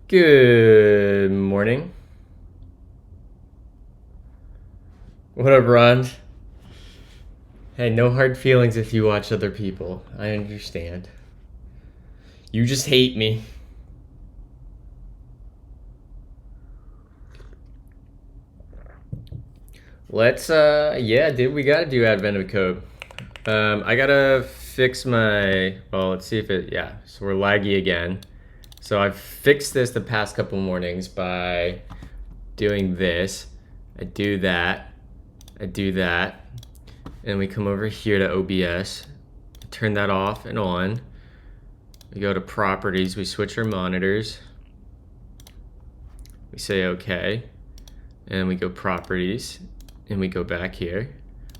Good morning. What up, Ron? Hey, no hard feelings if you watch other people. I understand. You just hate me. Yeah, dude, we gotta do Advent of Code. I gotta fix let's see if so we're laggy again. So I've fixed this the past couple mornings by doing this. I do that, and we come over here to OBS, turn that off and on. We go to properties, we switch our monitors, we say okay, and we go properties, and we go back here,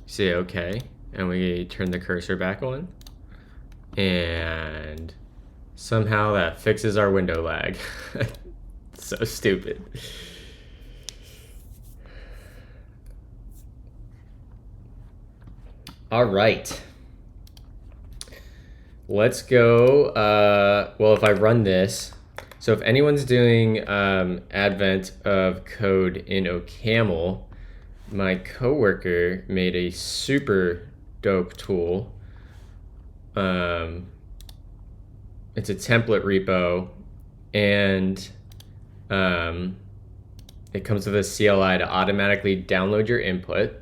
we say okay, and we turn the cursor back on, and somehow that fixes our window lag. So stupid. All right. Let's go. Well, if I run this, so if anyone's doing Advent of Code in OCaml, my coworker made a super dope tool. It's a template repo, and it comes with a CLI to automatically download your input.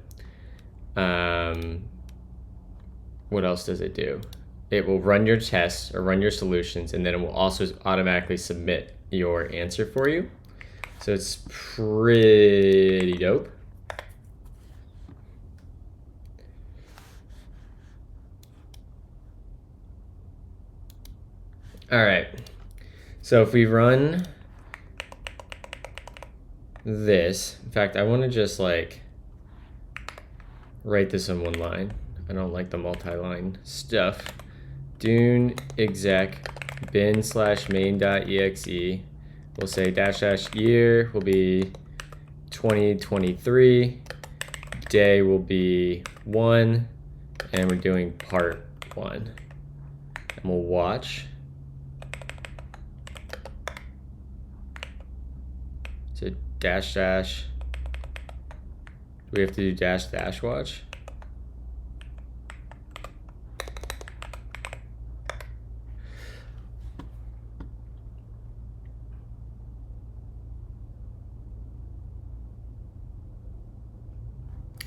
What else does it do? It will run your tests or run your solutions, and then it will also automatically submit your answer for you. So it's pretty dope. All right. So if we run this, in fact, I want to just like write this in one line. I don't like the multi-line stuff. Dune exec bin / main.exe. We'll say -- year will be 2023. Day will be 1. And we're doing part 1. And we'll watch. So -- do we have to do -- watch?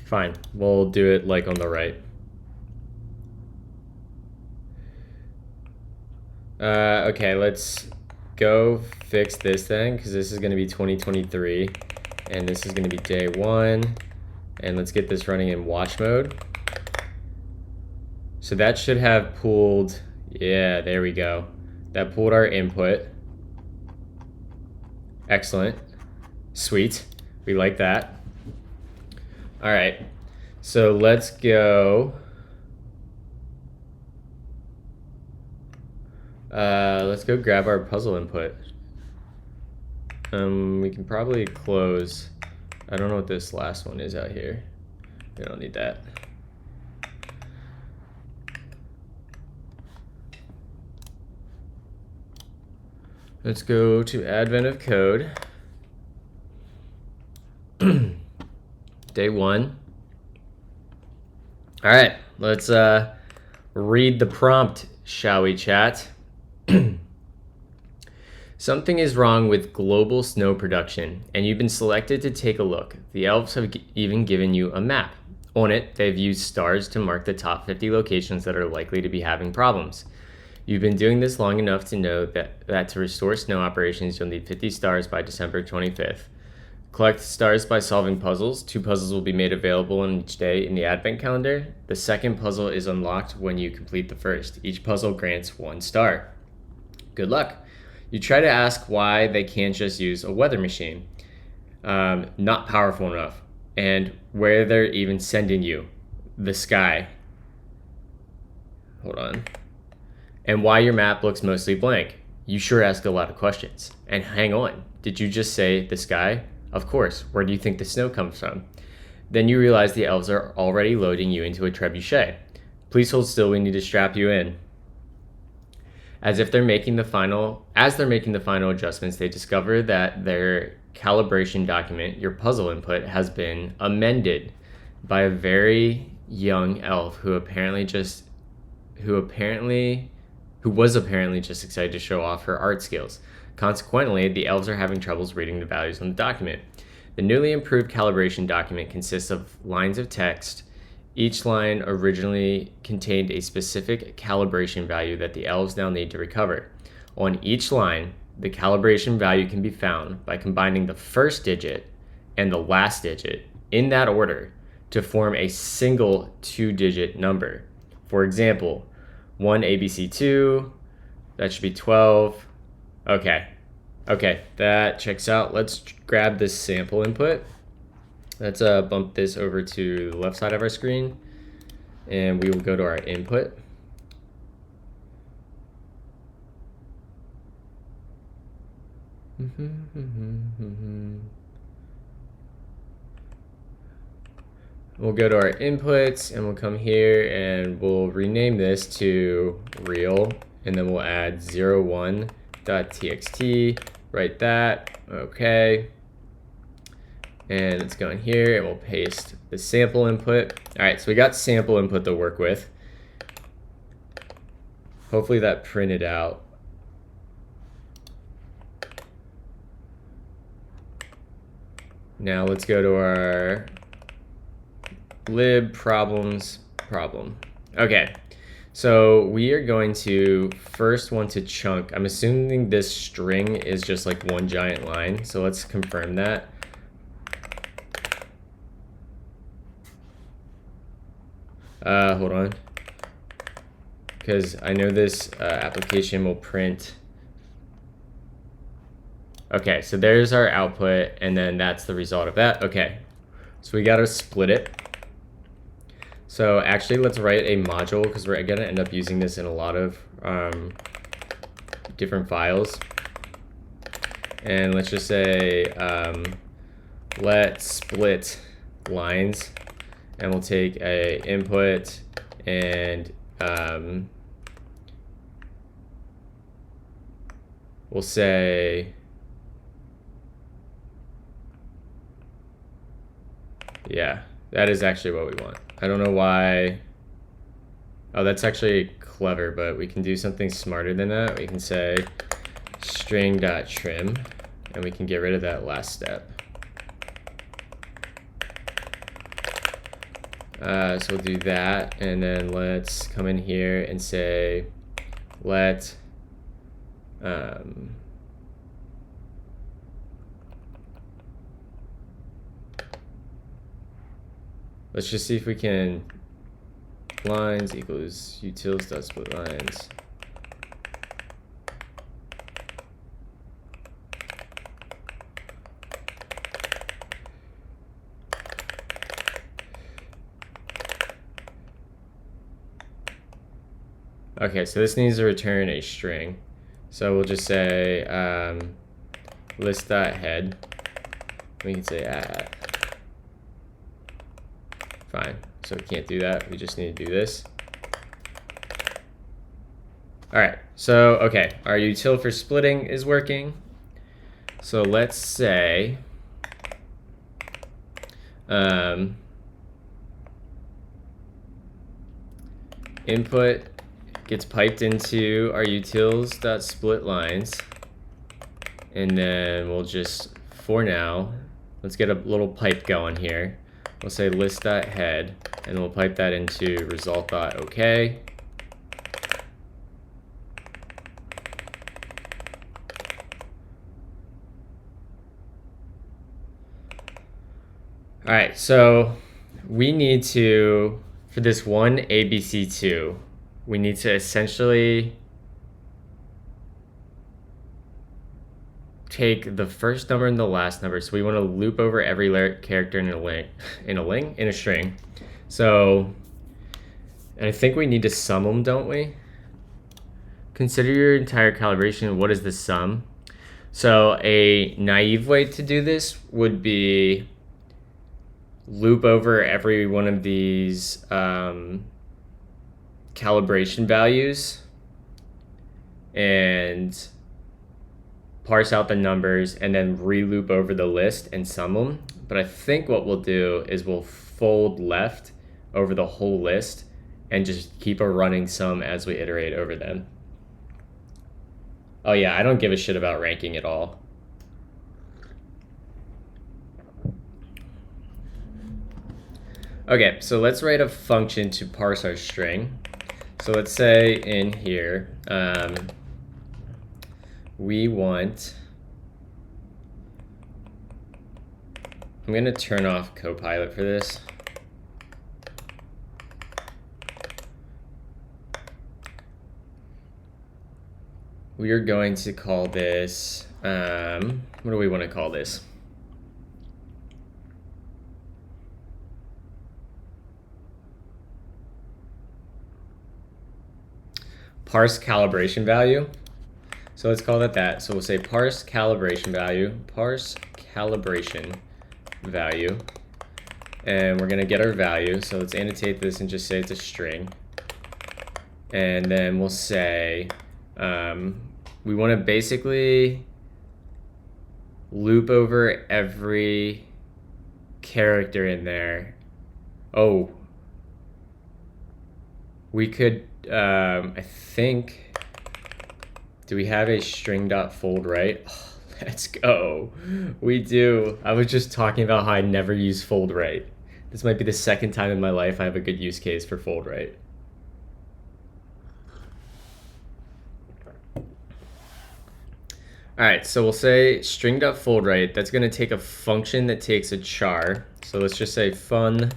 Fine, we'll do it like on the right. Okay, let's go fix this thing, because this is going to be 2023, and this is going to be day 1, and let's get this running in watch mode. So that should have pulled, yeah, there we go. That pulled our input. Excellent. Sweet. We like that. All right, so let's go. Let's go grab our puzzle input. We can probably close. I don't know what this last one is out here. We don't need that. Let's go to Advent of Code. Day 1. All right, let's read the prompt, shall we, chat? Something is wrong with global snow production, and you've been selected to take a look. The elves have even given you a map. On it, they've used stars to mark the top 50 locations that are likely to be having problems. You've been doing this long enough to know that to restore snow operations, you'll need 50 stars by December 25th. Collect stars by solving puzzles. 2 puzzles will be made available on each day in the Advent calendar. The second puzzle is unlocked when you complete the first. Each puzzle grants 1 star. Good luck. You try to ask why they can't just use a weather machine. Not powerful enough. And where they're even sending you. The sky. Hold on. And why your map looks mostly blank. You sure ask a lot of questions. And hang on. Did you just say the sky? Of course. Where do you think the snow comes from? Then you realize the elves are already loading you into a trebuchet. Please hold still. We need to strap you in. As they're making the final adjustments, they discover that their calibration document, your puzzle input, has been amended by a very young elf who was apparently just excited to show off her art skills. Consequently, the elves are having troubles reading the values on the document. The newly improved calibration document consists of lines of text. Each line originally contained a specific calibration value that the elves now need to recover. On each line, the calibration value can be found by combining the first digit and the last digit in that order to form a single 2-digit number. For example, 1 ABC2, that should be 12. Okay, that checks out. Let's grab this sample input. Let's bump this over to the left side of our screen, and we will go to our input. We'll go to our inputs, and we'll come here, and we'll rename this to real, and then we'll add 01.txt, write that, okay. And let's go in here and we'll paste the sample input. All right, so we got sample input to work with. Hopefully that printed out. Now let's go to our lib problems problem. Okay, so we are going to first want to chunk. I'm assuming this string is just like one giant line, so let's confirm that. Hold on, because I know this application will print. Okay, so there's our output, and then that's the result of that. Okay, so we gotta split it. So actually, let's write a module, because we're gonna end up using this in a lot of different files. And let's just say let split lines. And we'll take a input and we'll say, yeah, that is actually what we want. I don't know why. Oh, that's actually clever, but we can do something smarter than that. We can say string.trim, and we can get rid of that last step. So we'll do that, and then let's come in here and say let let's just see if we can lines equals utils.split lines. Okay, so this needs to return a string. So we'll just say list.head. We can say at. Fine, so we can't do that. We just need to do this. All right, so okay, our util for splitting is working. So let's say input gets piped into our utils.split lines, and then we'll just, for now, let's get a little pipe going here. We'll say list.head, and we'll pipe that into result.ok. All right, so we need to, for this one ABC2, we need to essentially take the first number and the last number. So we want to loop over every character in a string. So, and I think we need to sum them, don't we? Consider your entire calibration. What is the sum? So a naive way to do this would be loop over every one of these calibration values, and parse out the numbers and then re-loop over the list and sum them. But I think what we'll do is we'll fold left over the whole list and just keep a running sum as we iterate over them. Oh yeah, I don't give a shit about ranking at all. Okay, so let's write a function to parse our string. So let's say in here, we want, I'm gonna turn off Copilot for this. We are going to call this, what do we want to call this? Parse calibration value. So let's call it that. So we'll say parse calibration value, and we're gonna get our value. So let's annotate this and just say it's a string. And then we'll say, we want to basically loop over every character in there. Oh, we could, I think, do we have a string.fold right? Oh, let's go. We do. I was just talking about how I never use fold right. This might be the second time in my life I have a good use case for fold right. All right, so we'll say string.fold right. That's going to take a function that takes a char. So let's just say fun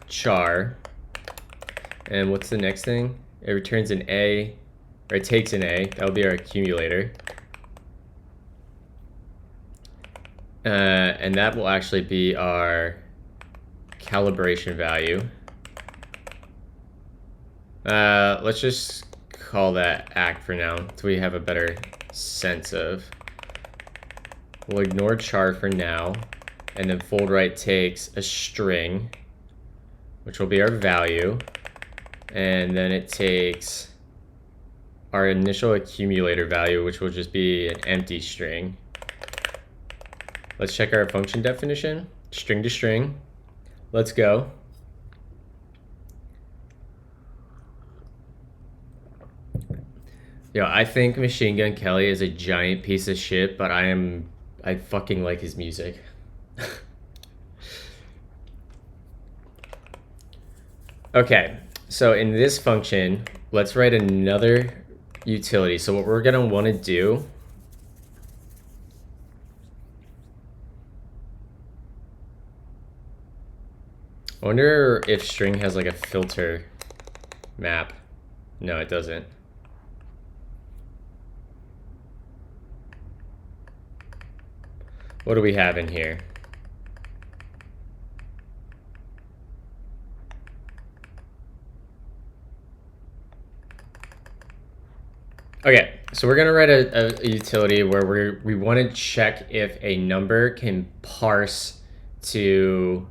char. And what's the next thing? It returns an A, or it takes an A. That'll be our accumulator. And that will actually be our calibration value. Let's just call that act for now, so we have a better sense of. We'll ignore char for now, and then fold right takes a string, which will be our value, and then it takes our initial accumulator value, which will just be an empty string. Let's check our function definition, string to string. Let's go. Yo, I think Machine Gun Kelly is a giant piece of shit, but I fucking like his music. Okay, so in this function, let's write another utility. So what we're gonna wanna do, I wonder if string has like a filter map. No, it doesn't. What do we have in here? Okay, so we're gonna write a utility where we want to check if a number can parse to,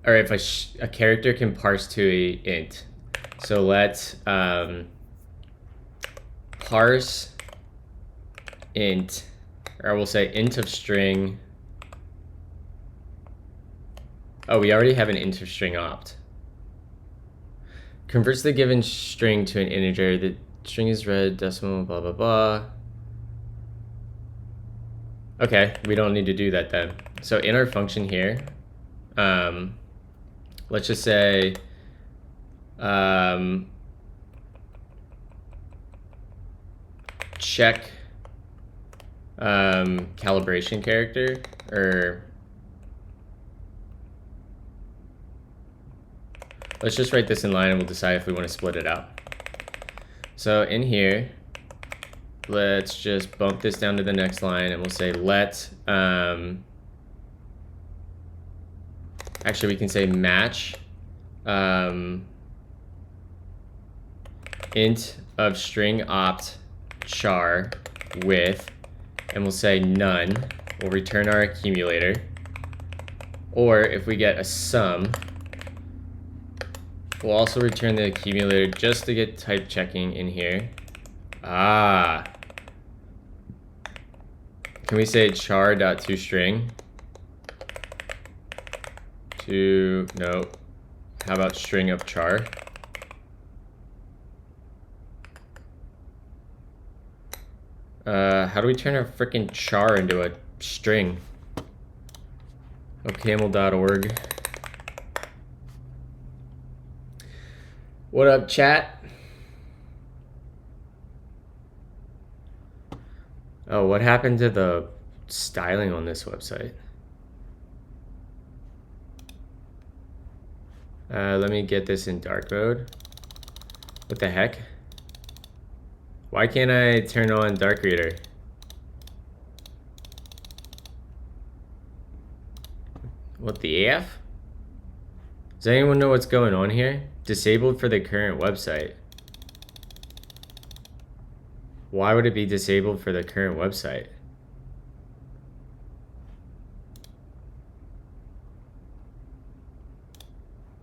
or if a character can parse to a int. So let's parse int, or we'll say int of string. Oh, we already have an int of string opt. Converts the given string to an integer. The string is read decimal, blah, blah, blah. Okay, we don't need to do that then. So in our function here, let's just say, check calibration character, or let's just write this in line and we'll decide if we want to split it out. So in here, let's just bump this down to the next line and we'll say let, actually we can say match int of string opt char with, and we'll say none. We'll return our accumulator. Or if we get a sum, We'll also return the accumulator just to get type checking in here. Ah. Can we say char.toString? No. How about string of char? How do we turn a freaking char into a string? OCaml.org. What up, chat? Oh, what happened to the styling on this website? Let me get this in dark mode. What the heck? Why can't I turn on dark reader? What the AF? Does anyone know what's going on here? Disabled for the current website. Why would it be disabled for the current website?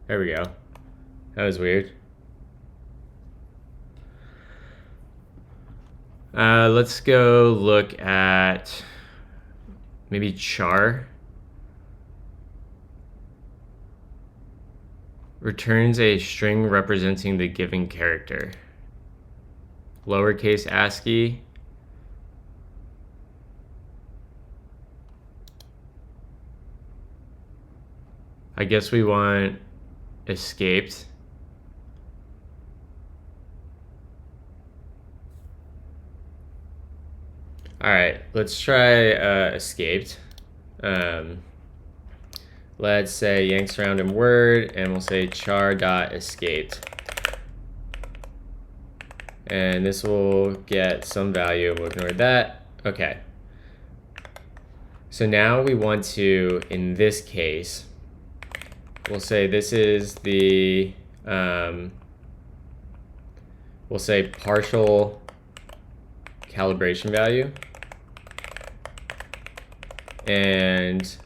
There we go. That was weird. Let's go look at maybe char. Returns a string representing the given character. Lowercase ASCII. I guess we want escaped. All right, let's try escaped. Let's say yanks around in Word, and we'll say char.escaped. And this will get some value. We'll ignore that. Okay. So now we want to, in this case, we'll say this is the, we'll say partial calibration value. And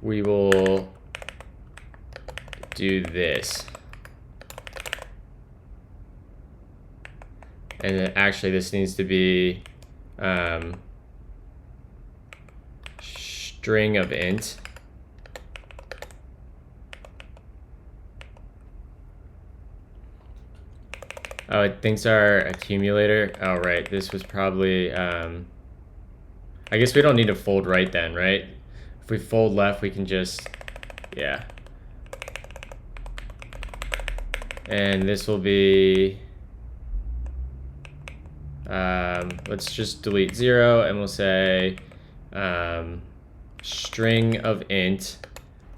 we will do this. And then actually this needs to be string of int. Oh, it thinks our accumulator. Oh, right. This was probably, I guess we don't need to fold right then, right? If we fold left, we can just, yeah. And this will be, let's just delete 0 and we'll say string of int,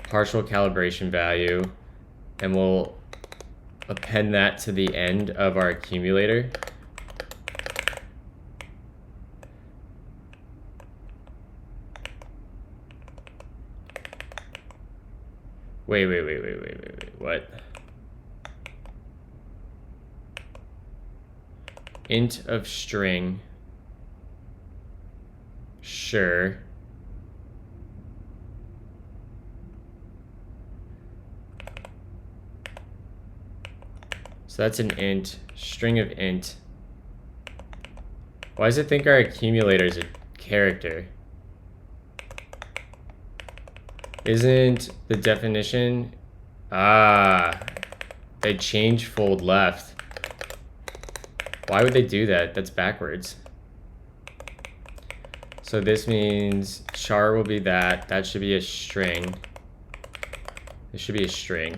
partial calibration value, and we'll append that to the end of our accumulator. Wait, what? Int of string. Sure. So that's an int, string of int. Why does it think our accumulator is a character? Isn't the definition? Ah, they changed fold left. Why would they do that? That's backwards. So this means char will be that. That should be a string. This should be a string.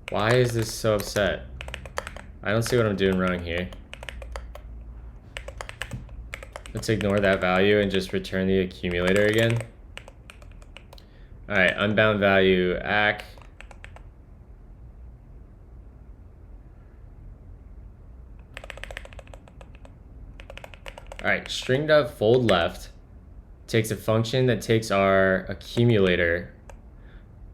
Why is this so upset? I don't see what I'm doing wrong here. Let's ignore that value and just return the accumulator again. All right, unbound value acc. All right, string.fold left takes a function that takes our accumulator.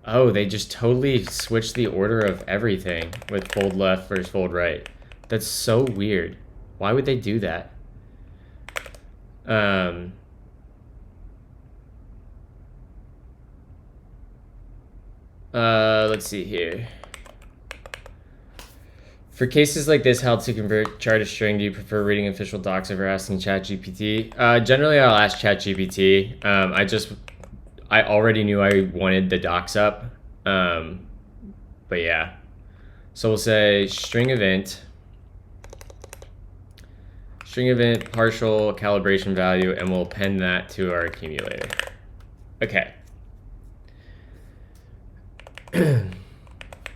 Oh, they just totally switched the order of everything with fold left versus fold right. That's so weird. Why would they do that? Let's see here. For cases like this, how to convert char to string, do you prefer reading official docs over asking ChatGPT? Generally, I'll ask ChatGPT. I already knew I wanted the docs up. But yeah. So we'll say string event partial calibration value, and we'll append that to our accumulator. Okay.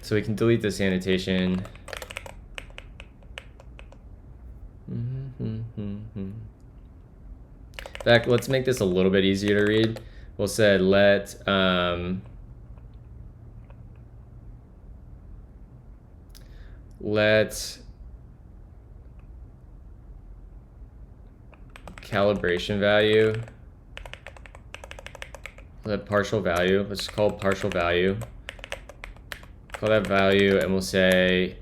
So we can delete this annotation. In fact, let's make this a little bit easier to read. We'll say let calibration value, let partial value, let's call partial value, call that value, and we'll say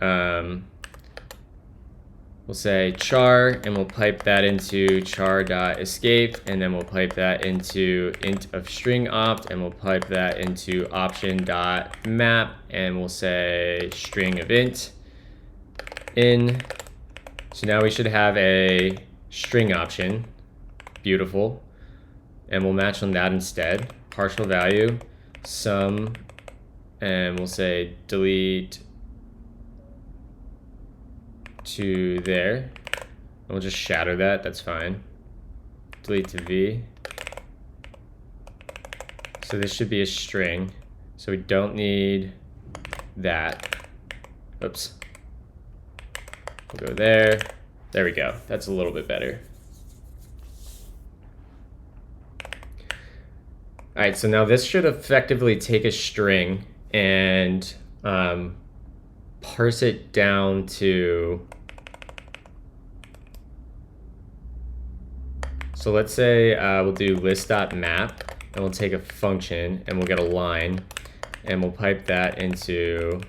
char, and we'll pipe that into char.escape, and then we'll pipe that into int of string opt, and we'll pipe that into option.map, and we'll say string event in. So now we should have a string option. Beautiful. And we'll match on that instead. Partial value, sum, and we'll say delete to there. And we'll just shadow that, that's fine. Delete to V. So this should be a string. So we don't need that. Oops. We'll go there. There we go. That's a little bit better. All right, so now this should effectively take a string and parse it down to, so let's say we'll do list.map, and we'll take a function, and we'll get a line, and we'll pipe that into,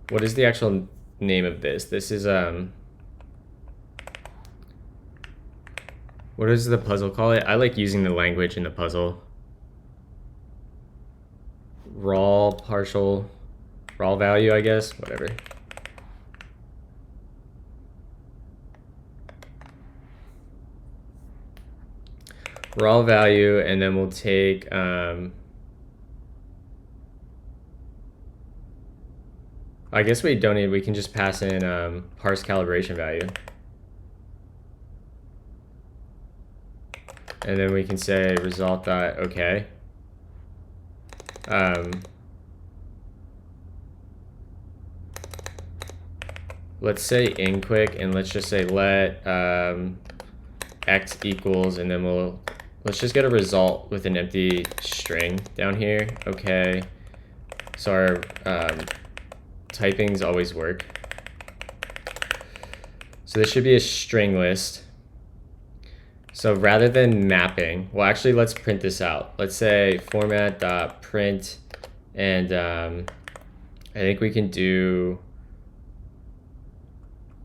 what is the actual name of this? This is, what does the puzzle call it? I like using the language in the puzzle. Raw value, I guess, whatever. Raw value, and then we'll take, I guess we don't need, we can just pass in parse calibration value. And then we can say result.okay. Let's say in quick, and let's just say let x equals, and then let's just get a result with an empty string down here. Okay. So our typings always work. So this should be a string list. So rather than mapping, well, actually, let's print this out. Let's say format.print, and I think we can do,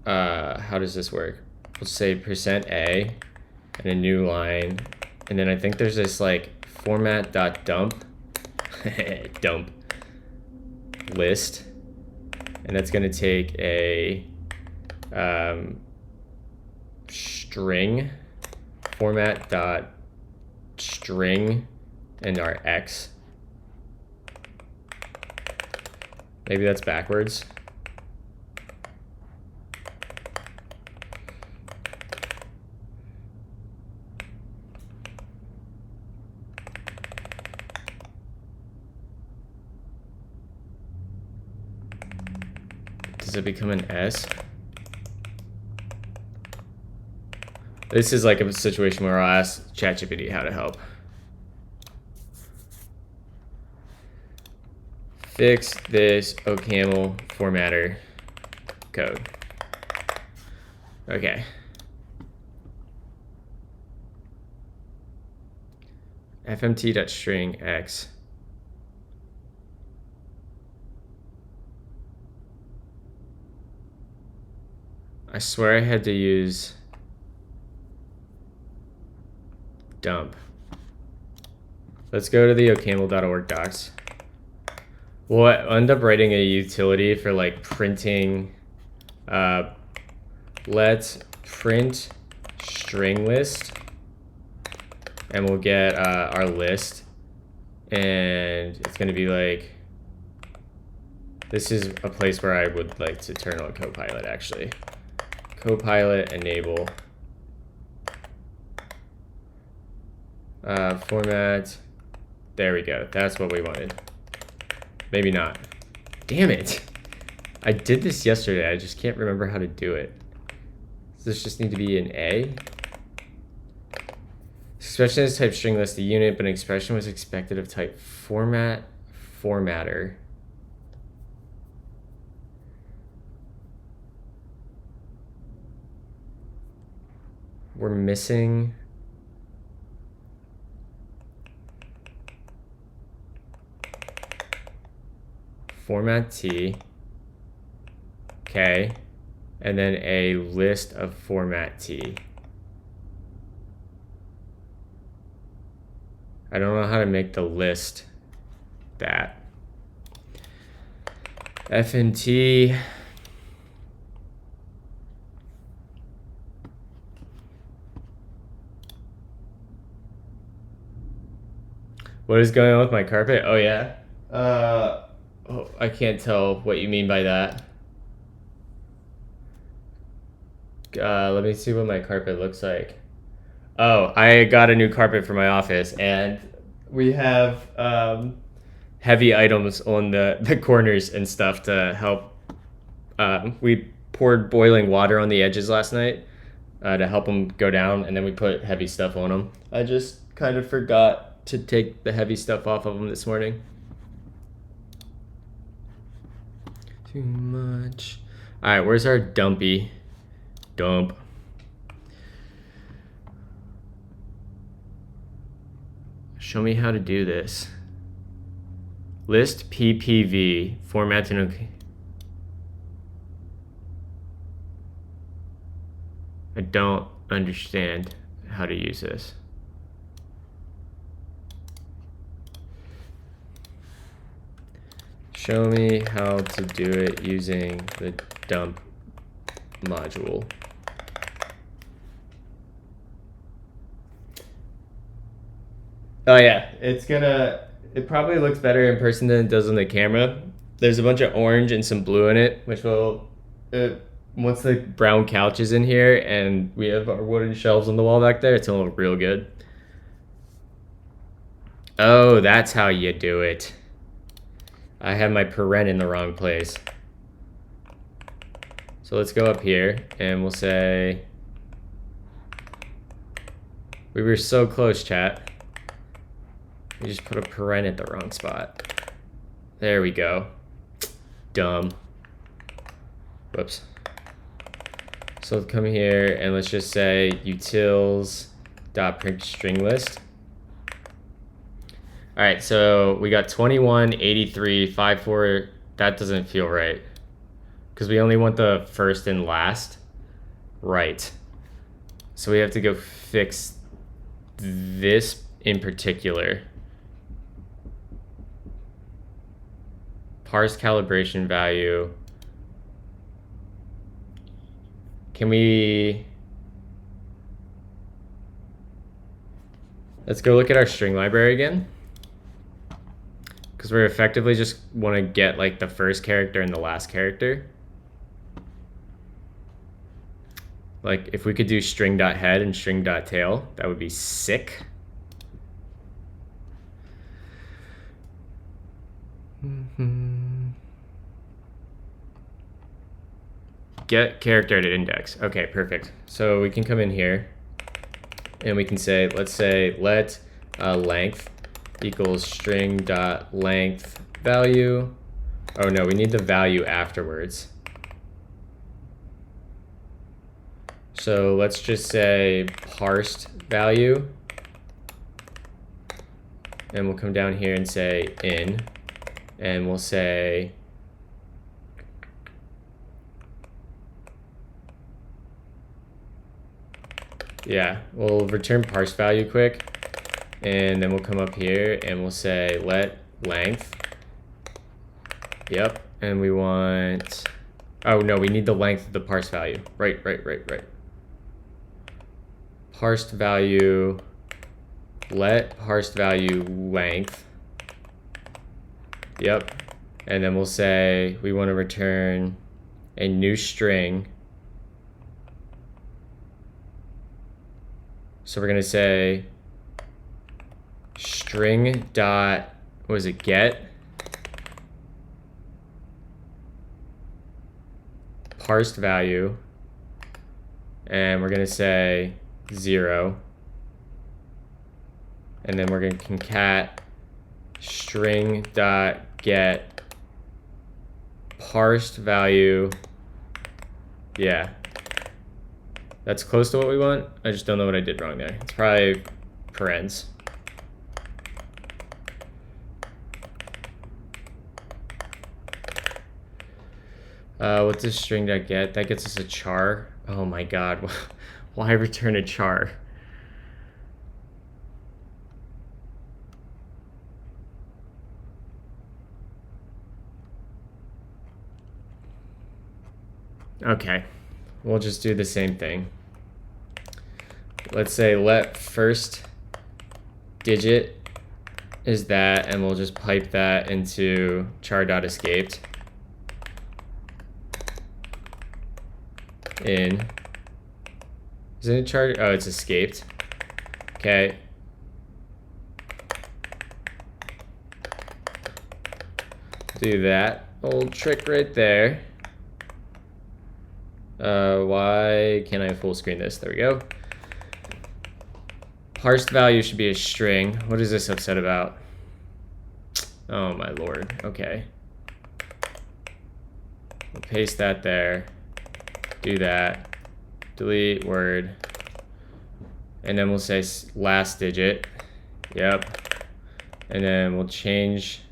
how does this work? We'll say %a and a new line, and then I think there's this like format.dump, dump list, and that's gonna take a string, format dot string, and our x. Maybe that's backwards. Does it become an S? This is like a situation where I'll ask ChatGPT how to help. Fix this OCaml formatter code. Okay. fmt.string x. I swear I had to use dump. Let's go to the OCaml.org docs. We'll end up writing a utility for like printing. Let's print string list, and we'll get our list, and it's going to be like, this is a place where I would like to turn on Copilot actually. Copilot enable. Format. There we go. That's what we wanted. Maybe not. Damn it. I did this yesterday. I just can't remember how to do it. Does this just need to be an A? Expression is type string list, the unit, but an expression was expected of type format formatter. We're missing format T, okay, and then a list of format T. I don't know how to make the list that. F and T. What is going on with my carpet? Oh yeah. Oh, I can't tell what you mean by that. Let me see what my carpet looks like. Oh, I got a new carpet for my office, and we have heavy items on the corners and stuff to help. We poured boiling water on the edges last night to help them go down, and then we put heavy stuff on them. I just kind of forgot to take the heavy stuff off of them this morning. Too much. All right, where's our dumpy? Dump. Show me how to do this. List PPV, format and okay. I don't understand how to use this. Show me how to do it using the dump module. Oh yeah, it probably looks better in person than it does on the camera. There's a bunch of orange and some blue in it, which will, once the brown couch is in here and we have our wooden shelves on the wall back there, it's gonna look real good. Oh, that's how you do it. I have my paren in the wrong place. So let's go up here and we'll say, we were so close, chat. We just put a paren at the wrong spot. There we go. Dumb. Whoops. So let's come here and let's just say utils.print string list. All right, so we got 21, 83, 54. That doesn't feel right because we only want the first and last. Right. So we have to go fix this in particular. Parse calibration value. Can we... Let's go look at our string library again. Because we're effectively just want to get like the first character and the last character. Like if we could do string.head and string.tail, that would be sick. Get character at index. Okay, perfect. So we can come in here and we can say, let's say let length equals string.length value. Oh no, we need the value afterwards. So let's just say parsed value. And we'll come down here and say in. And we'll say Yeah, we'll return parse value quick, and then we'll come up here and we'll say let length. Yep, and we want, oh no, we need the length of the parse value. Right. Parsed value, let parsed value length. Yep, and then we'll say we want to return a new string. So we're gonna say string dot, what was it, get parsed value, and we're gonna say 0, and then we're gonna concat string dot get parsed value. Yeah, that's close to what we want. I just don't know what I did wrong there. It's probably parens. What's this string dot get? That gets us a char. Oh my god, why return a char? Okay, we'll just do the same thing. Let's say let first digit is that, and we'll just pipe that into char.escaped in. Isn't it char? Oh, it's escaped. Okay. Do that old trick right there. Why can't I full screen this? There we go. Parsed value should be a string. What is this upset about? Oh my lord. Okay. We'll paste that there. Do that. Delete word. And then we'll say last digit. Yep. And then we'll change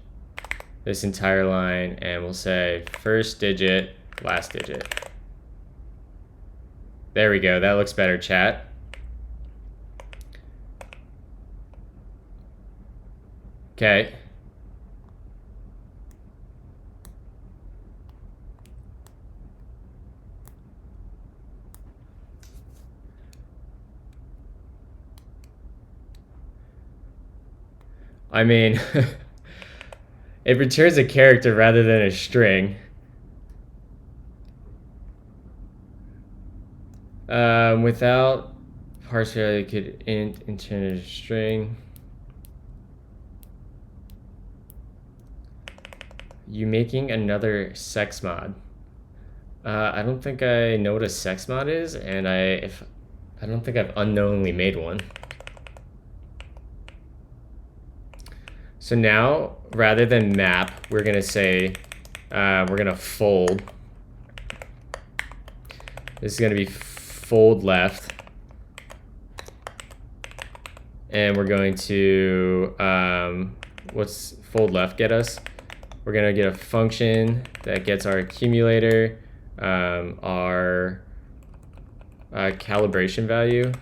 this entire line and we'll say first digit, last digit. There we go. That looks better, chat. Okay. I mean, it returns a character rather than a string. Without parse value, you could int a string. You making another sex mod? I don't think I know what a sex mod is, and I don't think I've unknowingly made one. So now, rather than map, we're gonna say we're gonna fold. This is gonna be fold left, and we're going to what's fold left get us? We're gonna get a function that gets our accumulator, our calibration value,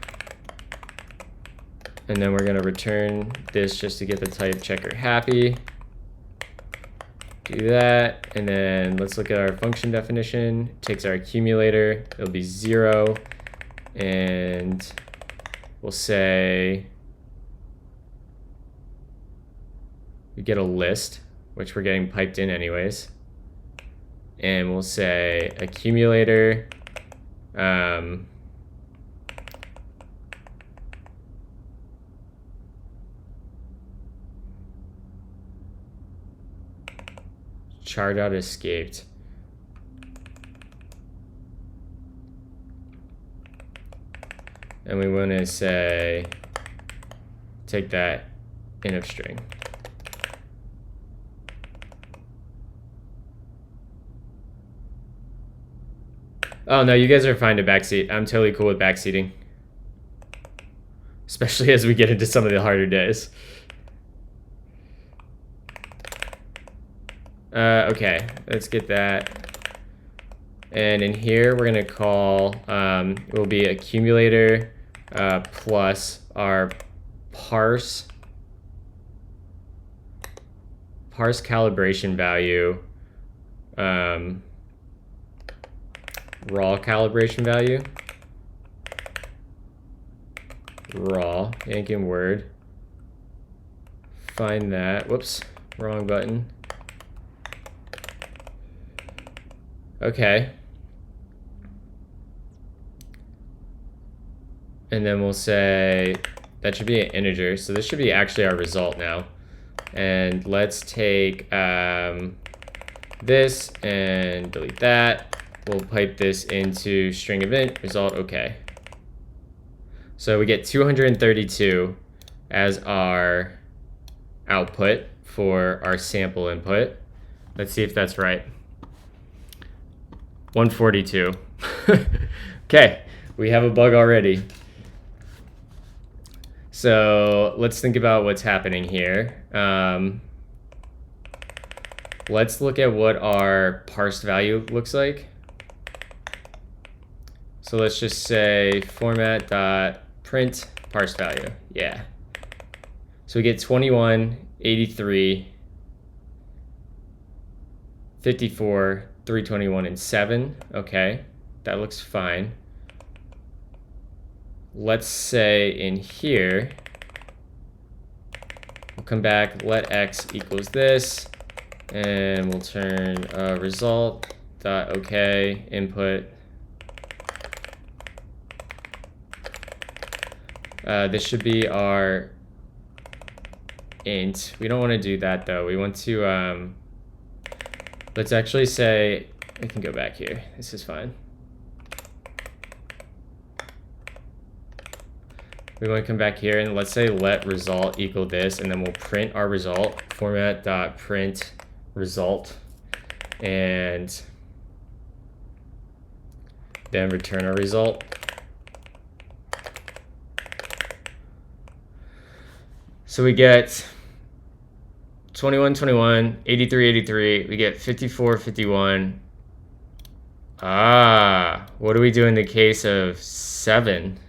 and then we're gonna return this just to get the type checker happy. Do that, and then let's look at our function definition. It takes our accumulator, it'll be 0, and we'll say we get a list, which we're getting piped in anyways, and we'll say accumulator char.escaped. And we want to say take that in of string. Oh no, you guys are fine to backseat. I'm totally cool with backseating, especially as we get into some of the harder days. Okay, let's get that. And in here, we're gonna call, it will be accumulator plus our parse calibration value, raw calibration value, raw, yanking word, find that, whoops, wrong button. Okay. And then we'll say, that should be an integer, so this should be actually our result now. And let's take this and delete that. We'll pipe this into string event, result, okay. So we get 232 as our output for our sample input. Let's see if that's right. 142. Okay, we have a bug already. So let's think about what's happening here. Let's look at what our parsed value looks like. So let's just say format.print parsed value. Yeah. So we get 21, 83, 54, 321, and 7. Okay, that looks fine. Let's say in here, we'll come back, let x equals this, and we'll turn result dot okay input. This should be our int. We don't want to do that though. We want to let's actually say, we can go back here. This is fine. We want to come back here and let's say let result equal this, and then we'll print our result, format.print result, and then return our result. So we get 21, 21, 83, 83. We get 54, 51. Ah, what do we do in the case of 7?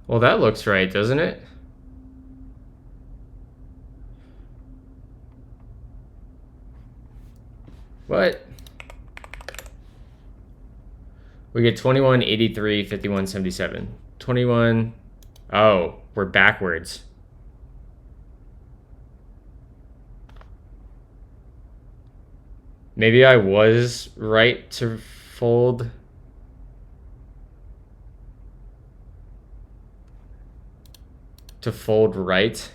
Well, that looks right, doesn't it? What? We get 21, 83, 51, 77. 21. Oh, we're backwards. Maybe I was right to fold. To fold right.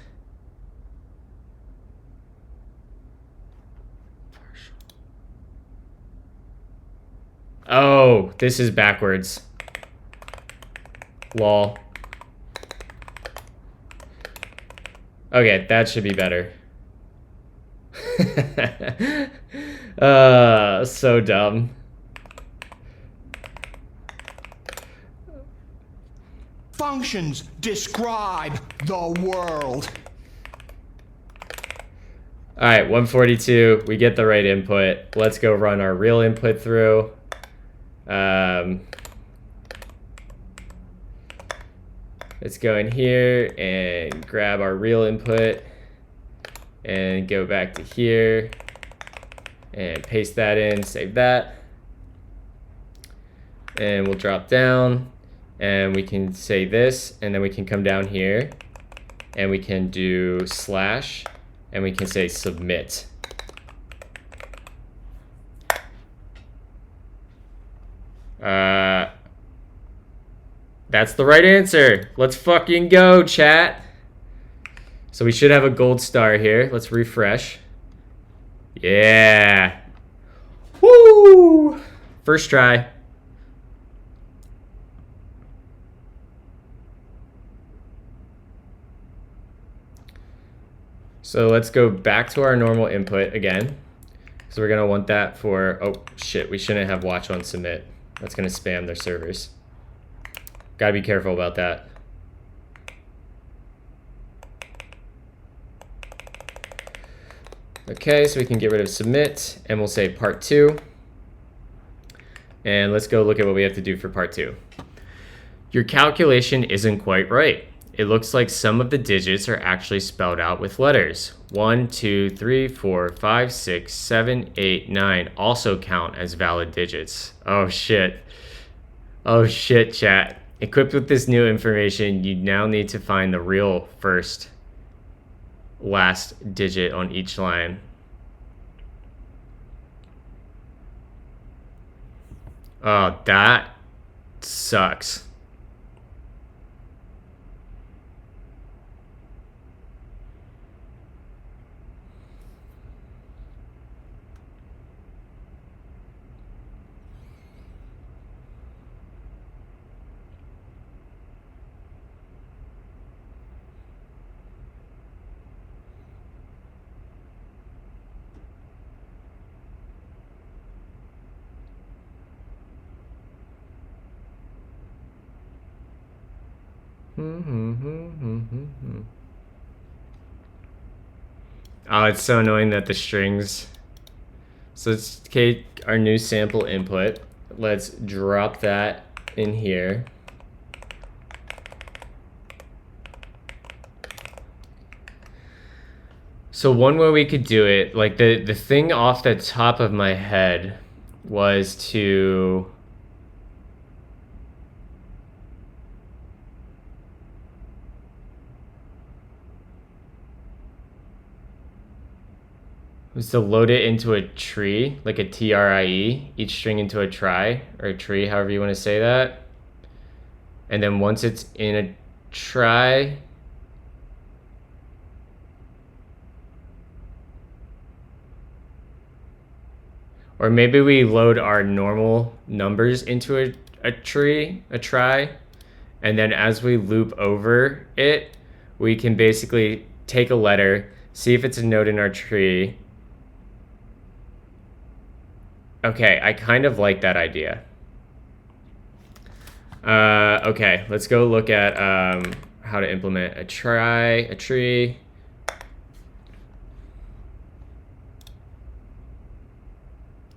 Oh, this is backwards. Lol. Okay, that should be better. So dumb. Functions describe the world. All right, 142. We get the right input. Let's go run our real input through. Let's go in here and grab our real input and go back to here and paste that in, save that. And we'll drop down and we can say this, and then we can come down here and we can do slash and we can say submit. That's the right answer. Let's fucking go, chat. So we should have a gold star here. Let's refresh. Yeah. Woo! First try. So let's go back to our normal input again. So we're gonna want that for, oh shit, we shouldn't have watch on submit. That's gonna spam their servers. Gotta be careful about that. Okay, so we can get rid of submit and we'll say part 2. And let's go look at what we have to do for part 2. Your calculation isn't quite right. It looks like some of the digits are actually spelled out with letters. 1, 2, 3, 4, 5, 6, 7, 8, 9 also count as valid digits. Oh shit. Oh shit, chat. Equipped with this new information, you now need to find the real last digit on each line. Oh, that sucks. Oh, it's so annoying that the strings. So let's take our new sample input. Let's drop that in here. So one way we could do it, like the thing off the top of my head was to load it into a tree, like a TRIE, each string into a trie, or a tree, however you want to say that. And then once it's in a trie, or maybe we load our normal numbers into a trie, and then as we loop over it, we can basically take a letter, see if it's a node in our tree. Okay, I kind of like that idea. Okay, let's go look at how to implement a tree.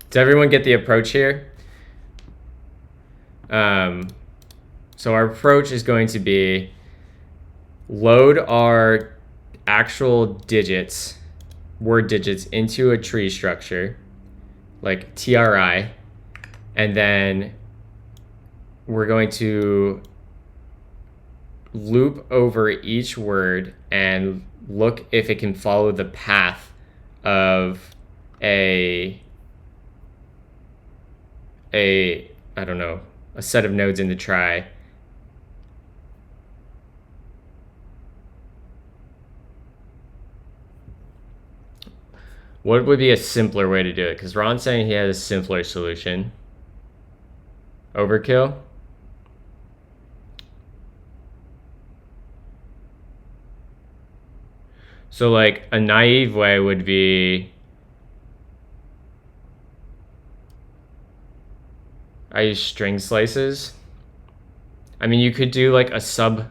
Does everyone get the approach here? So our approach is going to be load our actual digits, word digits, into a tree structure, like TRI, and then we're going to loop over each word and look if it can follow the path of a I don't know, a set of nodes in the trie. What would be a simpler way to do it? Because Ron's saying he has a simpler solution. Overkill? So like a naive way would be I use string slices. I mean, you could do like a substring.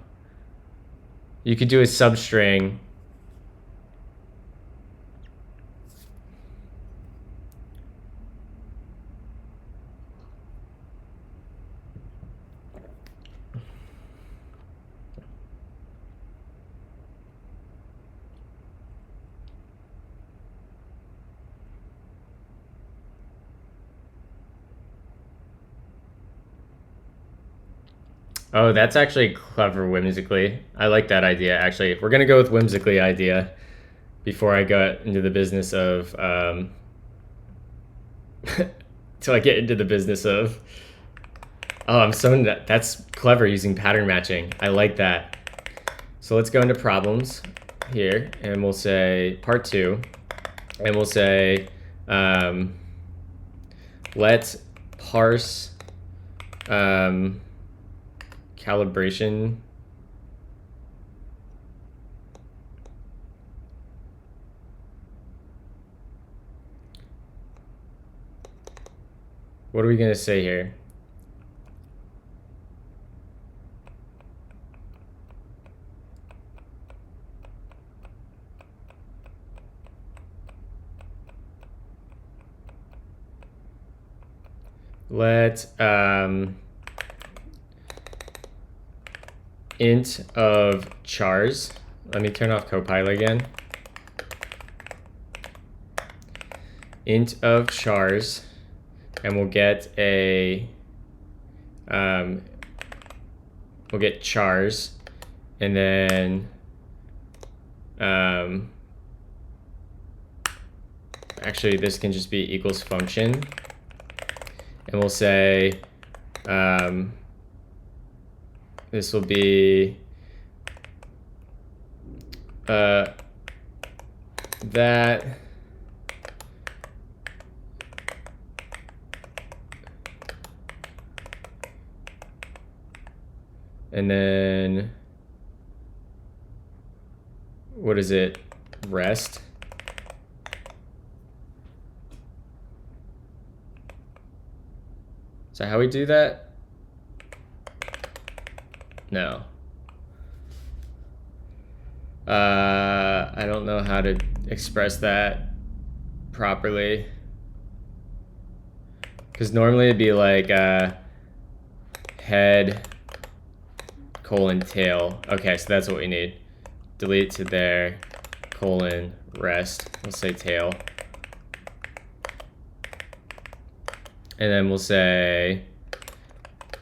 Oh, that's actually clever whimsically. I like that idea, actually. We're going to go with whimsically idea before I got into the business of... till I get into the business of... Oh, that's clever using pattern matching. I like that. So let's go into problems here, and we'll say part 2. And we'll say, let's parse... calibration. What are we going to say here? let int of chars. Let me turn off Copilot again. Int of chars, and we'll get chars, and then actually this can just be equals function, and we'll say this will be that and then what is it? Rest. Is that how we do that? No. I don't know how to express that properly. Because normally it'd be like head colon tail. Okay, so that's what we need. Delete to there, colon rest. We'll say tail. And then we'll say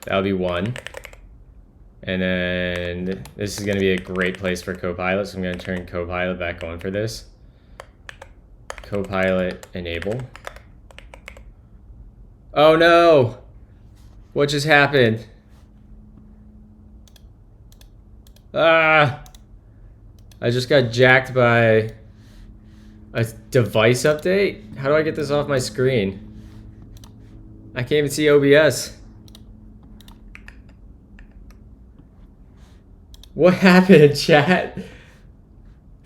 that'll be 1. And then this is going to be a great place for Copilot, so I'm going to turn Copilot back on for this. Copilot enable. Oh no! What just happened? Ah! I just got jacked by a device update? How do I get this off my screen? I can't even see OBS. What happened, chat?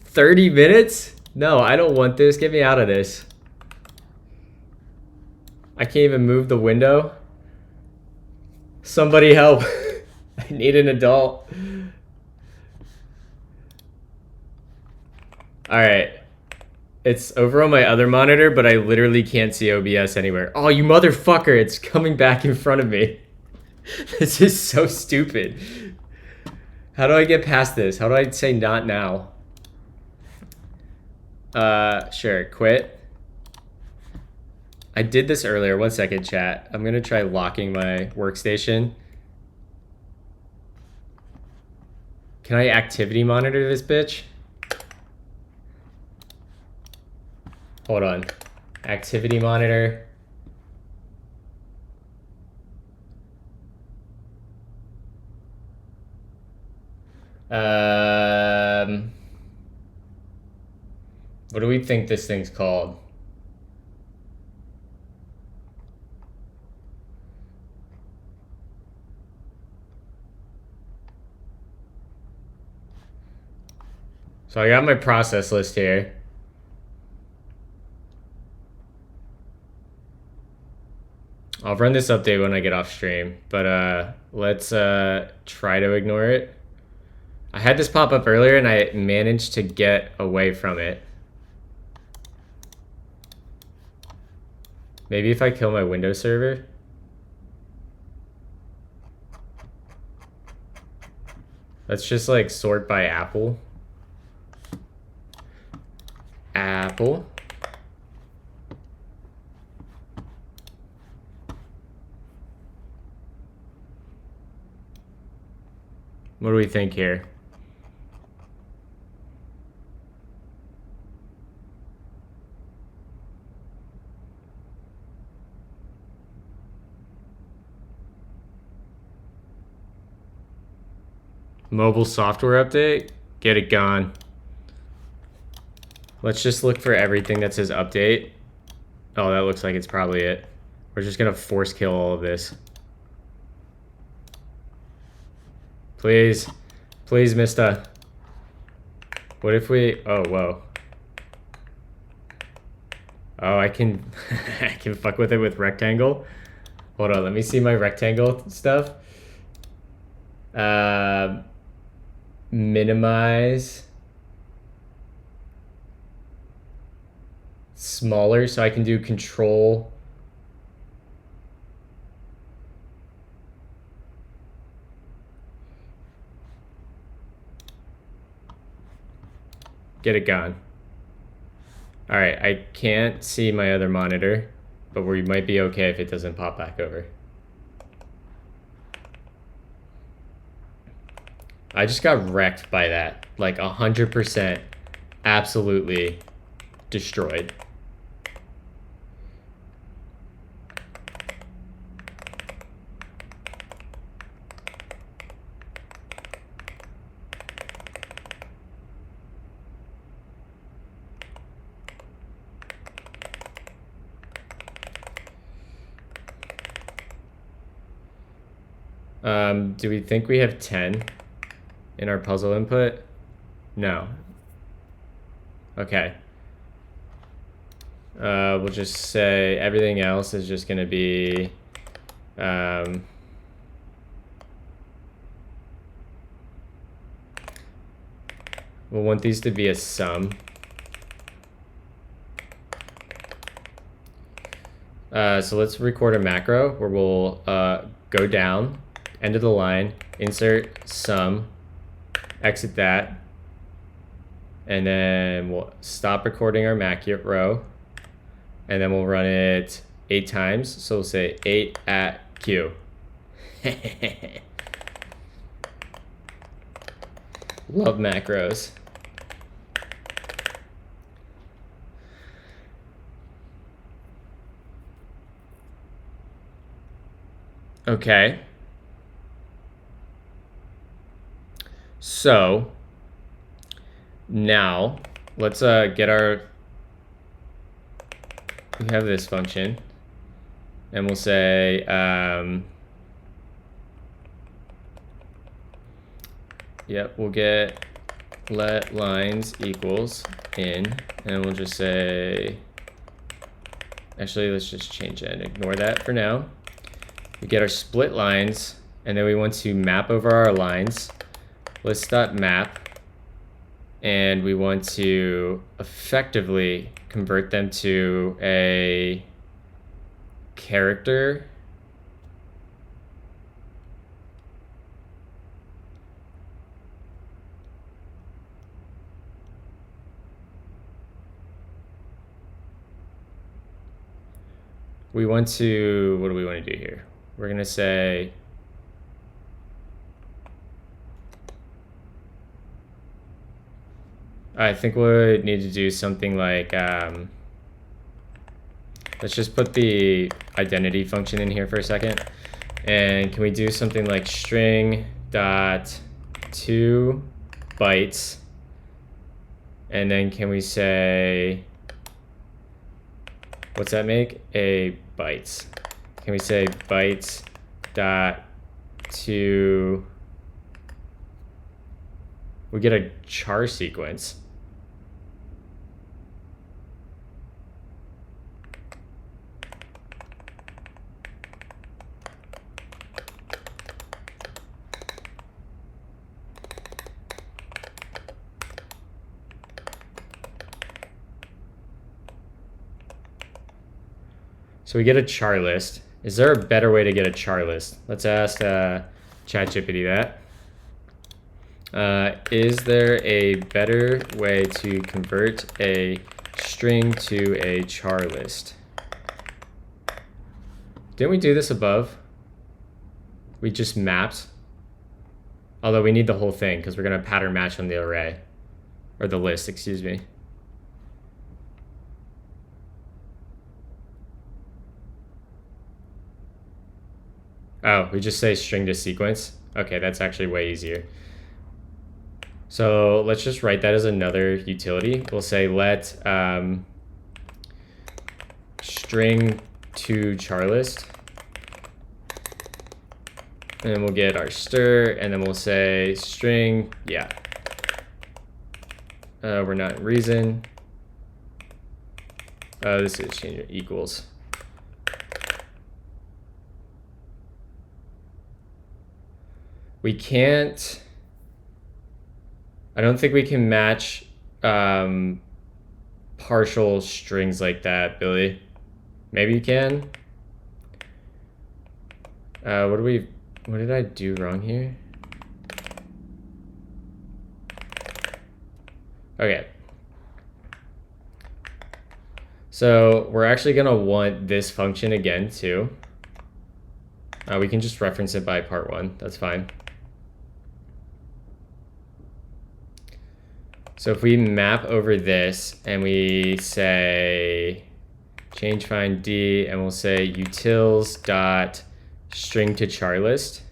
30 minutes? No, I don't want this. Get me out of this. I can't even move the window. Somebody help. I need an adult. Alright. It's over on my other monitor, but I literally can't see OBS anywhere. Oh, you motherfucker. It's coming back in front of me. This is so stupid. How do I get past this? How do I say not now? Sure, quit. I did this earlier. 1 second, chat. I'm gonna try locking my workstation. Can I activity monitor this bitch? Hold on. Activity monitor. What do we think this thing's called? So I got my process list here. I'll run this update when I get off stream, but let's try to ignore it. I had this pop up earlier and I managed to get away from it. Maybe if I kill my Windows server. Let's just like sort by Apple. Apple. What do we think here? Mobile software update? Get it gone. Let's just look for everything that says update. Oh, that looks like it's probably it. We're just gonna force kill all of this. Please. Please, mister. What if we... Oh, whoa. Oh, I can... I can fuck with it with rectangle. Hold on, let me see my rectangle stuff. Minimize. Smaller, so I can do control Get it gone. All right, I can't see my other monitor, but we might be okay if it doesn't pop back over. I just got wrecked by that, like 100%, absolutely destroyed. Do we think we have 10 in our puzzle input? No. Okay. We'll just say everything else is just going to be we'll want these to be a sum. So let's record a macro where we'll go down, end of the line, insert sum, exit that, and then we'll stop recording our macro, and then we'll run it 8 times. So we'll say 8 at Q. Love macros. Okay. So now let's get our, we have this function, and we'll say yep, we'll get let lines equals in, and we'll just say, actually let's just change that and ignore that for now. We get our split lines, and then we want to map over our lines. List.map, and we want to effectively convert them to a character. We want to, what do we want to do here? We're going to say I think we need to do something like, let's just put the identity function in here for a second. And can we do something like string dot 2 bytes? And then can we say, what's that make? A bytes. Can we say bytes dot 2? We get a char sequence. So we get a char list. Is there a better way to get a char list? Let's ask ChatGPT that. Is there a better way to convert a string to a char list? Didn't we do this above? We just mapped. Although we need the whole thing because we're going to pattern match on the array. Or the list, excuse me. Oh, we just say string to sequence. Okay, that's actually way easier. So let's just write that as another utility. We'll say let string to char list. And then we'll get our stir, and then we'll say string, yeah. We're not in reason. This is change equals. We can't, I don't think we can match partial strings like that, Billy. Maybe you can. What did I do wrong here? Okay, So we're actually going to want this function again too. We can just reference it by part 1. That's fine. So if we map over this and we say change find D, and we'll say utils dot string to char list.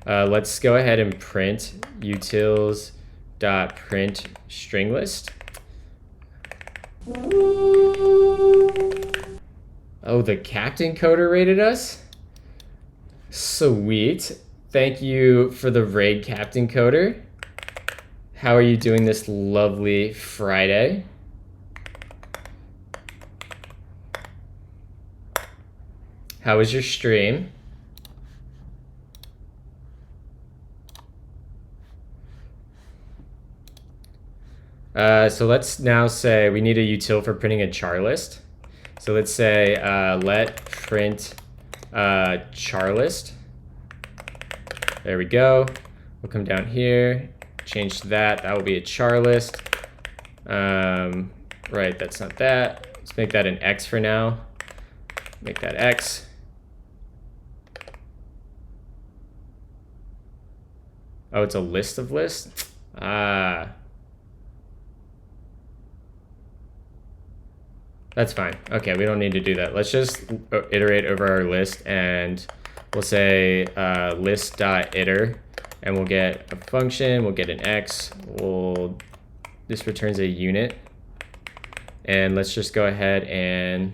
Let's go ahead and print utils dot print string list. Oh, the captain coder rated us? Sweet. Thank you for the raid, Captain Coder. How are you doing this lovely Friday? How was your stream? So let's now say we need a util for printing a char list. So let's say let print char list. There we go. We'll come down here, change that. That will be a char list. Right, that's not that. Let's make that an X for now. Make that X. Oh, it's a list of lists? That's fine. Okay, we don't need to do that. Let's just iterate over our list, and we'll say list.iter, and we'll get a function, we'll get an X, this returns a unit, and let's just go ahead and,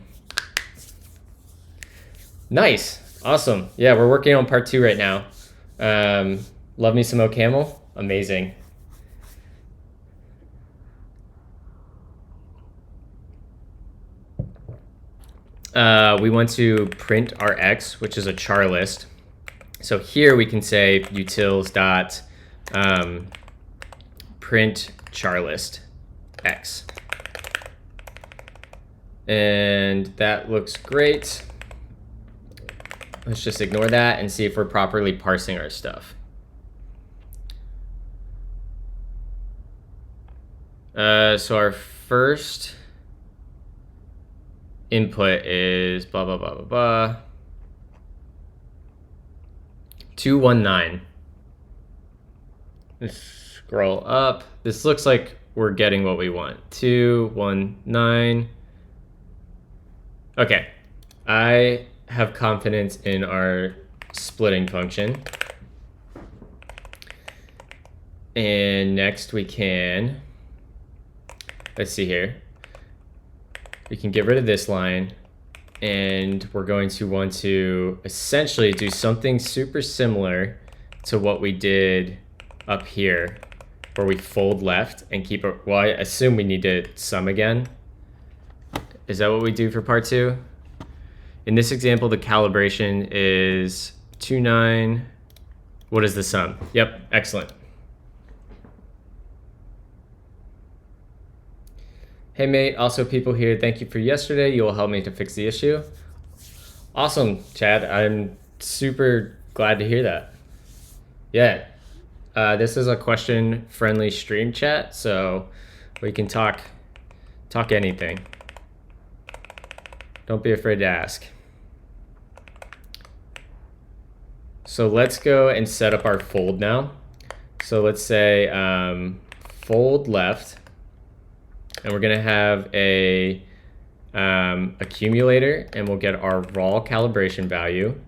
nice, awesome. Yeah, we're working on part 2 right now. Love me some OCaml, amazing. We want to print our X, which is a char list. So here we can say utils dot print char list X. And that looks great. Let's just ignore that and see if we're properly parsing our stuff. So our first input is blah, blah, blah, blah, blah. 219. Let's scroll up. This looks like we're getting what we want. 219. Okay. I have confidence in our splitting function. And next we can, let's see here. We can get rid of this line, and we're going to want to essentially do something super similar to what we did up here, where we fold left and keep it. Well, I assume we need to sum again. Is that what we do for part 2? In this example, the calibration is 29. What is the sum? Yep, excellent. Hey mate, also people here, thank you for yesterday. You will help me to fix the issue. Awesome, Chad. I'm super glad to hear that. Yeah, this is a question-friendly stream chat, so we can talk anything. Don't be afraid to ask. So let's go and set up our fold now. So let's say fold left. And we're gonna have a accumulator, and we'll get our raw calibration value.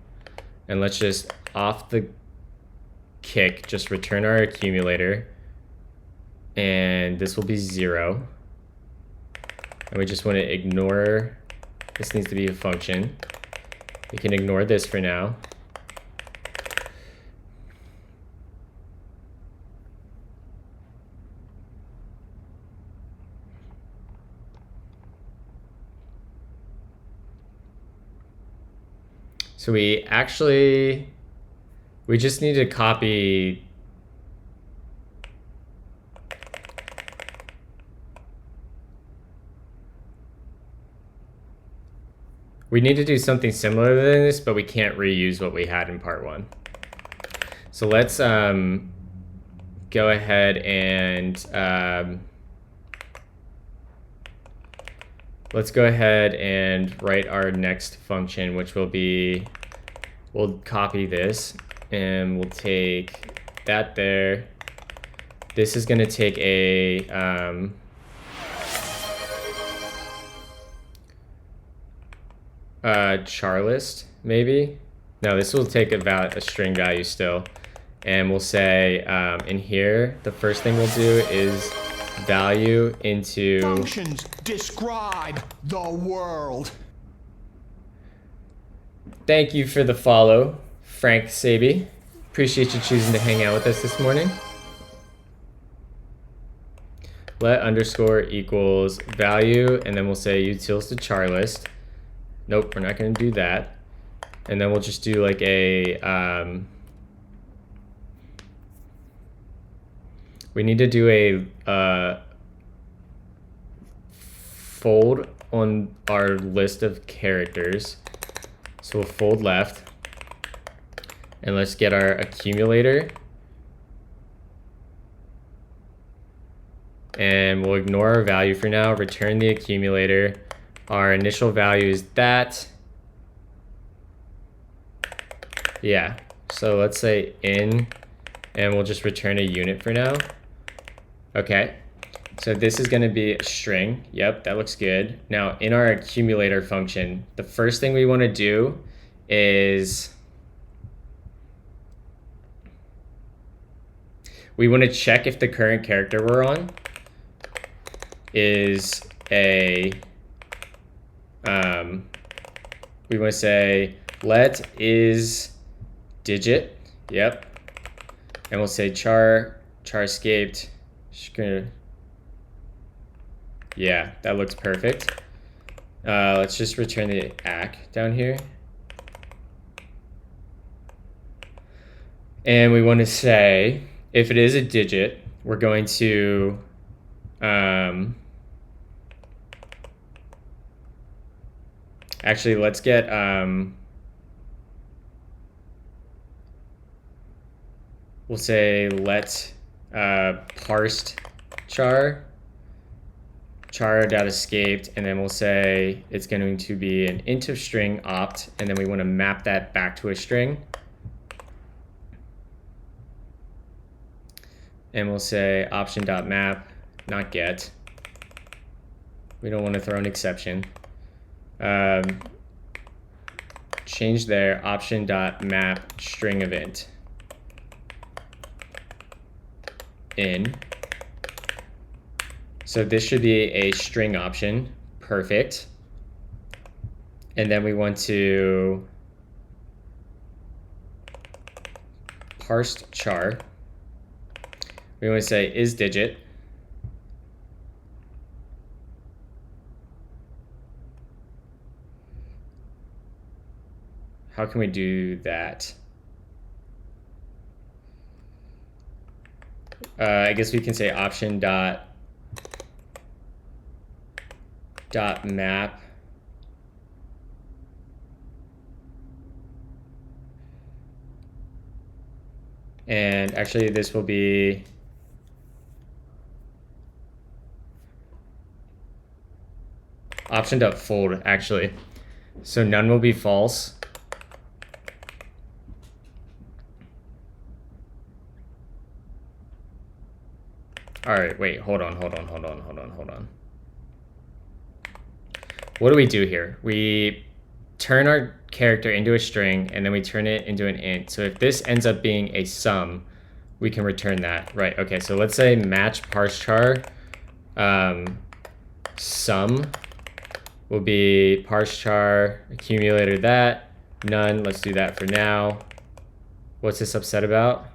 And let's just off the kick, just return our accumulator. And this will be 0. And we just want to ignore, this needs to be a function. We can ignore this for now. So we just need to copy we need to do something similar to this, but we can't reuse what we had in part 1. So let's go ahead and let's go ahead and write our next function, which will be, we'll copy this and we'll take that there. This is going to take a char list, maybe. No, this will take a string value still. And we'll say in here, the first thing we'll do is value into Functions describe the world. Thank you for the follow, Frank Sabi. Appreciate you choosing to hang out with us this morning. Let underscore equals value, and then we'll say utils to char list. Nope, we're not going to do that. And then we'll just do like a, we need to do a fold on our list of characters. So we'll fold left. And let's get our accumulator. And we'll ignore our value for now, return the accumulator. Our initial value is that. Yeah, so let's say in, and we'll just return a unit for now. Okay, so this is gonna be a string. Yep, that looks good. Now in our accumulator function, the first thing we wanna do is we wanna check if the current character we're on is a, we want to say let is digit, yep, and we'll say char escaped, yeah, that looks perfect. Let's just return the ACK down here. And we want to say, if it is a digit, we're going to, actually, let's get, we'll say let parsed char dot escaped, and then we'll say it's going to be an int of string opt, and then we want to map that back to a string. And we'll say option dot map, not get. We don't want to throw an exception. Change there, option dot map string event in. So this should be a string option, perfect. And then we want to parsed char. We want to say is digit. How can we do that? I guess we can say option dot map and actually this will be option dot fold actually, so none will be false. All right, wait, hold on. What do we do here? We turn our character into a string and then we turn it into an int. So if this ends up being a sum, we can return that. Right, okay, so let's say match parse char sum will be parse char accumulator that, none, let's do that for now. What's this upset about?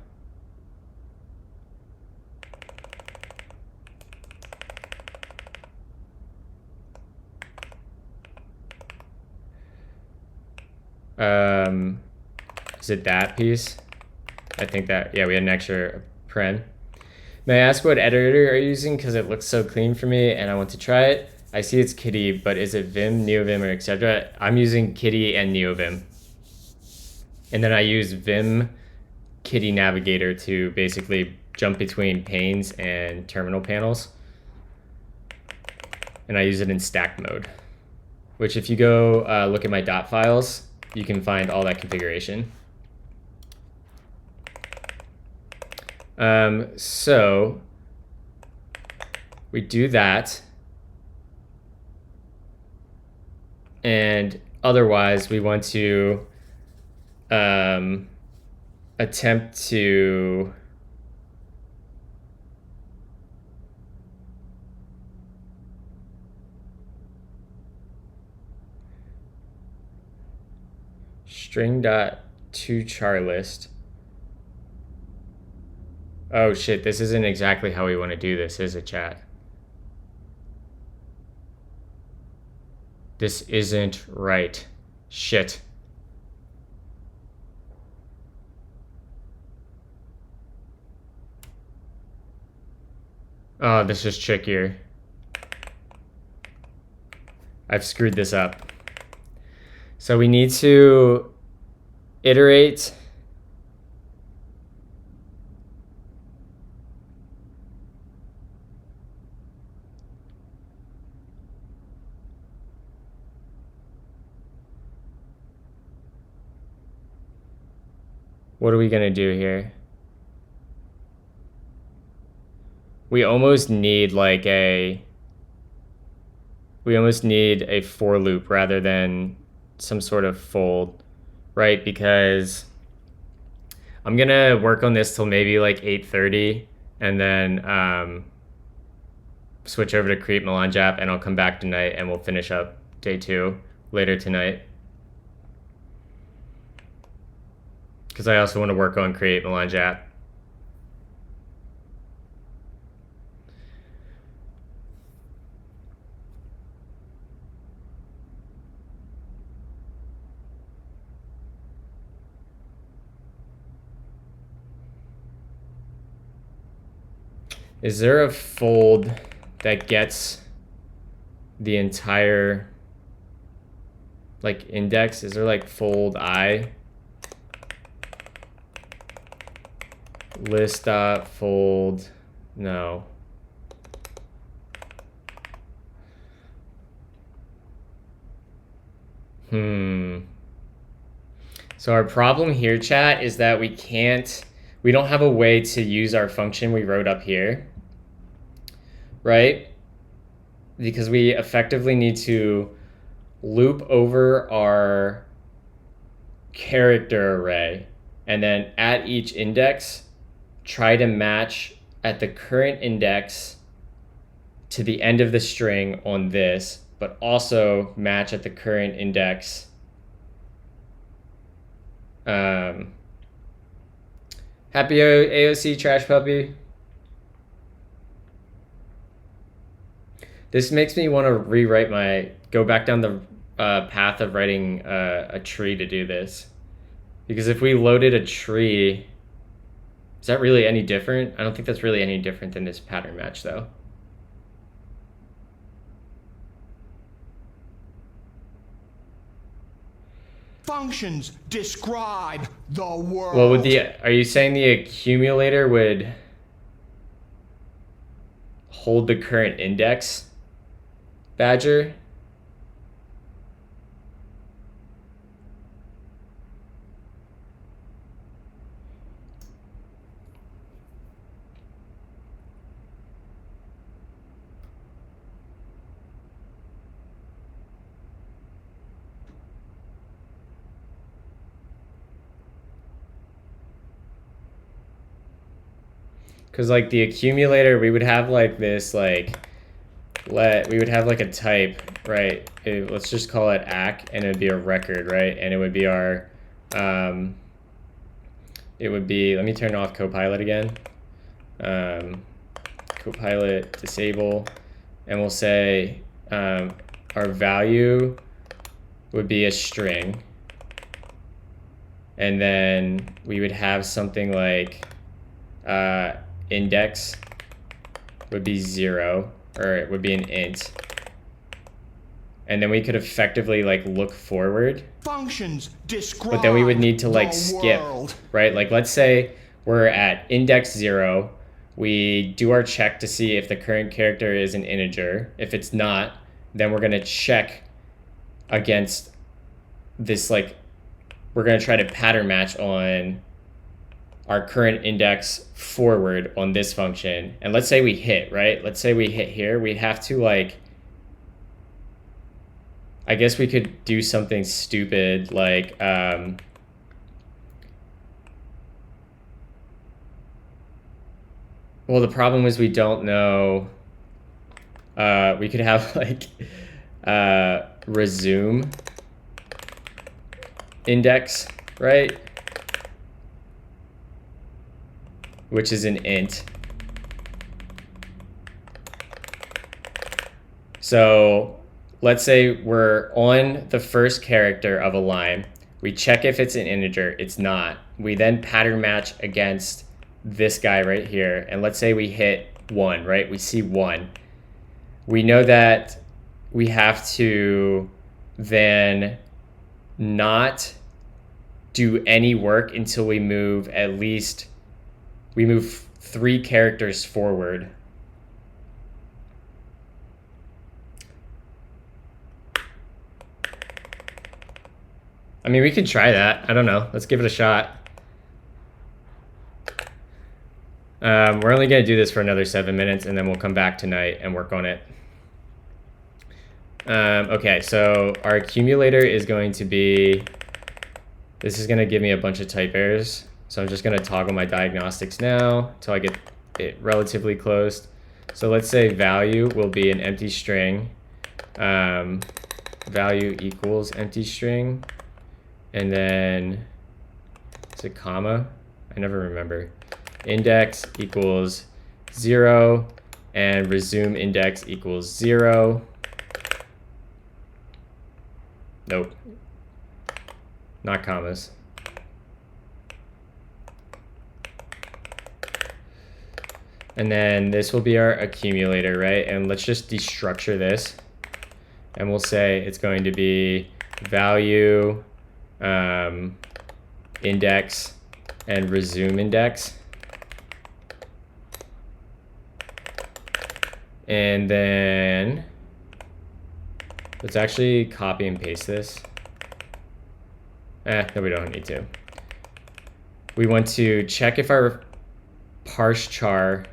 Is it that piece? I think that, yeah, we had an extra paren. May I ask what editor are you using? Because it looks so clean for me and I want to try it. I see it's Kitty, but is it Vim, NeoVim, or etc.? I'm using Kitty and NeoVim. And then I use Vim Kitty Navigator to basically jump between panes and terminal panels. And I use it in stack mode. which if you go look at my dot files, you can find all that configuration. So we do that. And otherwise, we want to attempt to string.toCharList. Oh shit, this isn't exactly how we want to do this, is it, chat? This isn't right. Shit. Oh, this is trickier. I've screwed this up. So we need to iterate what are we gonna do here? We almost need like a for loop rather than some sort of fold, right? Because I'm gonna work on this till maybe like 8:30 and then switch over to create melange app, and I'll come back tonight and we'll finish up day 2 later tonight. Because I also want to work on create melange app. Is there a fold that gets the entire like index? Is there like fold I? List.fold, no. So our problem here, chat, is that we don't have a way to use our function we wrote up here, right? Because we effectively need to loop over our character array and then at each index, try to match at the current index to the end of the string on this, but also match at the current index. Happy AOC Trash Puppy. This makes me want to go back down the path of writing a tree to do this. Because if we loaded a tree, is that really any different? I don't think that's really any different than this pattern match, though. Functions describe the world. Well, are you saying the accumulator would hold the current index, Badger? Because like the accumulator, we would have like this we would have like a type, right? Let's just call it ACK, and it would be a record, right? And it would be our let me turn off Copilot again. Copilot disable, and we'll say our value would be a string, and then we would have something like index would be 0, or it would be an int, and then we could effectively like look forward. Functions describe but then we would need to like skip, right? Like let's say we're at index 0, we do our check to see if the current character is an integer. If it's not, then we're going to check against this, like, we're going to try to pattern match on our current index forward on this function. And let's say we hit, right? Let's say we hit here. We have to, like, I guess we could do something stupid like, well, the problem is we don't know. We could have like resume index, right? Which is an int. So let's say we're on the first character of a line. We check if it's an integer. It's not. We then pattern match against this guy right here. And let's say we hit 1, right? We see 1. We know that we have to then not do any work until we move at least, we move 3 characters forward. I mean, we could try that. I don't know. Let's give it a shot. We're only going to do this for another 7 minutes, and then we'll come back tonight and work on it. Okay, so our accumulator is going to be, this is going to give me a bunch of type errors. So I'm just going to toggle my diagnostics now until I get it relatively closed. So let's say value will be an empty string. Value equals empty string. And then, is it comma? I never remember. Index equals 0, and resume index equals 0. Nope. Not commas. And then this will be our accumulator, right? And let's just destructure this. And we'll say it's going to be value index and resume index. And then let's actually copy and paste this. No, we don't need to. We want to check if our parse char,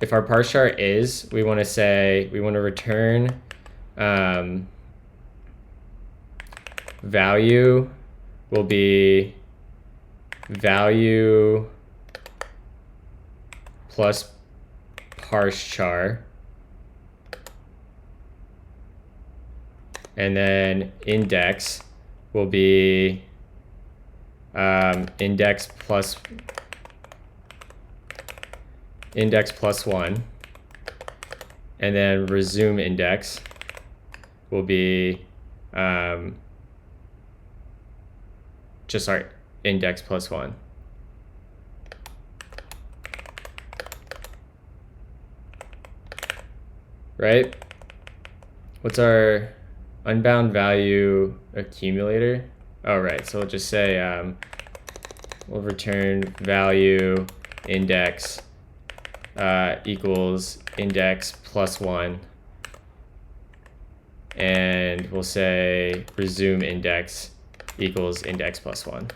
if our parse char is, we want to say, we want to return value will be value plus parse char, and then index will be index plus 1, and then resume index will be just our index plus 1. Right? What's our unbound value accumulator? Oh, right. So we'll just say we'll return value index equals index plus 1. And we'll say resume index equals index plus 1.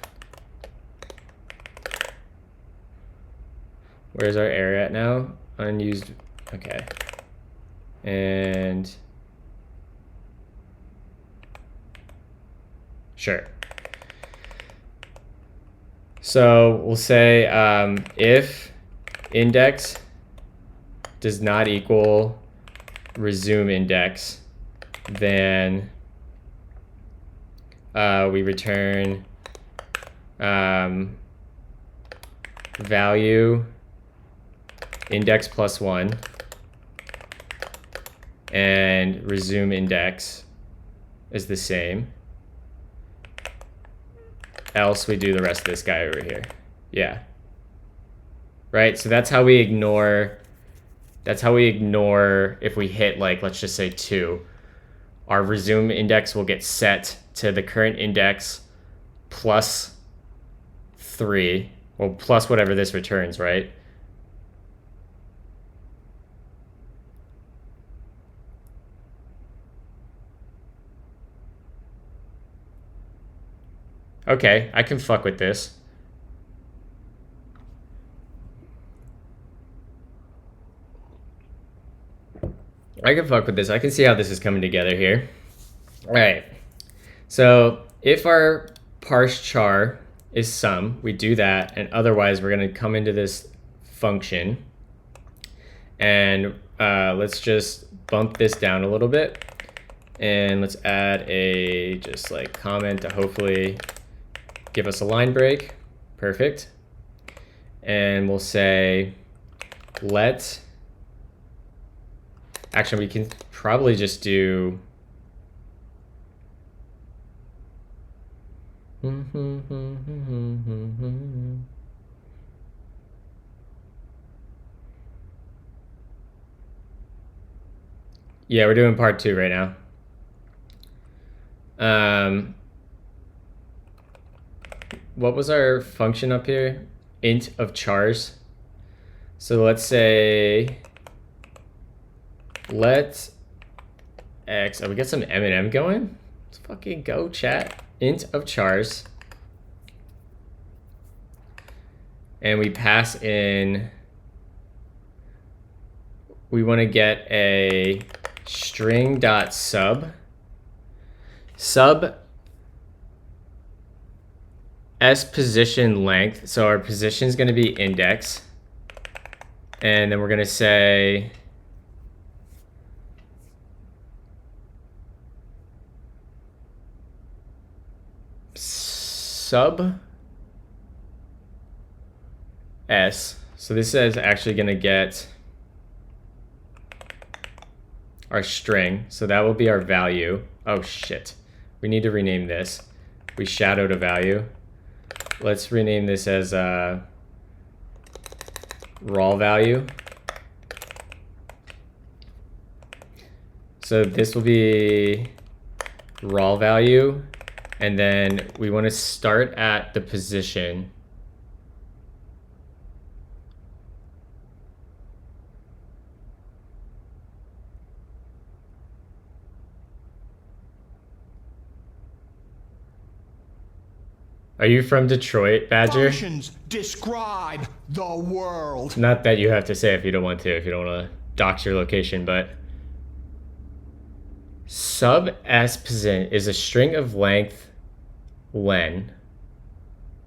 Where's our error at now? Unused. Okay. And sure. So we'll say if index does not equal resume index, then we return value index plus 1 and resume index is the same. Else we do the rest of this guy over here. Yeah. Right? So that's how we ignore if we hit, like, let's just say 2. Our resume index will get set to the current index plus 3, well, plus whatever this returns, right? Okay, I can fuck with this. I can fuck with this. I can see how this is coming together here. All right. So if our parse char is sum, we do that, and otherwise we're going to come into this function, and let's just bump this down a little bit, and let's add a just like comment to hopefully give us a line break. Perfect. And we'll say let, actually we can probably just do yeah, we're doing part 2 right now. What was our function up here? Int of chars. So let's say let x. Oh, we got some M&M going. Let's fucking go, chat. Int of chars, and we pass in. We want to get a string dot sub s position length. So our position is going to be index, and then we're going to say sub s. So this is actually going to get our string. So that will be our value. Oh shit. We need to rename this. We shadowed a value. Let's rename this as raw value. So this will be raw value, and then we want to start at the position. Are you from Detroit, Badger? Functions describe the world. Not that you have to say if you don't want to, if you don't want to dox your location, but sub s position is a string of length len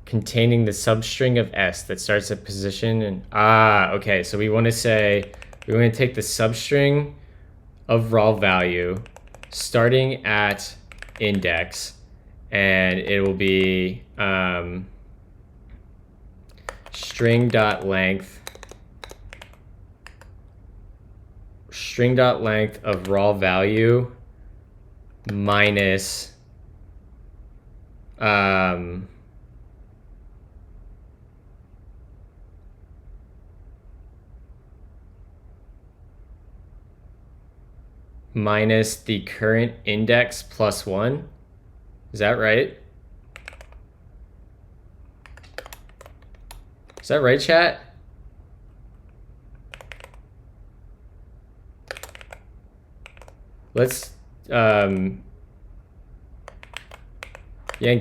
containing the substring of s that starts at position and okay, so we want to say we want to take the substring of raw value starting at index, and it will be string dot length of raw value minus minus the current index plus 1. Is that right? Is that right, chat? Let's yank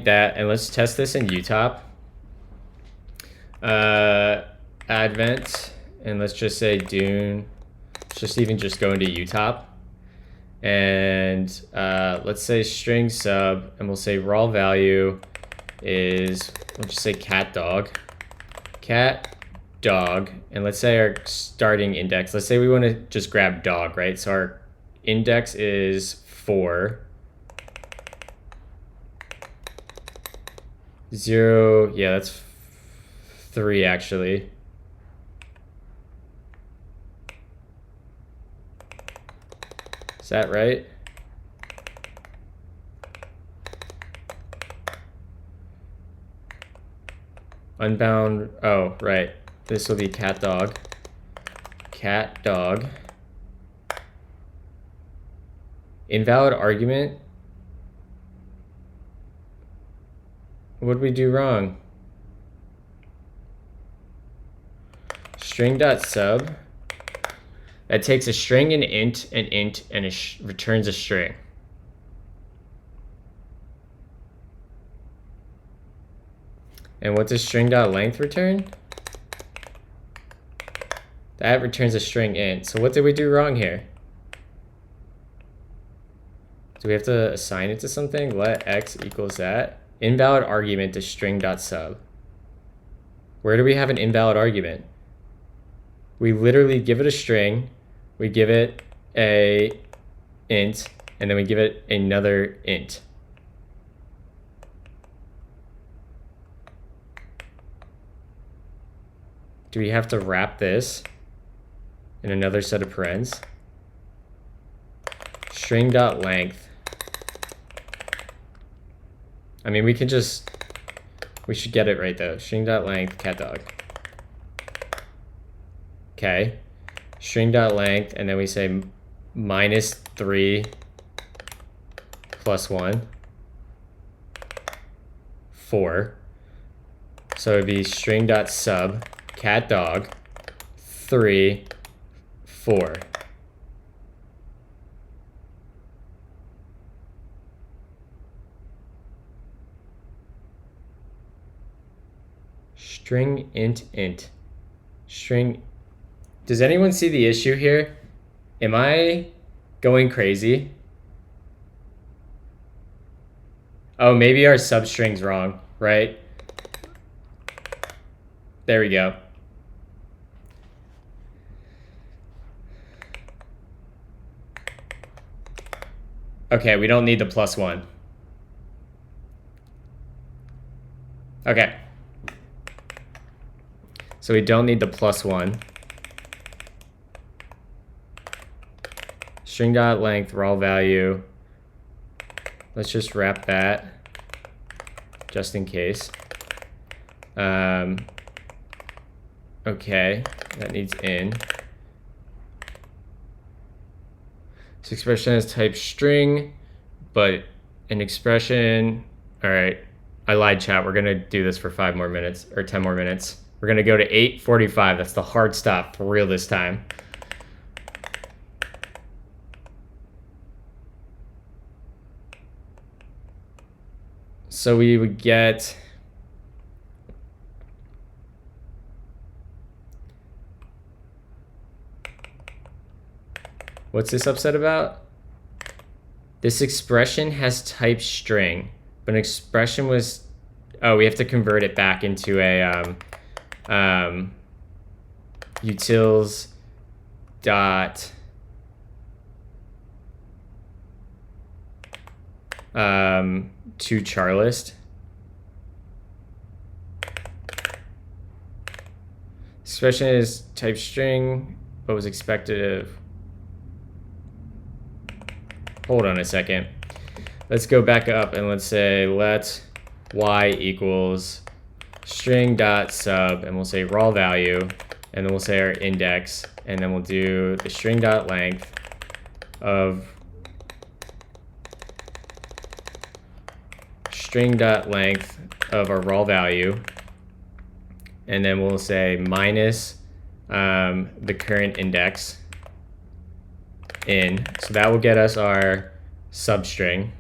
that, and let's test this in utop. Advent, and let's just say Dune. Let's just even just go into utop. And let's say string sub, and we'll say raw value is, we'll just say cat dog, and let's say our starting index, let's say we want to just grab dog, right? So our index is 4, 0, yeah, that's 3 actually. Is that right? Unbound, oh, right. This will be cat dog. Invalid argument? What did we do wrong? String.sub. That takes a string and int, and it returns a string. And what does string.length return? That returns a string int. So what did we do wrong here? Do we have to assign it to something? Let x equals that. Invalid argument to string.sub. Where do we have an invalid argument? We literally give it a string, we give it a int, and then we give it another int. Do we have to wrap this in another set of parens? String.length. I mean, we should get it right though. String.length cat dog. Okay. String.length, and then we say -3 + 1. 4. So it'd be string.sub cat dog 3 4. String int. String. Does anyone see the issue here? Am I going crazy? Oh, maybe our substring's wrong, right? There we go. Okay, we don't need the +1. Okay. So we don't need the +1. String.length raw value. Let's just wrap that just in case. Okay, that needs in. This expression has type string, but an expression. All right, I lied, chat. We're gonna do this for 5 more minutes or 10 more minutes. We're gonna go to 8:45. That's the hard stop for real this time. So we would get what's this upset about? This expression has type string, but an expression was, oh, we have to convert it back into a utils dot to charlist. Expression is type string, but was expected of. Hold on a second. Let's go back up and let's say let y equals string dot sub, and we'll say raw value, and then we'll say our index, and then we'll do the string dot length of our raw value, and then we'll say minus the current index in. So that will get us our substring,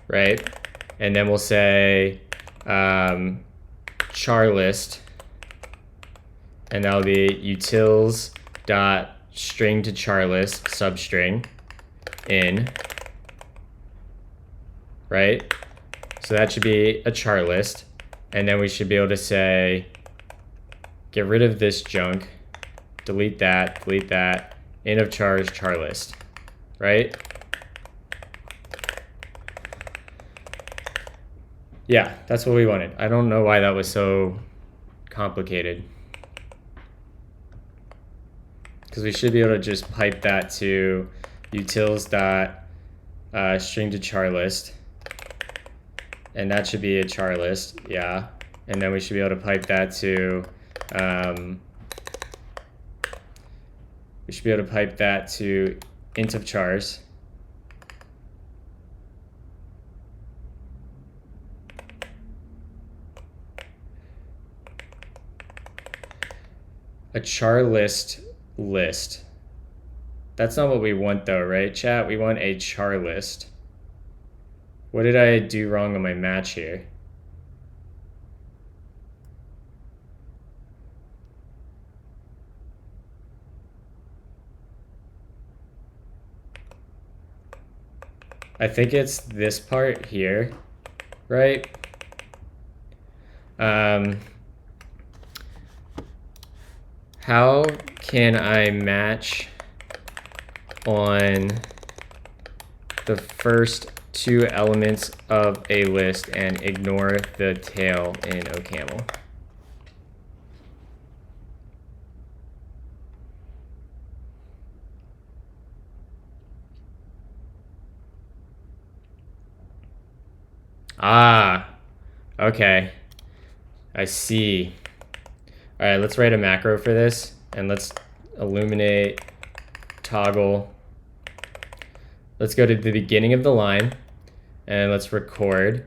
right? And then we'll say char list, and that'll be utils dot string to char list substring in, right? So that should be a char list, and then we should be able to say get rid of this junk, delete that, end of char is char list, right? Yeah, that's what we wanted. I don't know why that was so complicated, because we should be able to just pipe that to utils dot string to char list, and that should be a char list, yeah. And then we should be able to pipe that to int of chars. A char list. That's not what we want though, right, chat? We want a char list. What did I do wrong on my match here? I think it's this part here, right? How can I match on the first two elements of a list and ignore the tail in OCaml? Ah, okay. I see. All right, let's write a macro for this, and let's illuminate, toggle. Let's go to the beginning of the line, and let's record,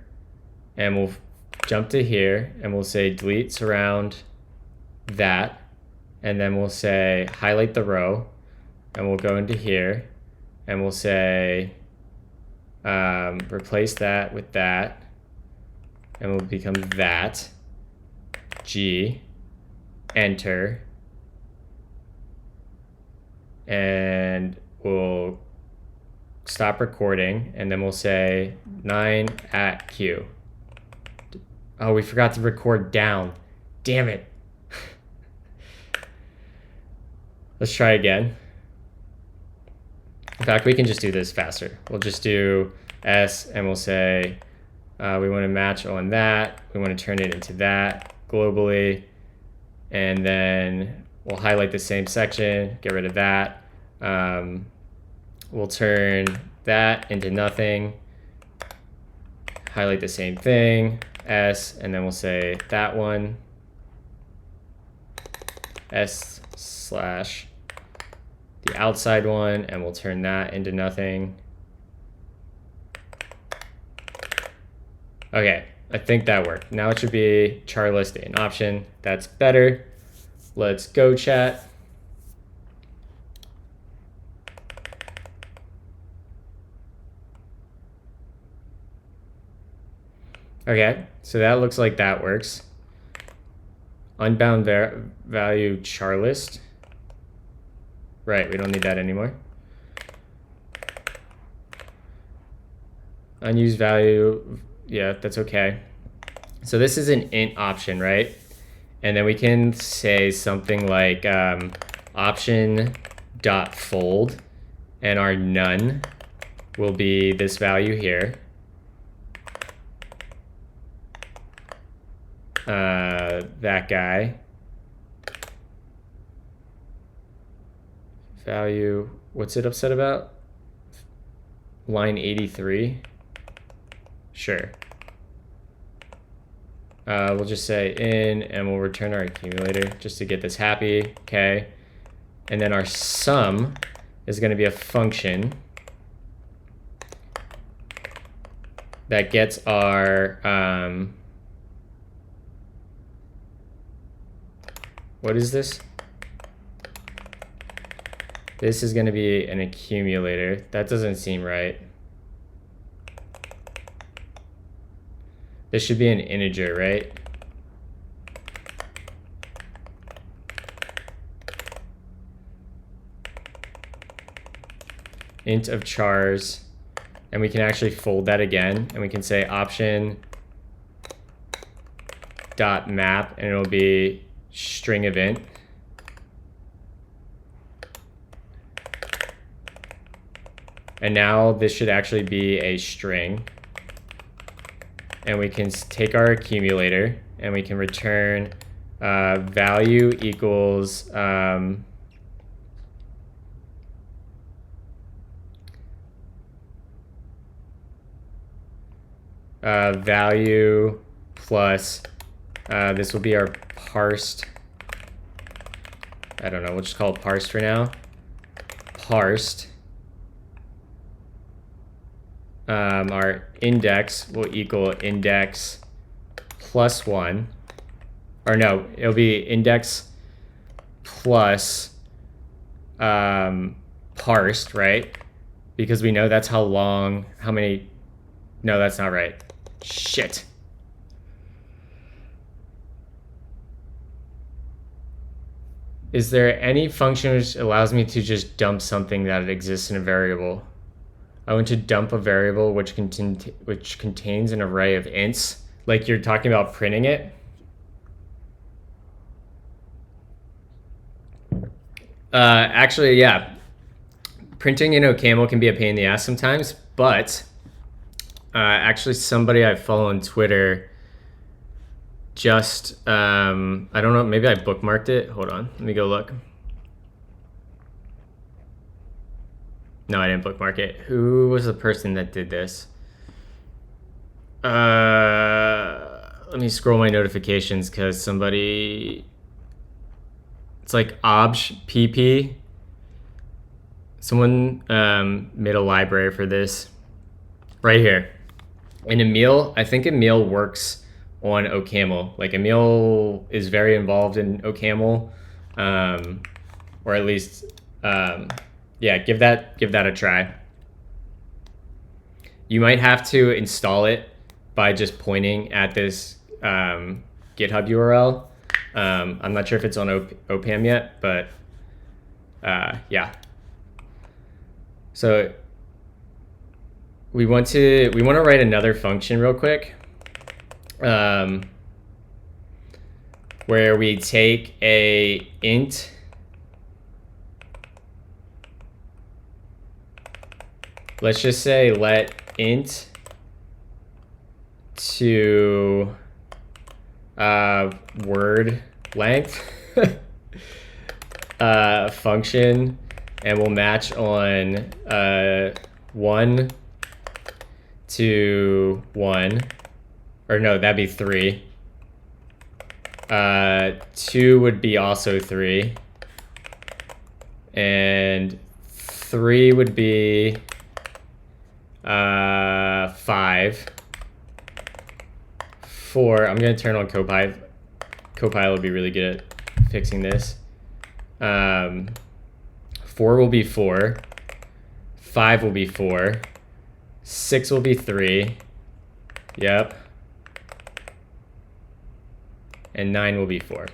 and we'll jump to here, and we'll say delete surround that, and then we'll say highlight the row, and we'll go into here, and we'll say replace that with that, and will become that, G, enter, and we'll stop recording, and then we'll say 9 at Q. Oh, we forgot to record down. Damn it. Let's try again. In fact, we can just do this faster. We'll just do S, and we'll say we want to match on that. We want to turn it into that globally. And then we'll highlight the same section, get rid of that. We'll turn that into nothing. Highlight the same thing, S, and then we'll say that one, S slash the outside one, and we'll turn that into nothing. Okay, I think that worked. Now it should be char list in option. That's better. Let's go chat. Okay, so that looks like that works. Unbound value char list. Right, we don't need that anymore. Unused value, yeah, that's okay. So this is an int option, right? And then we can say something like option.fold, and our none will be this value here. That guy. Value, what's it upset about? Line 83. Sure. We'll just say in, and we'll return our accumulator just to get this happy, okay? And then our sum is going to be a function that gets our, what is this? This is going to be an accumulator. That doesn't seem right. This should be an integer, right? Int of chars, and we can actually fold that again, and we can say option dot map, and it'll be string of int. And now this should actually be a string. And we can take our accumulator, and we can return value equals value plus this will be our parsed. I don't know, we'll just call it parsed for now. Parsed. Our index will equal index plus 1. Or no, it'll be index plus parsed, right? Because we know that's how long, how many No, that's not right. Shit. Is there any function which allows me to just dump something that exists in a variable? I want to dump a variable which contains an array of ints. Like you're talking about printing it. Actually, yeah. Printing in OCaml can be a pain in the ass sometimes, but actually somebody I follow on Twitter just, I don't know, maybe I bookmarked it. Hold on, let me go look. No, I didn't bookmark it. Who was the person that did this? Let me scroll my notifications because somebody... It's like obj pp. Someone made a library for this right here. And Emil, I think Emil works on OCaml. Like Emil is very involved in OCaml, or at least, yeah, give that a try. You might have to install it by just pointing at this GitHub URL. I'm not sure if it's on OPAM yet, but yeah. So we want to write another function real quick, where we take a int let's just say let int to word length function, and we'll match on 1 to 1, or no, that'd be 3. 2 would be also 3, and 3 would be 5. 4, I'm gonna turn on Copilot. Copilot will be really good at fixing this. 4 will be 4. 5 will be 4. 6 will be 3. Yep. And 9 will be 4.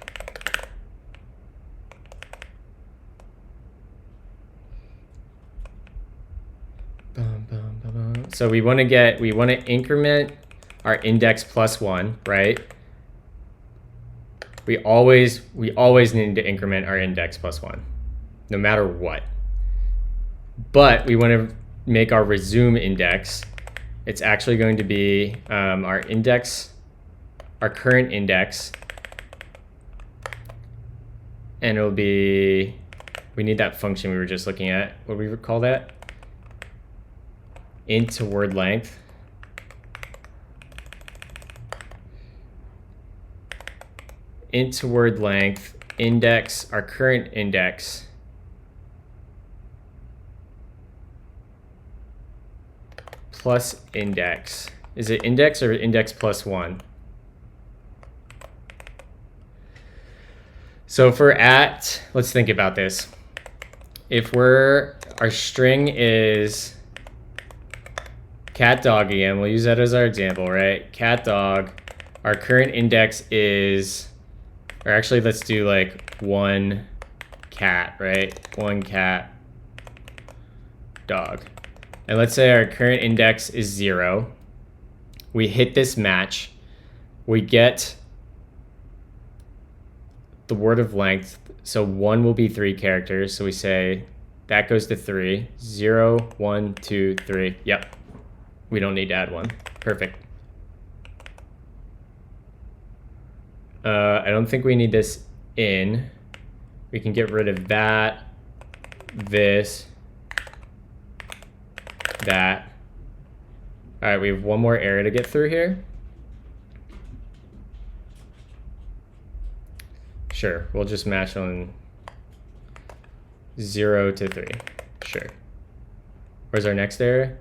So we want to increment our index plus 1, right? We always need to increment our index plus 1, no matter what. But we want to make our resume index. It's actually going to be our index, our current index, and it'll be, we need that function we were just looking at. What do we call that? Int to word length. Int to word length, index, our current index, plus index. Is it index or index plus 1? So if we're at, let's think about this. If our string is cat dog again, we'll use that as our example, right? Cat dog, our current index is, or actually let's do like 1 cat, right? 1 cat dog. And let's say our current index is 0. We hit this match. We get the word of length. So 1 will be 3 characters. So we say that goes to 3. 0, 1, 2, 3. Yep. We don't need to add 1. Perfect. I don't think we need this in. We can get rid of that, this, that. All right, we have one more area to get through here. Sure, we'll just match on 0 to 3. Sure. Where's our next area?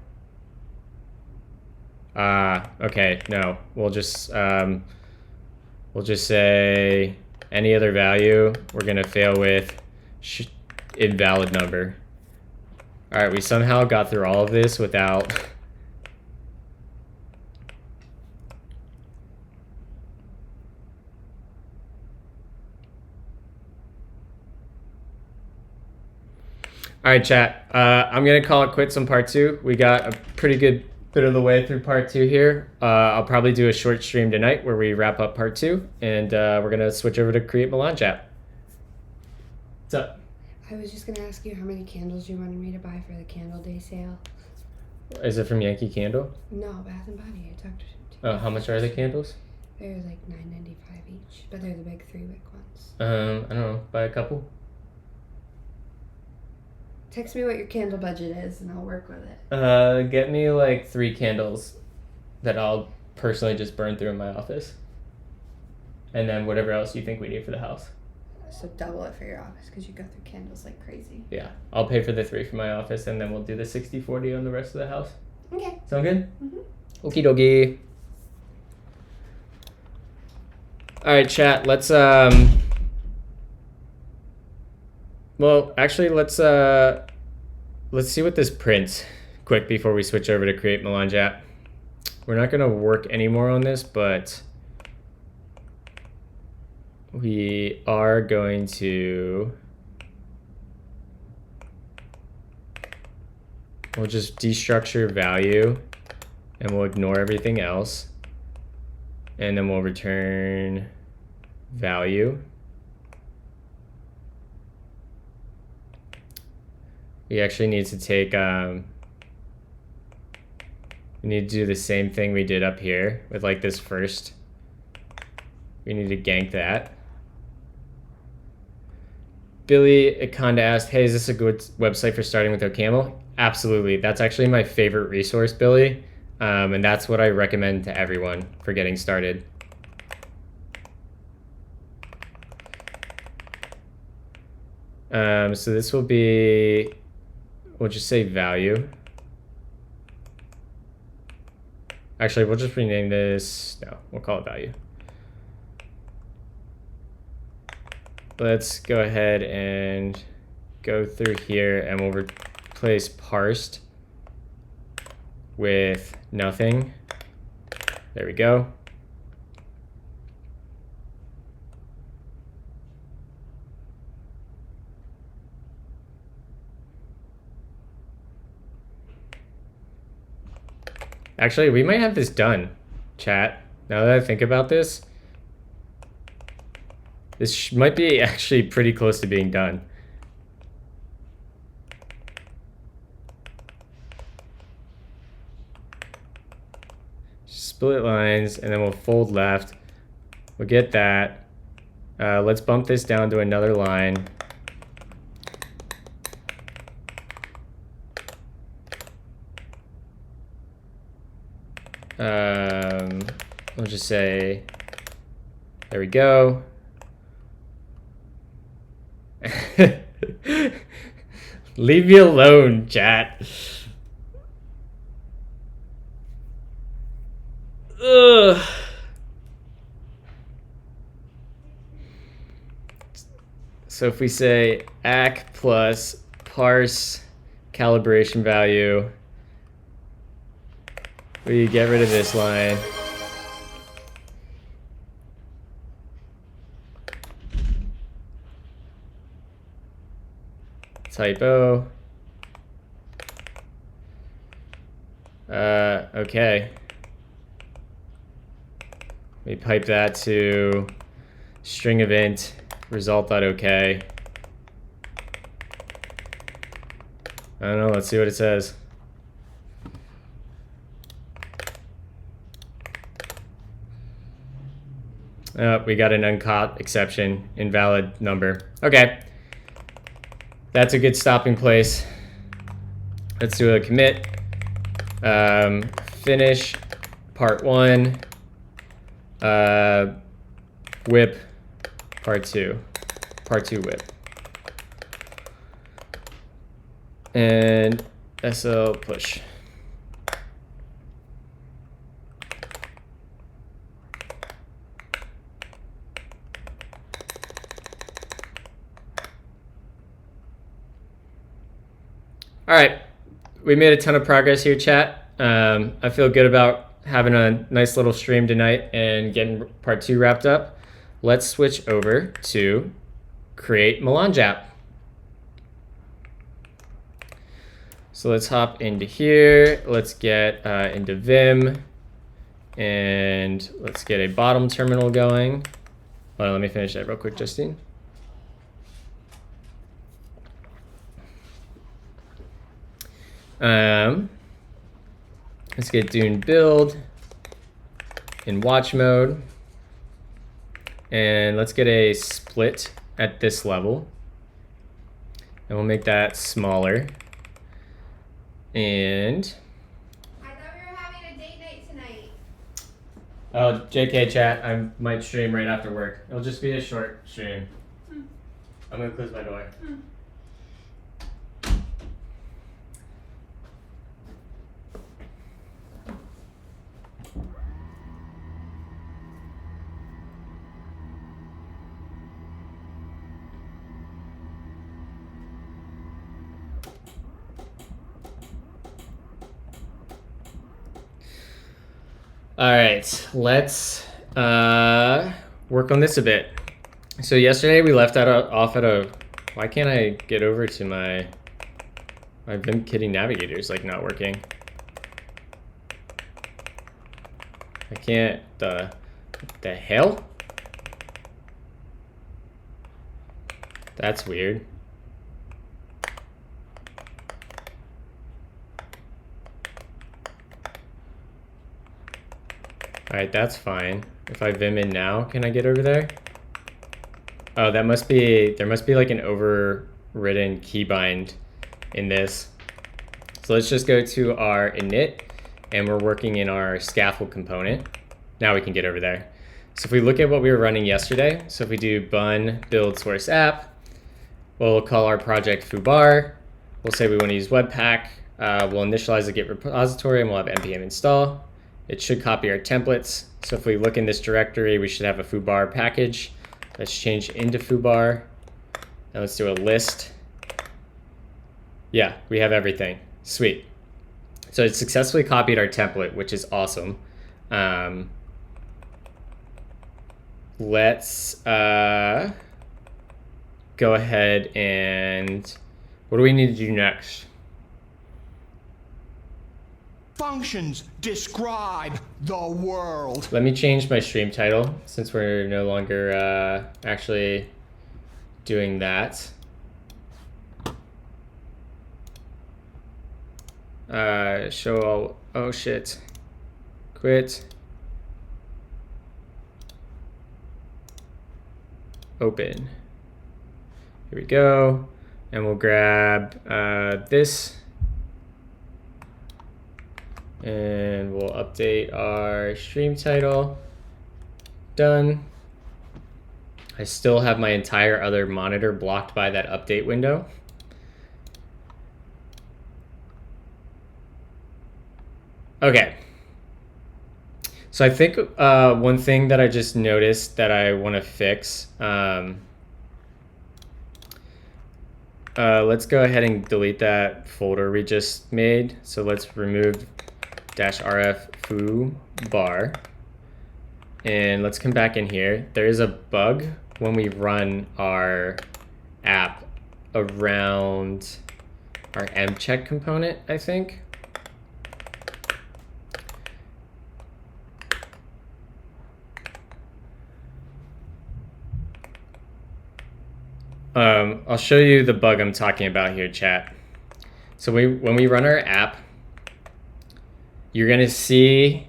Okay, no, we'll just say any other value. We're gonna fail with invalid number. All right, we somehow got through all of this without All right, chat. I'm gonna call it quits on part 2. We got a pretty good bit of the way through part 2 here. I'll probably do a short stream tonight where we wrap up part 2, and we're gonna switch over to create Melange app. What's up? I was just gonna ask you how many candles you wanted me to buy for the Candle Day sale. Is it from Yankee Candle? No, Bath and Body. I talked to. Oh, how much are the candles? They're like $9.95 each, but they're the big 3-wick ones. I don't know. Buy a couple. Text me what your candle budget is, and I'll work with it. Get me like 3 candles that I'll personally just burn through in my office, and then whatever else you think we need for the house. So double it for your office, because you go through candles like crazy. Yeah, I'll pay for the 3 for my office, and then we'll do the 60-40 on the rest of the house. Okay. Sound good? Mm-hmm. Okie dokie. All right, chat. Let's Well, actually, let's see what this prints quick before we switch over to create Melange app. We're not gonna work anymore on this, but we are going to. We'll just destructure value, and we'll ignore everything else, and then we'll return value. We actually need to take, we need to do the same thing we did up here with like this first. We need to gank that. Billy Akonda asked, hey, is this a good website for starting with OCaml? Absolutely. That's actually my favorite resource, Billy. And that's what I recommend to everyone for getting started. So this will be, we'll just say value. Actually, we'll just rename this, no, we'll call it value. Let's go ahead and go through here, and we'll replace parsed with nothing. There we go. Actually, we might have this done, chat. Now that I think about this, this might be actually pretty close to being done. Split lines, and then we'll fold left. We'll get that. Let's bump this down to another line. We'll just say, there we go. Leave me alone, chat. Ugh. So if we say ACK plus parse calibration value, we get rid of this line. Typo. Okay. We pipe that to string event result.ok. I don't know, let's see what it says. We got an uncaught exception, invalid number. Okay. That's a good stopping place. Let's do a commit. Finish part 1. Whip part 2. Part 2 whip. And SL push. All right, we made a ton of progress here, chat. I feel good about having a nice little stream tonight and getting part 2 wrapped up. Let's switch over to create Melange app. So let's hop into here. Let's get into Vim, and let's get a bottom terminal going. Hold on, let me finish that real quick, Justine. Let's get Dune build in watch mode, and let's get a split at this level, and we'll make that smaller. And I thought we were having a date night tonight. oh, JK chat, I might stream right after work. It'll just be a short stream. I'm gonna close my door. All right, let's work on this a bit. So yesterday we left off at a. Why can't I get over to my Vim Kitty Navigator's like not working? I can't. The hell? That's weird. Alright, that's fine. If I Vim in now, can I get over there? Oh, there must be like an overridden keybind in this. So let's just go to our init, and we're working in our scaffold component. Now we can get over there. So if we look at what we were running yesterday, so if we do bun build source app, we'll call our project foobar. We'll say we want to use webpack. We'll initialize the git repository, and we'll have npm install. It should copy our templates. So if we look in this directory, we should have a foobar package. Let's change into foobar. Now let's do a list. Yeah, we have everything. Sweet. So it successfully copied our template, which is awesome. Let's go ahead and what do we need to do next? Functions describe the world. Let me change my stream title since we're no longer actually doing that. Show all. Oh shit. Quit. Open. Here we go. And we'll grab this. And we'll update our stream title. Done. I still have my entire other monitor blocked by that update window. Okay. So I think one thing that I just noticed that I want to fix. Let's go ahead and delete that folder we just made. So let's remove -rf foo bar, and let's come back in here. There is a bug when we run our app around our mcheck component, I think. I'll show you the bug I'm talking about here, chat. So when we run our app, you're gonna see,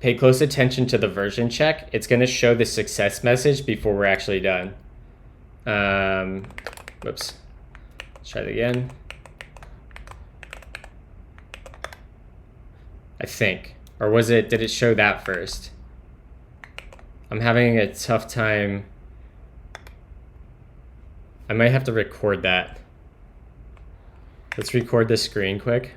pay close attention to the version check. It's gonna show the success message before we're actually done. Whoops, let's try it again. I think, or was it, did it show that first? I'm having a tough time. I might have to record that. Let's record this screen quick.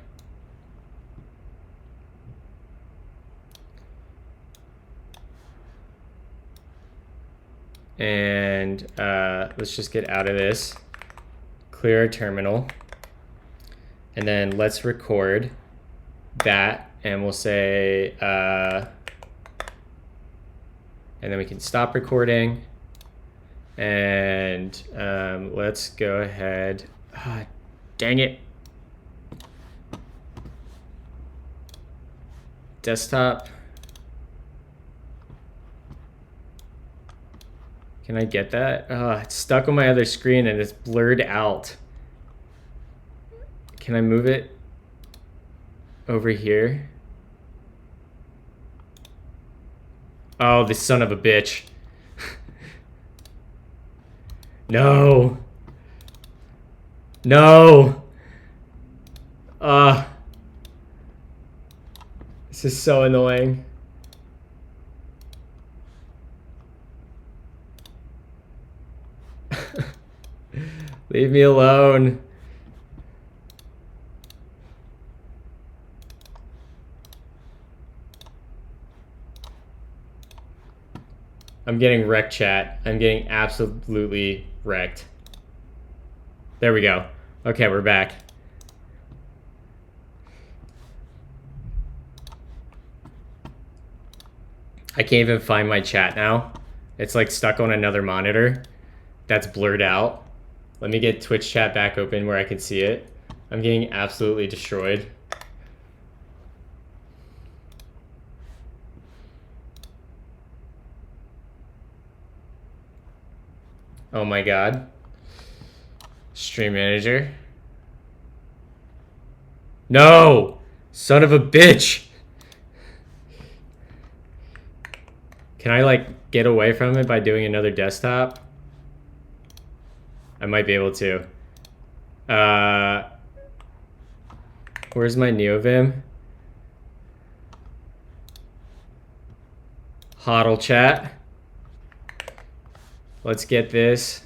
And let's just get out of this, clear our terminal, and then let's record that, and we'll say, and then we can stop recording, and let's go ahead, dang it, desktop. Can I get that? It's stuck on my other screen and it's blurred out. Can I move it over here? Oh, this son of a bitch. No. No. This is so annoying. Leave me alone. I'm getting wrecked, chat. I'm getting absolutely wrecked. There we go. Okay, we're back. I can't even find my chat now. It's like stuck on another monitor that's blurred out. Let me get Twitch chat back open where I can see it. I'm getting absolutely destroyed. Oh my god. Stream manager. No! Son of a bitch! Can I like get away from it by doing another desktop? I might be able to. Where's my NeoVim? Hodl chat. Let's get this.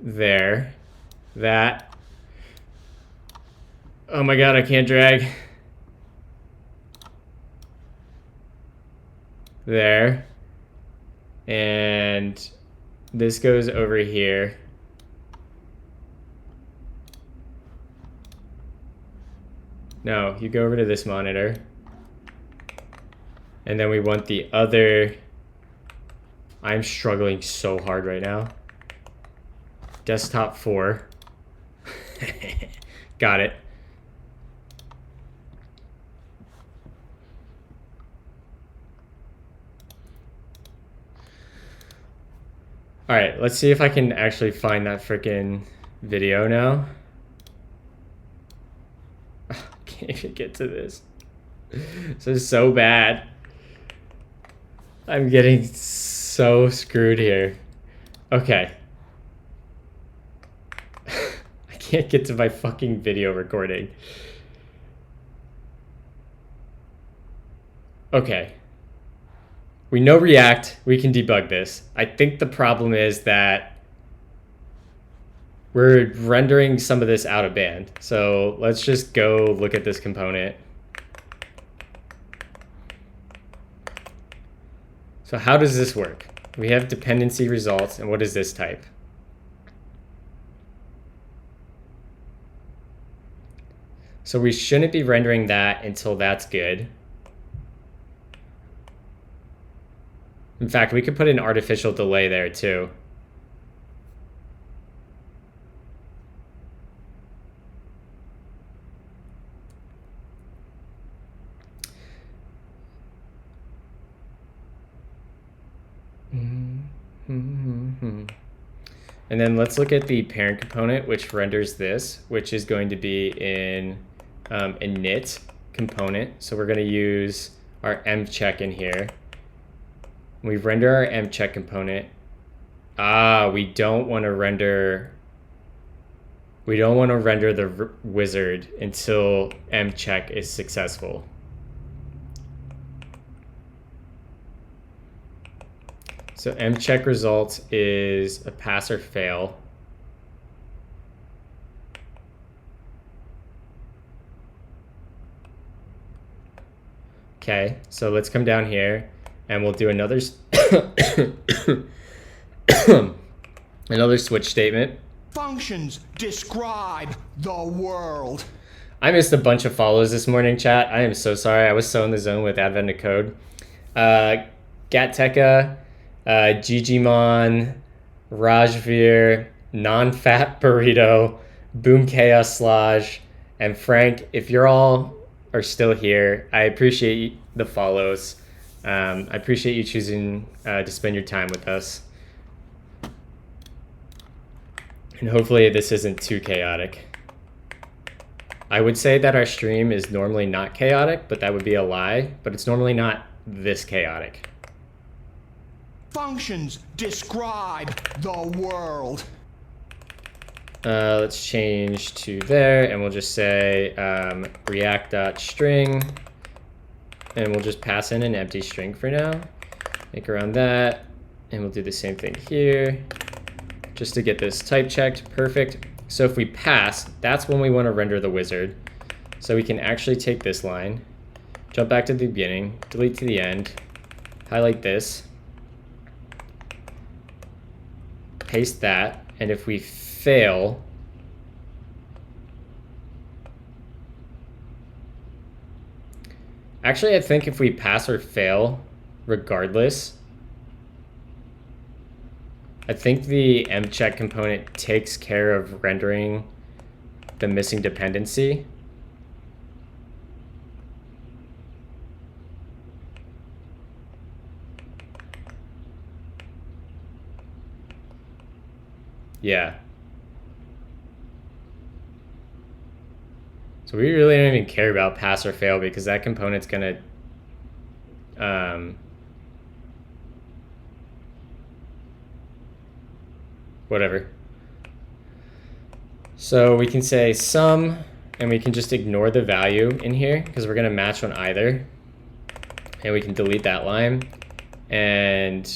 There. That. Oh my god, I can't drag. There. And this goes over here. No, you go over to this monitor. And then we want the other. I'm struggling so hard right now. Desktop 4. Got it. All right, let's see if I can actually find that freaking video now. I can't even get to this. This is so bad. I'm getting so screwed here. Okay. I can't get to my fucking video recording. Okay. We know React. We can debug this. I think the problem is that we're rendering some of this out of band. So let's just go look at this component. So how does this work? We have dependency results, and what is this type? So we shouldn't be rendering that until that's good. In fact, we could put an artificial delay there too. And then let's look at the parent component, which renders this, which is going to be in a init component. So we're going to use our mcheck in here. We render our mcheck component. We don't want to render. We don't want to render the wizard until mcheck is successful. So mcheck result is a pass or fail. Okay, so let's come down here and we'll do another another switch statement. Functions describe the world. I missed a bunch of follows this morning, chat. I am so sorry. I was so in the zone with Advent of Code. Gatteka, Gigimon, Rajveer, Non-Fat Burrito, Boom Chaos Slodge, and Frank. If you're all are still here. I appreciate the follows. I appreciate you choosing to spend your time with us. And hopefully this isn't too chaotic. I would say that our stream is normally not chaotic, but that would be a lie. But it's normally not this chaotic. Functions describe the world. Let's change to there, and we'll just say react.string, and we'll just pass in an empty string for now. Make around that, and we'll do the same thing here, just to get this type checked. Perfect. So if we pass, that's when we want to render the wizard. So we can actually take this line, jump back to the beginning, delete to the end, highlight this, paste that, and if we fail, actually I think if we pass or fail regardless, I think the mcheck component takes care of rendering the missing dependency. Yeah. So we really don't even care about pass or fail because that component's gonna whatever. So we can say sum, and we can just ignore the value in here because we're gonna match on either. And we can delete that line. And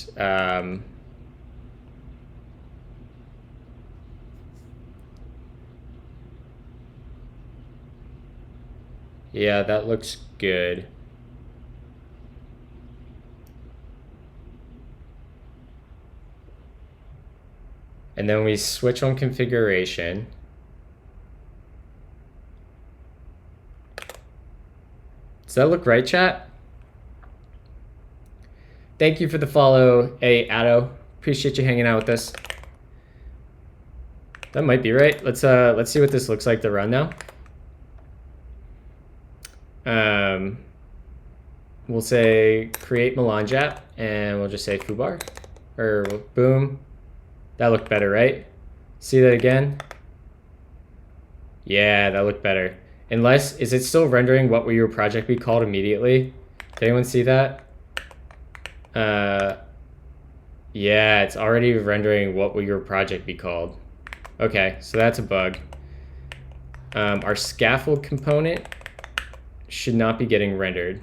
yeah, that looks good. And then we switch on configuration. Does that look right, chat? Thank you for the follow, hey Addo. Appreciate you hanging out with us. That might be right. Let's see what this looks like to run now. We'll say create melange app, and we'll just say foobar, or boom. That looked better, right? See that again? Yeah, that looked better. Unless, is it still rendering what will your project be called immediately? Did anyone see that? Yeah, it's already rendering what will your project be called. Okay, so that's a bug. Our scaffold component should not be getting rendered.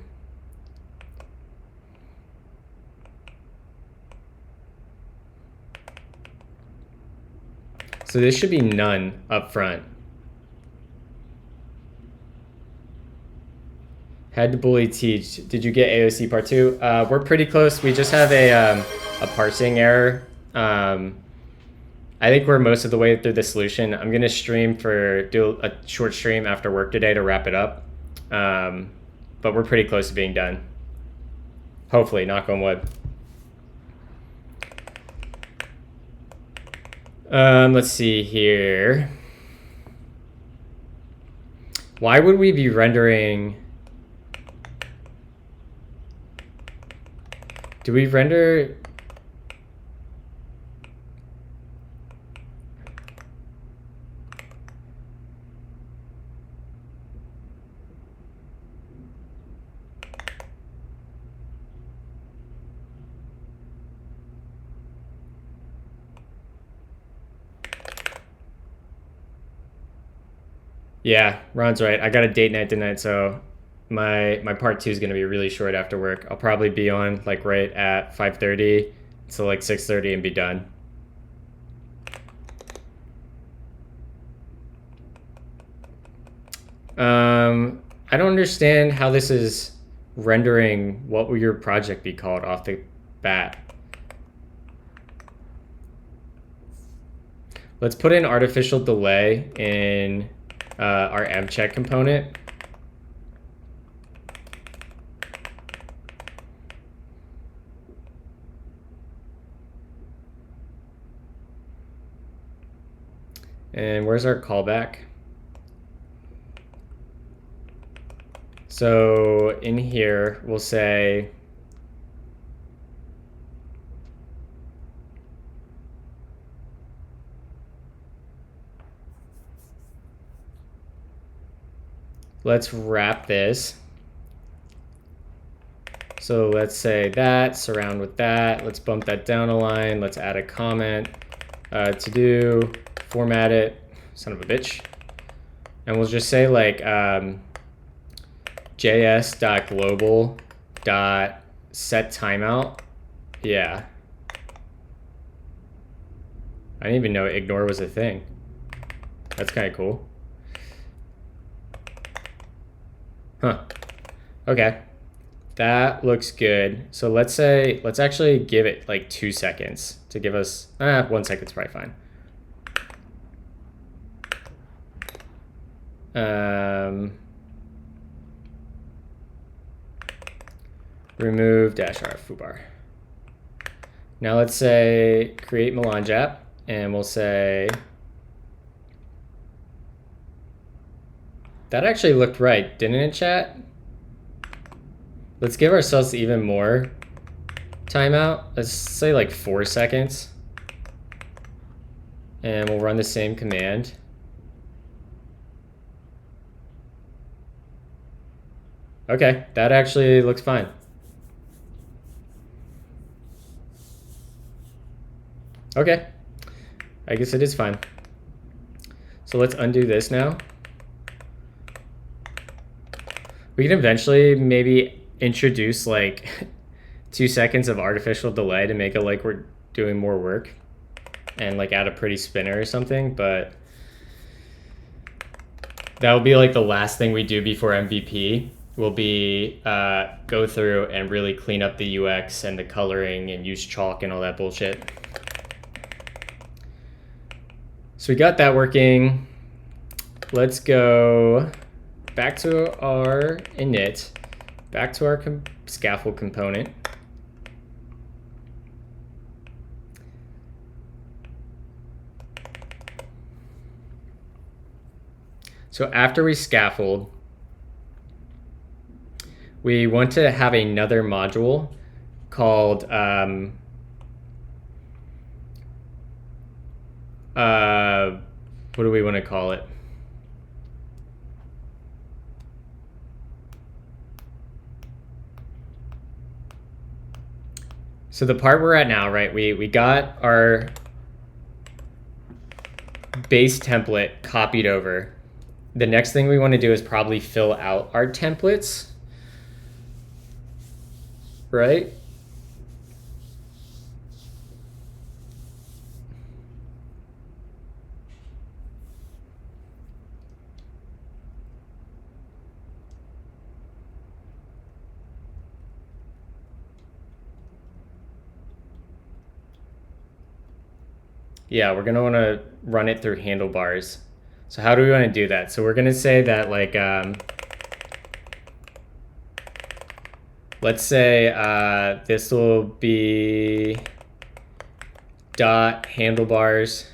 So this should be none up front. Had to bully teach. Did you get AOC part 2? We're pretty close. We just have a parsing error. I think we're most of the way through the solution. I'm gonna do a short stream after work today to wrap it up. But we're pretty close to being done. Hopefully, knock on wood. Let's see here. Why would we be rendering? Do we render? Yeah, Ron's right. I got a date night tonight, so my part 2 is gonna be really short after work. I'll probably be on like right at 5:30 to like 6:30 and be done. I don't understand how this is rendering what will your project be called off the bat. Let's put in artificial delay in our mcheck component. And where's our callback? So in here, we'll say let's wrap this. So let's say that, surround with that. Let's bump that down a line. Let's add a comment. To do, format it, son of a bitch. And we'll just say like js.global.setTimeout. Yeah. I didn't even know ignore was a thing. That's kind of cool. Huh. Okay. That looks good. So let's actually give it like 2 seconds to give us, 1 second's probably fine. Remove -r foobar. Now let's say create melange app, and we'll say that actually looked right, didn't it, chat? Let's give ourselves even more timeout. Let's say like 4 seconds. And we'll run the same command. Okay, that actually looks fine. Okay, I guess it is fine. So let's undo this now. We can eventually maybe introduce like 2 seconds of artificial delay to make it like we're doing more work and like add a pretty spinner or something, but that will be like the last thing we do before MVP will be go through and really clean up the UX and the coloring and use chalk and all that bullshit. So we got that working. Let's go back to our init, back to our scaffold component. So after we scaffold, we want to have another module called what do we want to call it? So the part we're at now, right? We got our base template copied over. The next thing we want to do is probably fill out our templates, right? Yeah, we're gonna want to run it through handlebars. So how do we want to do that? So we're gonna say that like, let's say this will be dot handlebars.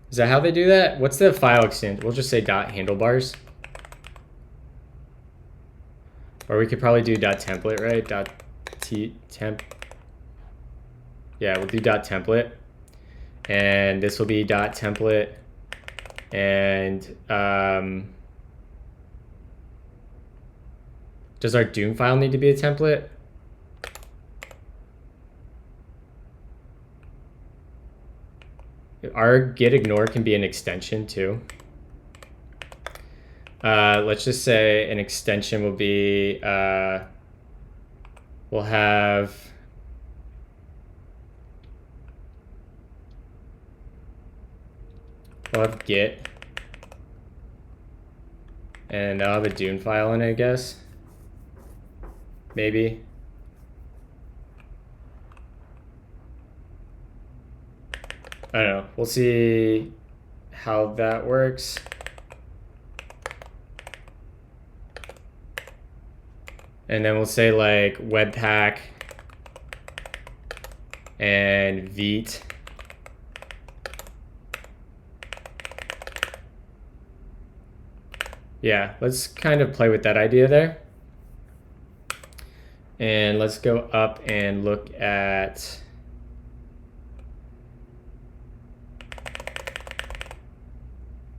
Is that how they do that? What's the file extent? We'll just say dot handlebars. Or we could probably do dot template, right? Dot temp. Yeah, we'll do dot template. And this will be dot template. And does our Doom file need to be a template? Our git ignore can be an extension too. Let's just say an extension will be, we'll have git, and I'll have a Doom file in it, I guess. Maybe. I don't know. We'll see how that works. And then we'll say like webpack and Vite. Yeah, let's kind of play with that idea there. And let's go up and look at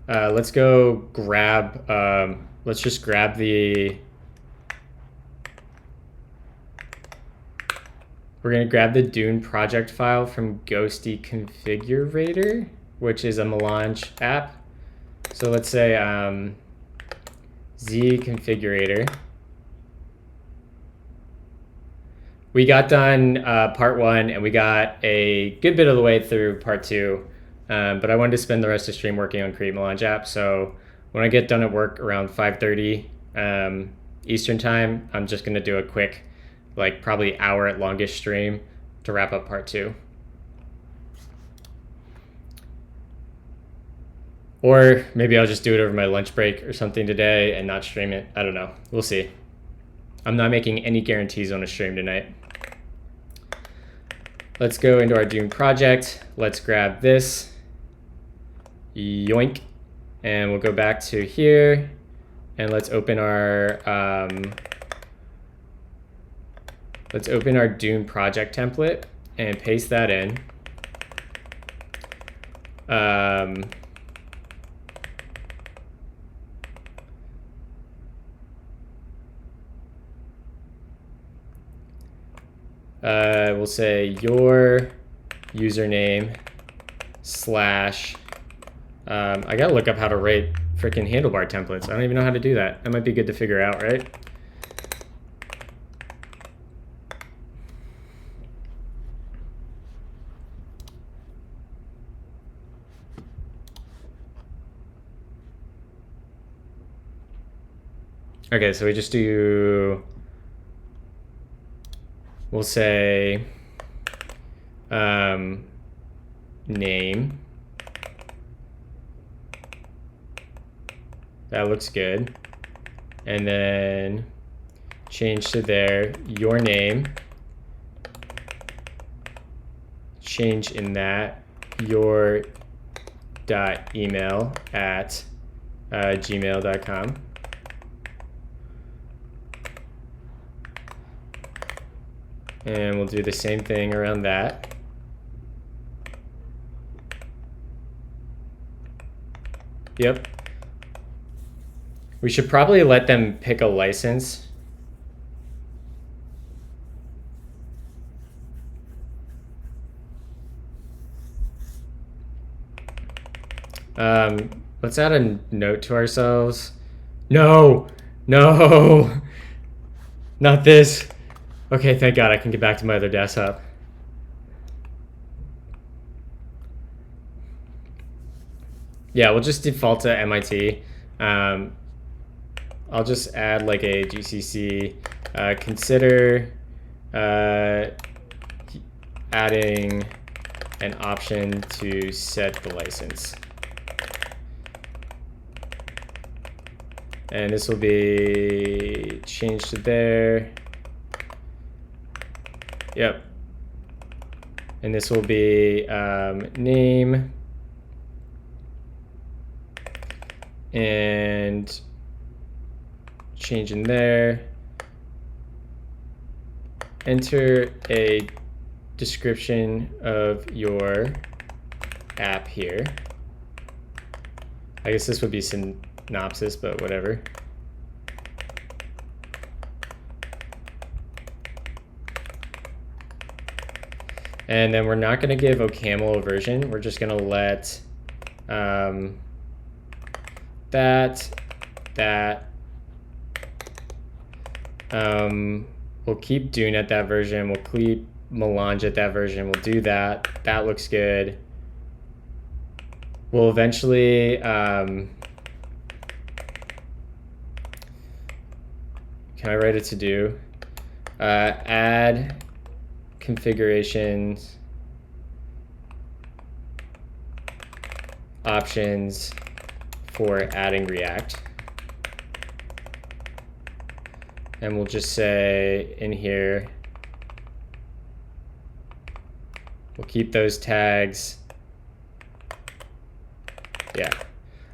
let's go grab let's just grab the we're gonna grab the Dune project file from Ghosty Configurator, which is a Melange app. So let's say Z configurator. We got done part 1, and we got a good bit of the way through part 2, but I wanted to spend the rest of the stream working on Create Melange app. So when I get done at work around 5:30 Eastern time, I'm just gonna do a quick, like probably hour at longest stream to wrap up part 2. Or maybe I'll just do it over my lunch break or something today and not stream it. I don't know. We'll see. I'm not making any guarantees on a stream tonight. Let's go into our Dune project. Let's grab this. Yoink. And we'll go back to here. And let's open our Dune project template and paste that in. We'll say your username slash I gotta look up how to write freaking handlebar templates. I don't even know how to do that. That might be good to figure out, right? Okay, so we just do, we'll say name. That looks good. And then change to there, your name. Change in that, your .email at gmail.com. And we'll do the same thing around that. Yep. We should probably let them pick a license. Let's add a note to ourselves. No, no, not this. Okay, thank God I can get back to my other desktop. Yeah, we'll just default to MIT. I'll just add like a GCC. Consider adding an option to set the license. And this will be changed to there. Yep. And this will be name and change in there. Enter a description of your app here. I guess this would be synopsis, but whatever. And then we're not going to give OCaml a version. We're just going to let we'll keep Dune at that version. We'll keep Melange at that version. We'll do that. That looks good. We'll eventually can I write a to-do? Add configurations options for adding React. And we'll just say in here, we'll keep those tags. Yeah.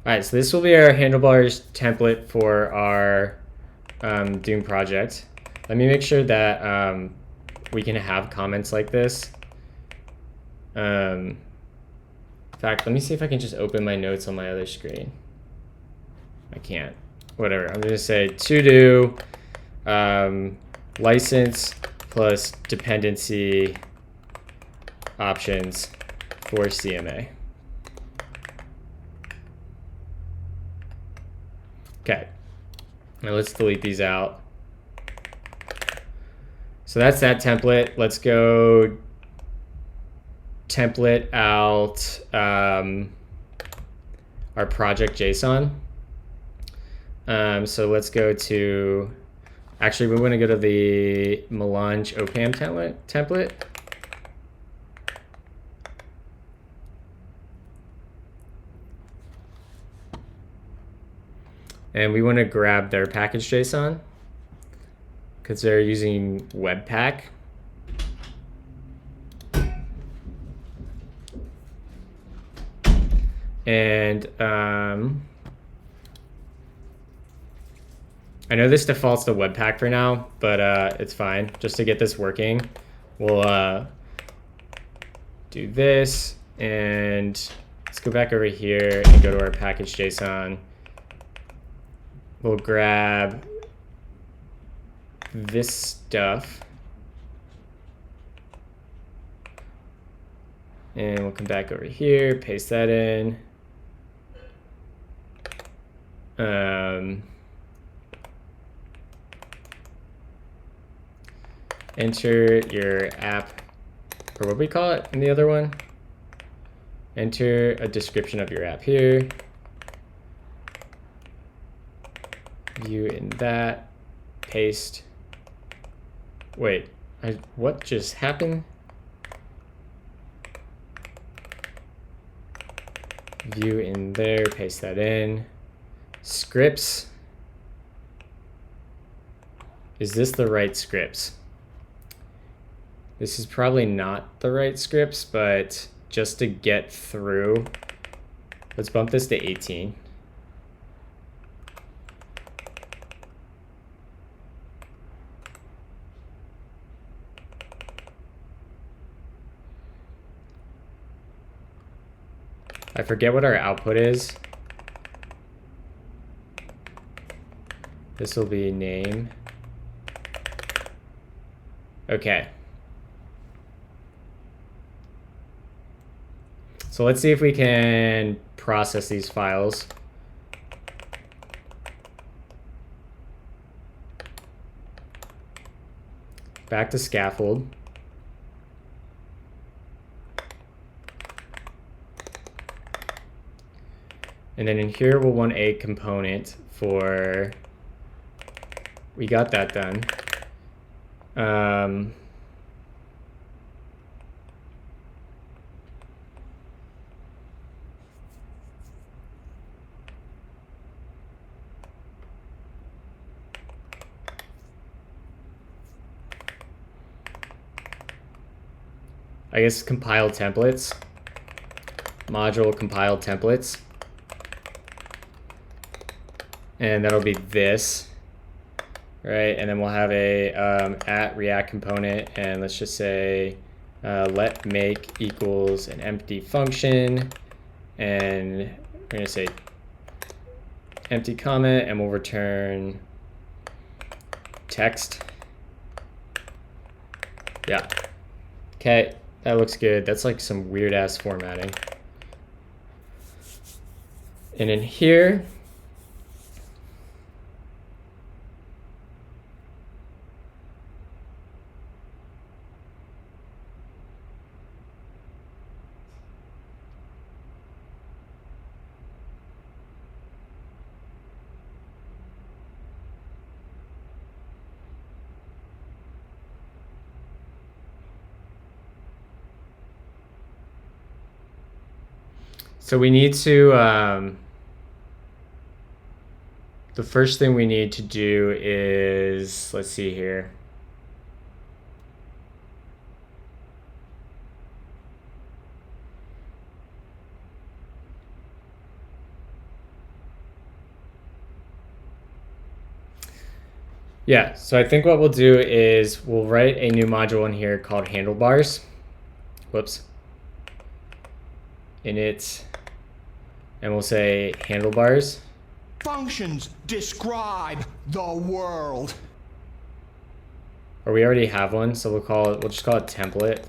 All right, so this will be our handlebars template for our Doom project. Let me make sure that we can have comments like this. In fact, let me see if I can just open my notes on my other screen. I can't. Whatever. I'm going to say to do license plus dependency options for CMA. Okay. Now let's delete these out. So that's that template. Let's go template out our project JSON. So let's go to, actually we want to go to the Melange OCaml template. And we want to grab their package JSON because they're using Webpack. And I know this defaults to Webpack for now, but it's fine. Just to get this working, we'll do this, and let's go back over here and go to our package JSON. We'll grab this stuff, and we'll come back over here, paste that in. Enter your app, or what we call it in the other one. Enter a description of your app here. View in that, paste. Wait, what just happened? View in there, paste that in. Scripts. Is this the right scripts? This is probably not the right scripts, but just to get through, let's bump this to 18. I forget what our output is. This will be name. Okay. So let's see if we can process these files. Back to scaffold. And then in here, we'll want a component for, we got that done. I guess compile templates, module compile templates. And that'll be this, right? And then we'll have a at React component, and let's just say let make equals an empty function, and we're gonna say empty comment, and we'll return text. Yeah. Okay, that looks good. That's like some weird ass formatting. And in here, so we need to, the first thing we need to do is, let's see here. Yeah, so I think what we'll do is we'll write a new module in here called handlebars. Whoops. Init, and we'll say handlebars. Functions describe the world. Or we already have one, so we'll just call it template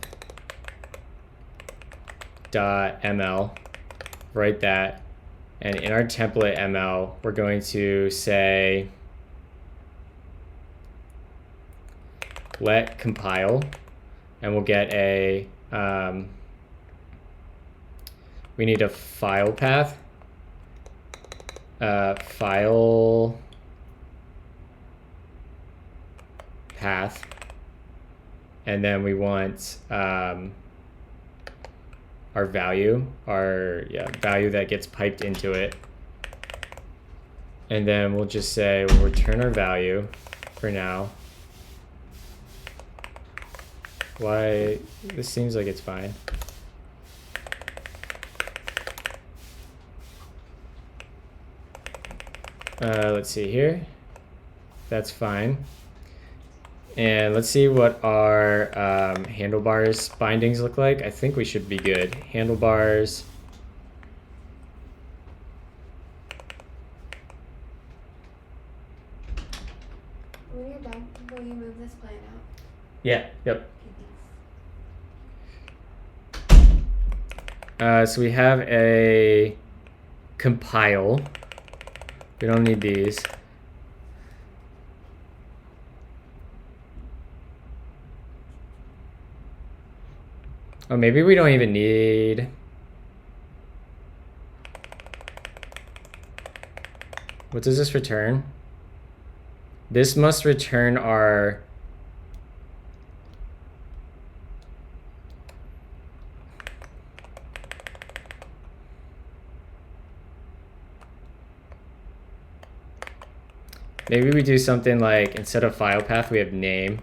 .ml. Write that, and in our template ML, we're going to say let compile, and we'll get a we need a file path, file path, and then we want our value, value that gets piped into it. And then we'll just say we'll return our value for now. Why? This seems like it's fine. Let's see here. That's fine. And let's see what our handlebars bindings look like. I think we should be good. Handlebars. When you're done, will you move this plan out? Yeah, yep. Okay, So we have a compile. We don't need these. Oh, maybe we don't even need. What does this return? This must return our maybe we do something like instead of file path, we have name.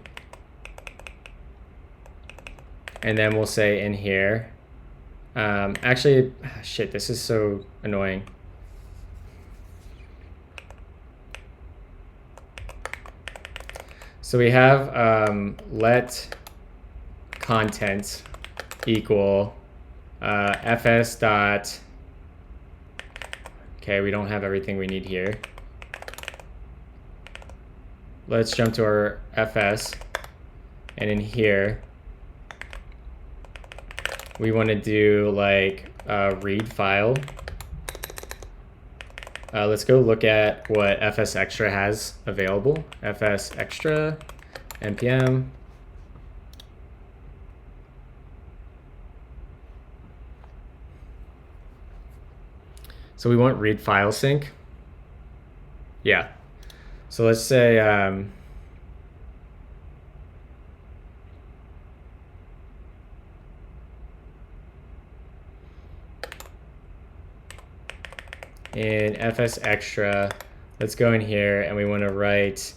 And then we'll say in here, actually, shit, this is so annoying. So we have let content equal fs dot, okay, we don't have everything we need here. Let's jump to our fs, and in here, we want to do like read file. Let's go look at what FS Extra has available. FS Extra, npm. So we want read file sync. Yeah. So let's say in FS Extra, let's go in here and we want to write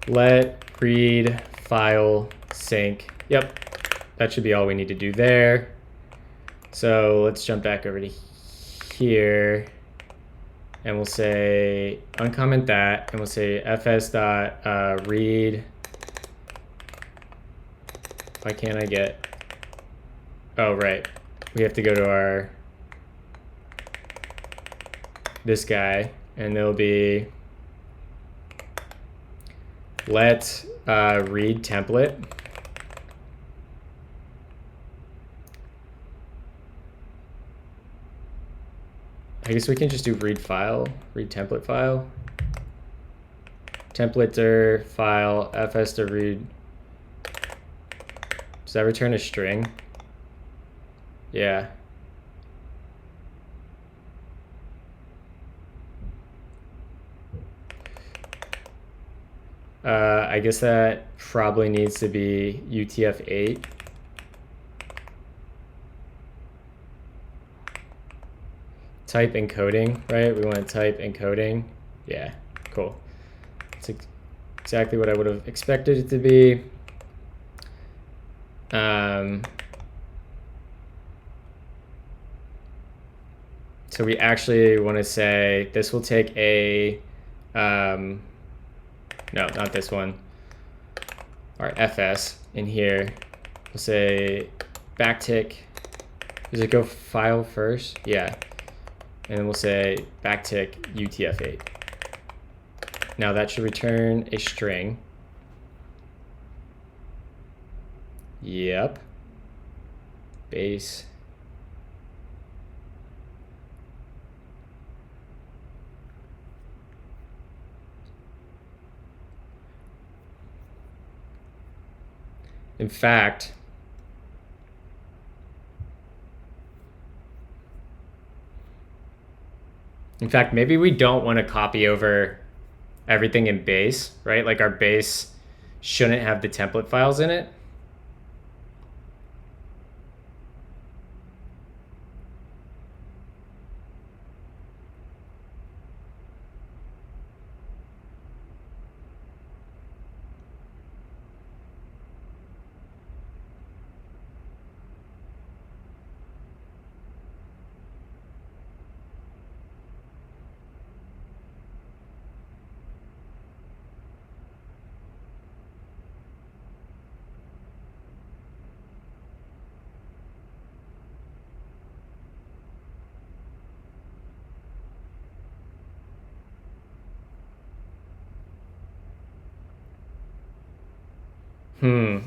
let read file sync. Yep, that should be all we need to do there. So let's jump back over to here, and we'll say uncomment that, and we'll say fs dot read. Why can't I get? Oh right, we have to go to our this guy, and there'll be let read template. I guess we can just do read file, read template file. Template file, fs to read. Does that return a string? Yeah. I guess that probably needs to be UTF-8. type encoding, right? We want to type encoding. Yeah, cool. It's exactly what I would have expected it to be. So we actually want to say this will take a, no, not this one. Our FS in here. We'll say backtick. Does it go file first? Yeah. And then we'll say backtick UTF-8. Now that should return a string. Yep. Base. In fact, maybe we don't want to copy over everything in base, right? Like our base shouldn't have the template files in it.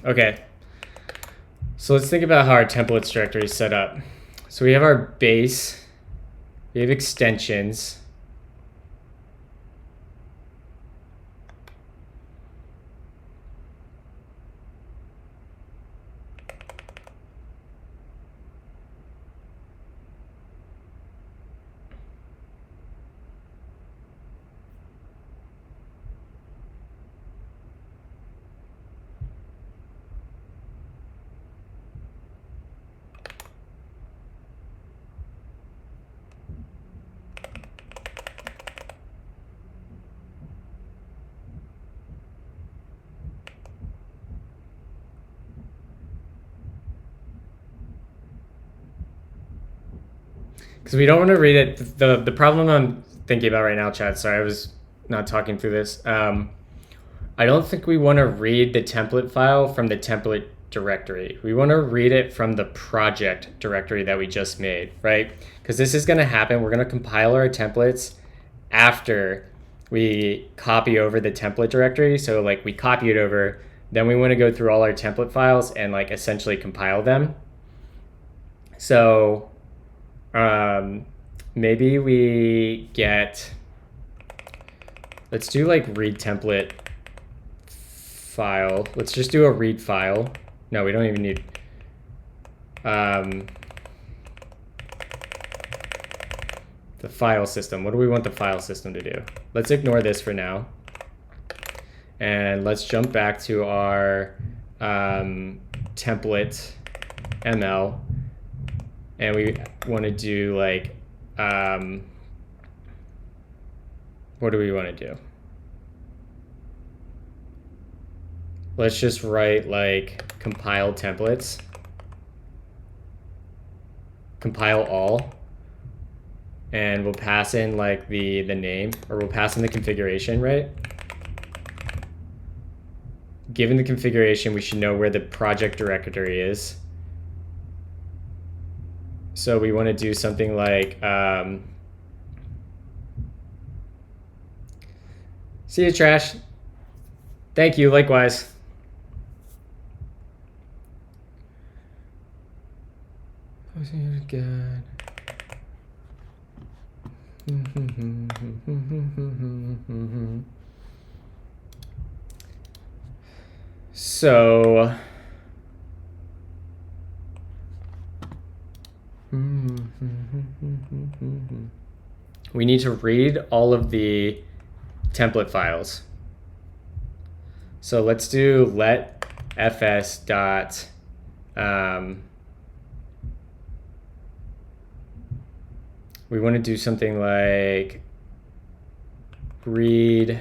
Okay. So let's think about how our templates directory is set up. So we have our base, we have extensions. Because we don't want to read it. The problem I'm thinking about right now, chat, sorry, I was not talking through this. I don't think we want to read the template file from the template directory. We want to read it from the project directory that we just made, right? Because this is going to happen. We're going to compile our templates after we copy over the template directory. So like we copy it over, then we want to go through all our template files and like essentially compile them. So maybe we get, let's do like read template file. Let's just do a read file. No, we don't even need, the file system. What do we want the file system to do? Let's ignore this for now. And let's jump back to our template ML. And we want to do like, what do we want to do? Let's just write like compile templates, compile all, and we'll pass in like the name, or we'll pass in the configuration, right? Given the configuration, we should know where the project directory is. So we want to do something like, see you, Trash. Thank you, likewise. Good. So we need to read all of the template files. So let's do let fs dot we want to do something like read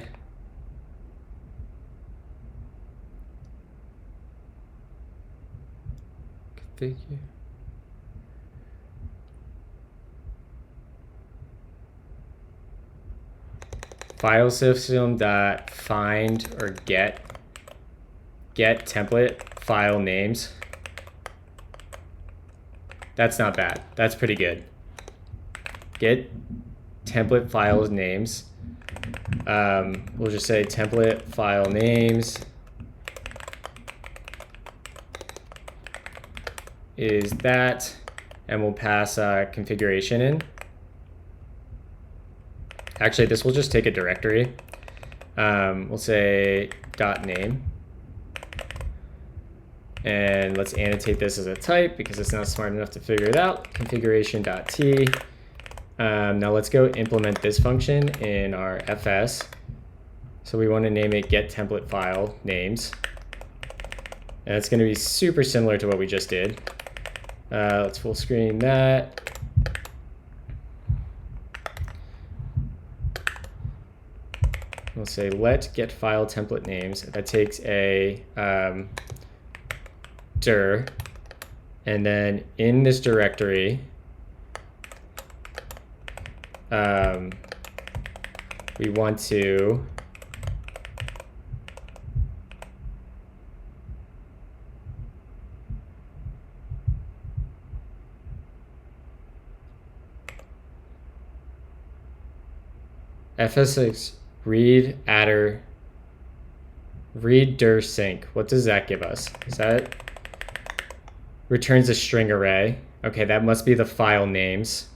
configure. File system dot find or get template file names. That's not bad. That's pretty good. Get template files names. We'll just say template file names is that, and we'll pass configuration in. Actually, this will just take a directory. We'll say .name. And let's annotate this as a type because it's not smart enough to figure it out. Configuration.t. Now let's go implement this function in our FS. So we want to name it get template file names. And it's going to be super similar to what we just did. Let's full screen that. We'll say let get file template names. That takes a dir, and then in this directory, we want to fs6 read adder read dir sync. What does that give us? Is that returns a string array? Okay, that must be the file names.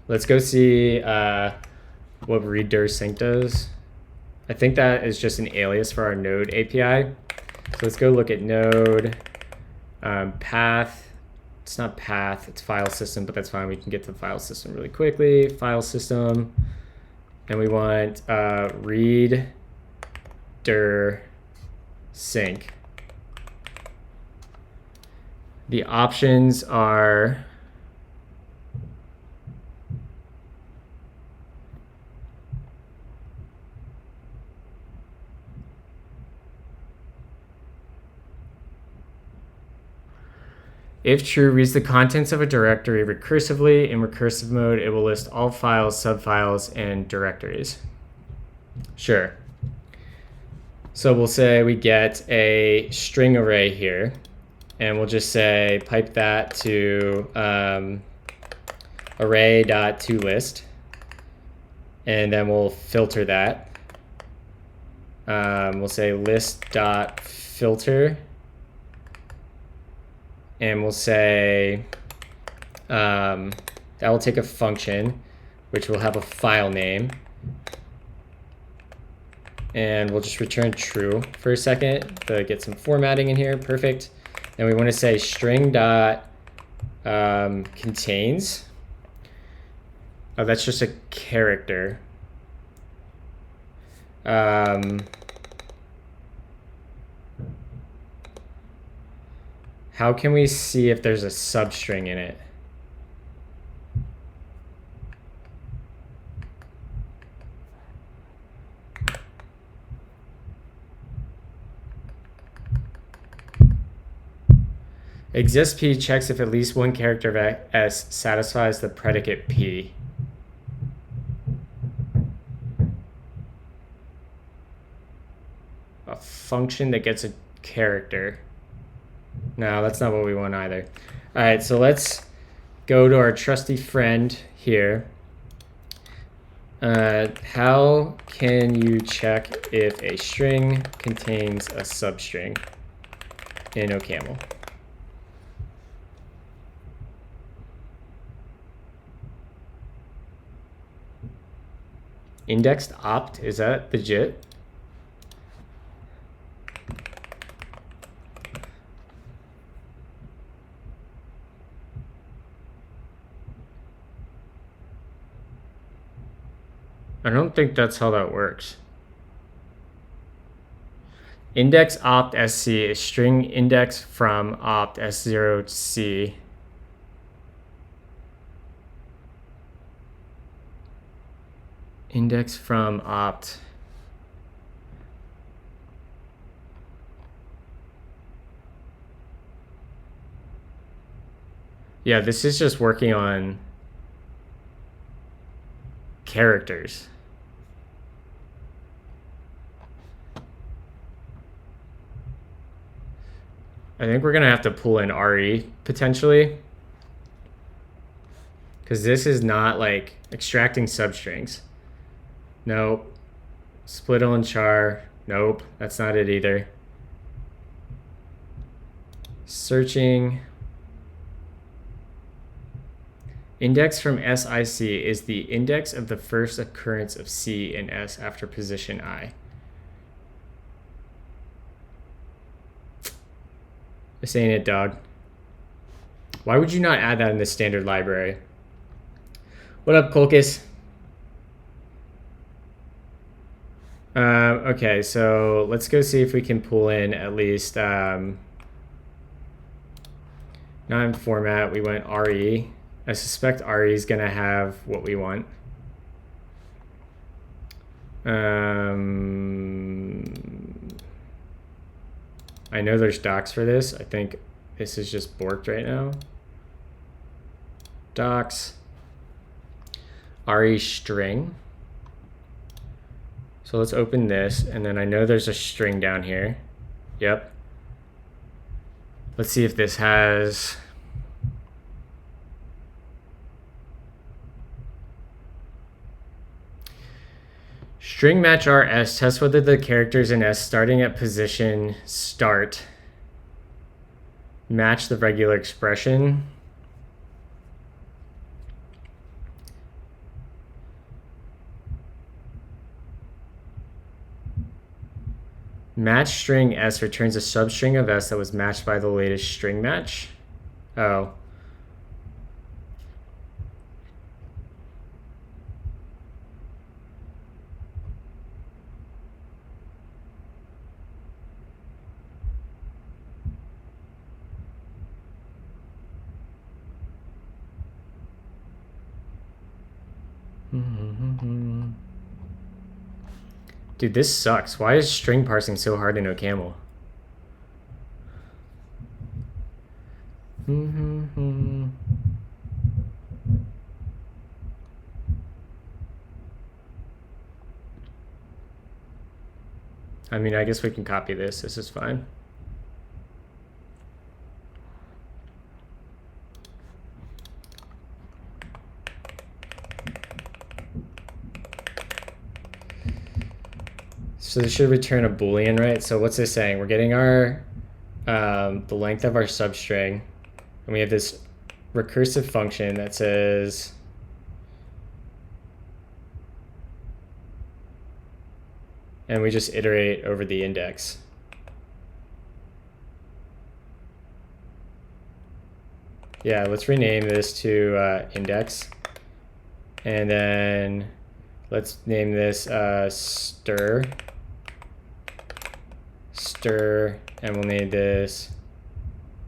Let's go see what read dir sync does. I think that is just an alias for our node API. So let's go look at node path. It's not path, it's file system, but that's fine. We can get to the file system really quickly. File system. And we want read dir sync. The options are if true, reads the contents of a directory recursively. In recursive mode, it will list all files, subfiles, and directories. Sure. So we'll say we get a string array here, and we'll just say pipe that to array.toList, and then we'll filter that. We'll say list.filter. And we'll say that will take a function, which will have a file name. And we'll just return true for a second to get some formatting in here. Perfect. And we want to say string dot contains. Oh, that's just a character. How can we see if there's a substring in it? Exists P checks if at least one character of S satisfies the predicate P. A function that gets a character. No, that's not what we want either. All right, so let's go to our trusty friend here. How can you check if a string contains a substring in OCaml? Indexed opt, is that legit? I don't think that's how that works. Index opt sc is string index from opt s0 c. Index from opt. Yeah, this is just working on characters. I think we're gonna have to pull in RE potentially, because this is not like extracting substrings. Nope. Split on char. Nope, that's not it either. Searching. Index from SIC is the index of the first occurrence of C in S after position I. This ain't it, dog. Why would you not add that in the standard library? What up, Kolkis? Okay, so let's go see if we can pull in at least not in format. We went RE. I suspect RE is gonna have what we want. I know there's docs for this. I think this is just borked right now. Docs. RE string. So let's open this, and then I know there's a string down here. Yep. Let's see if this has... String match RS, test whether the characters in S starting at position start match the regular expression. Match string S returns a substring of S that was matched by the latest string match. Oh. Dude, this sucks. Why is string parsing so hard in OCaml? I mean, I guess we can copy this. This is fine. So this should return a Boolean, right? So what's this saying? We're getting our the length of our substring, and we have this recursive function that says and we just iterate over the index. Yeah, let's rename this to index, and then let's name this stir, and we'll name this,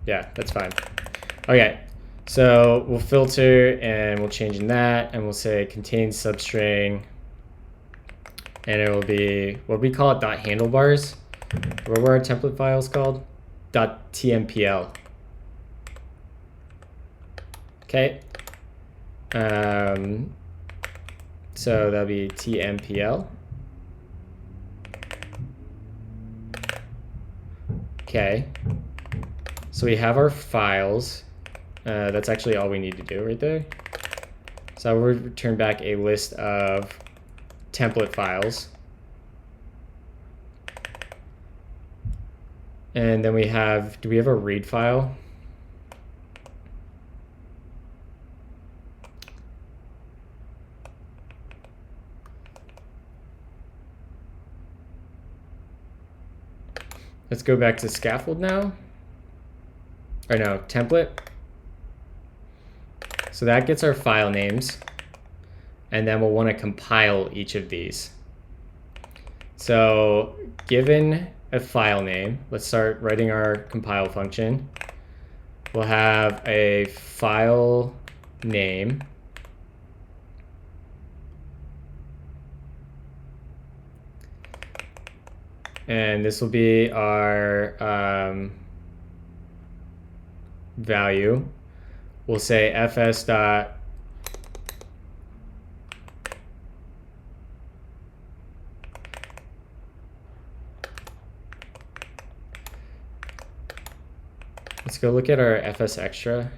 yeah, that's fine. Okay, so we'll filter and we'll change in that, and we'll say contains substring, and it will be, what we call it, .handlebars. What were our template files called? .tmpl. Okay. So that'll be tmpl. Okay. So we have our files. That's actually all we need to do right there. So we'll return back a list of template files. And then we have, do we have a read file? Let's go back to scaffold now. Or no, template. So that gets our file names. And then we'll want to compile each of these. So given a file name, let's start writing our compile function. We'll have a file name. And this will be our value. We'll say fs dot let's go look at our fs extra.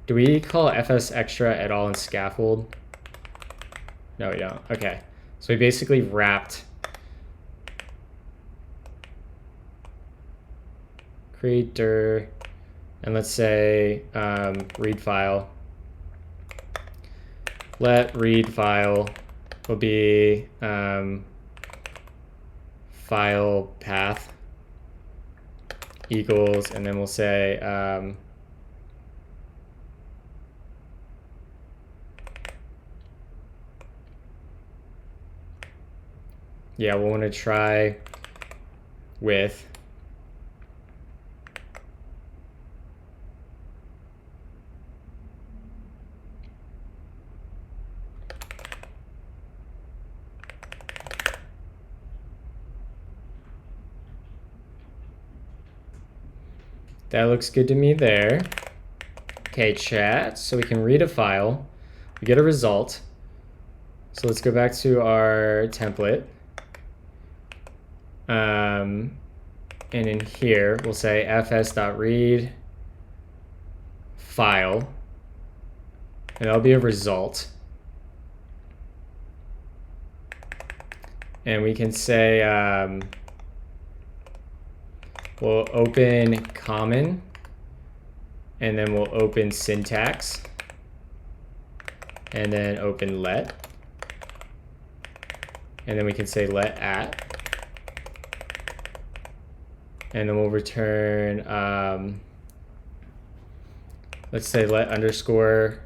Do we call fs extra at all in scaffold? No, we don't. Okay. So we basically wrapped create dir, and let's say read file. Let read file will be file path equals, and then we'll say yeah, we'll want to try with that looks good to me there. Okay, chat, so we can read a file, we get a result. So let's go back to our template. And in here, we'll say fs.read file, and that'll be a result. And we can say, we'll open common, and then we'll open syntax, and then open let. And then we can say let at. And then we'll return, let's say let underscore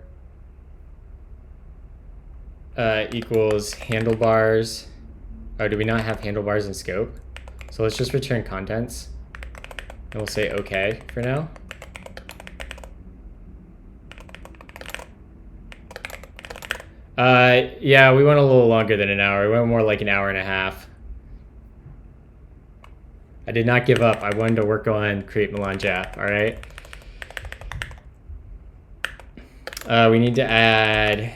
equals handlebars. Oh, do we not have handlebars in scope? So let's just return contents. And we'll say okay for now. Yeah, we went a little longer than an hour. We went more like an hour and a half. I did not give up. I wanted to work on create melange app, all right? We need to add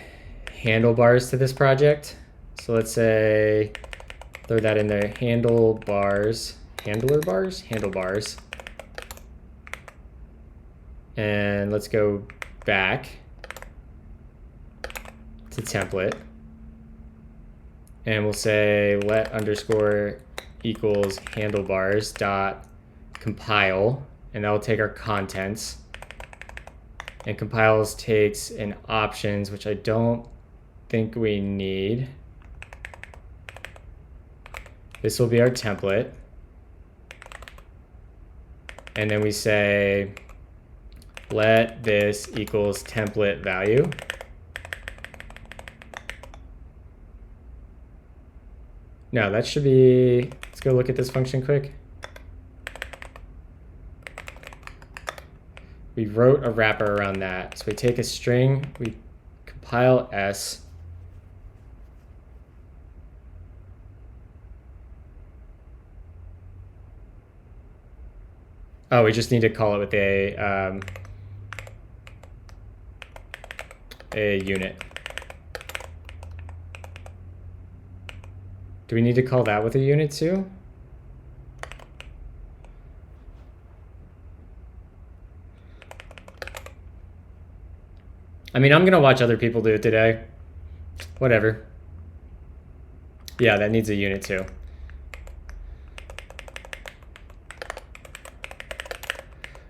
handlebars to this project. So let's say, throw that in there, handlebars. And let's go back to template. And we'll say let underscore equals handlebars dot compile, and that will take our contents. And compiles takes an options, which I don't think we need. This will be our template. And then we say let this equals template value. No, that should be, let's go look at this function quick. We wrote a wrapper around that. So we take a string, we compile S. Oh, we just need to call it with a unit. Do we need to call that with a unit too? I mean, I'm gonna watch other people do it today. Whatever. Yeah, that needs a unit too.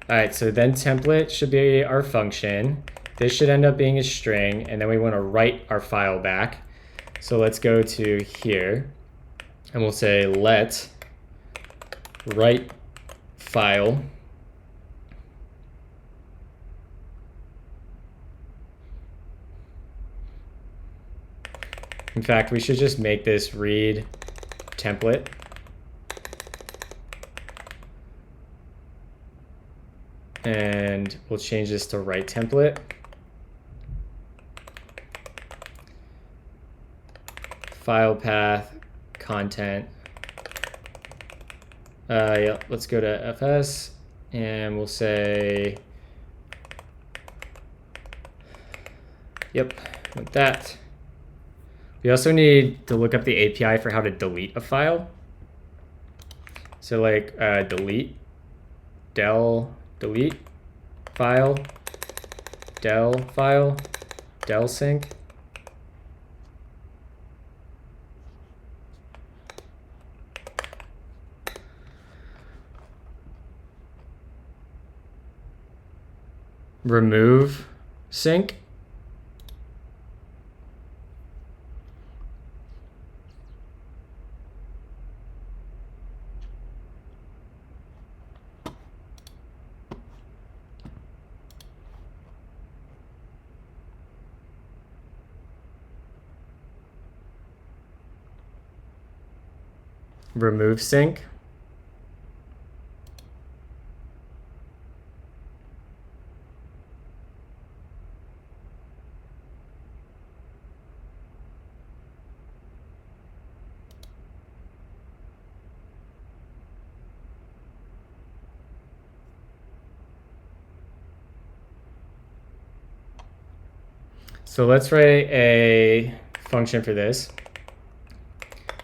All right, so then template should be our function. This should end up being a string, and then we want to write our file back. So let's go to here, and we'll say let write file. In fact, we should just make this read template. And we'll change this to write template. File path, content. Yeah, let's go to FS and we'll say, yep, like that. We also need to look up the API for how to delete a file. So like delete, del, delete, file, del file, del sync. Remove sync. Remove sync. So let's write a function for this.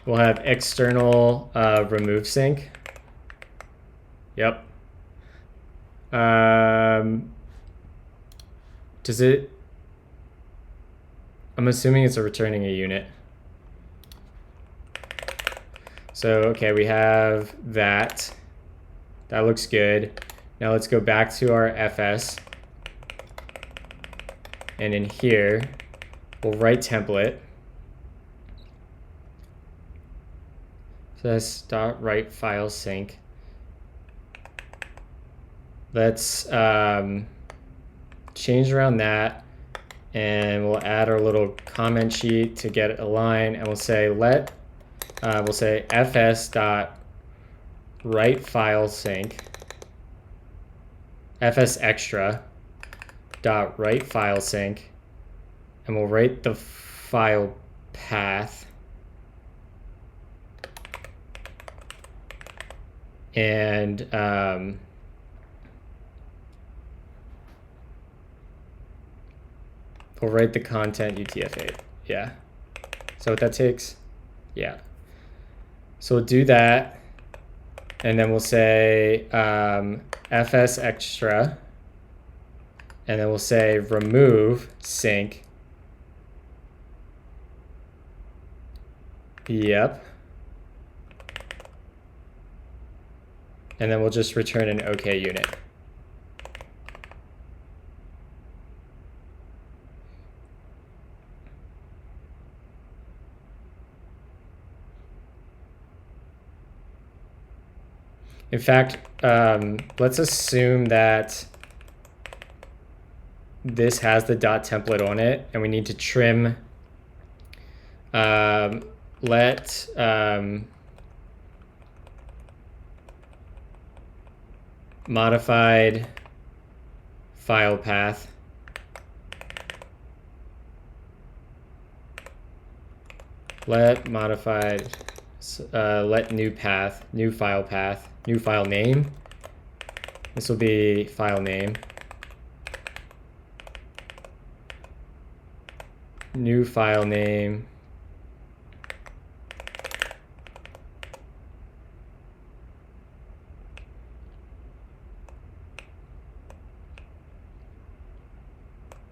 We'll have external remove sync. Yep. Does it? I'm assuming it's returning a unit. So, okay, we have that. That looks good. Now let's go back to our FS. And in here, we'll write template. So that's dot write file sync. Let's change around that, and we'll add our little comment sheet to get a line, and we'll say we'll say fs dot write file sync, fs extra dot write file sync, and we'll write the file path, and we'll write the content UTF-8. Yeah. So what that takes? Yeah. So we'll do that, and then we'll say fs extra, and then we'll say remove sync. Yep. And then we'll just return an OK unit. In fact, let's assume that this has the dot template on it, and we need to trim let modified file path let modified let new path, new file path, new file name. This will be file name, new file name,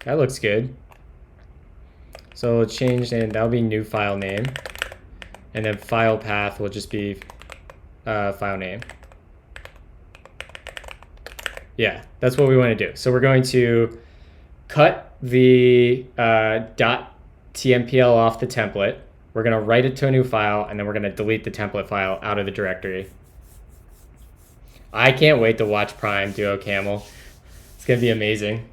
that looks good. So we'll change name, that'll be new file name, and then file path will just be file name. Yeah, that's what we want to do. So we're going to cut the .tmpl off the template. We're going to write it to a new file, and then we're going to delete the template file out of the directory. I can't wait to watch Prime do OCaml. It's going to be amazing.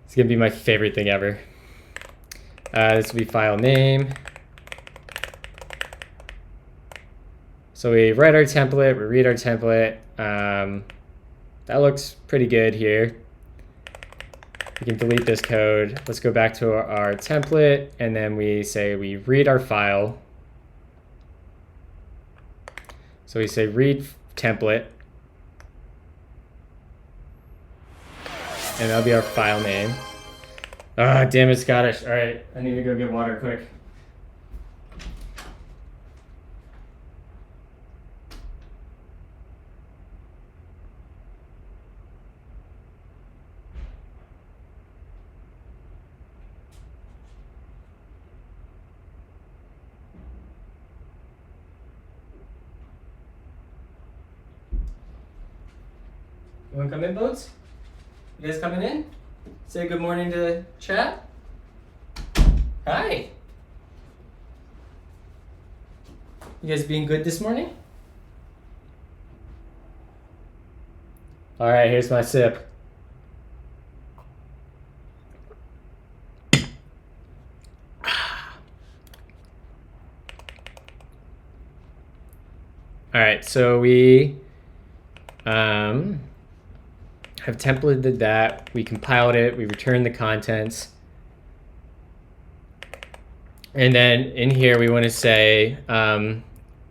It's going to be my favorite thing ever. This will be file name. So we write our template, we read our template. That looks pretty good here. We can delete this code. Let's go back to our template, and then we say we read our file. So we say read template, and that'll be our file name. Ah, damn it, Scottish. All right, I need to go get water quick. You want to come in, Boats? You guys coming in? Say good morning to chat. Hi. You guys being good this morning? All right, here's my sip. All right, so we have templated that. We compiled it. We returned the contents. And then in here, we want to say,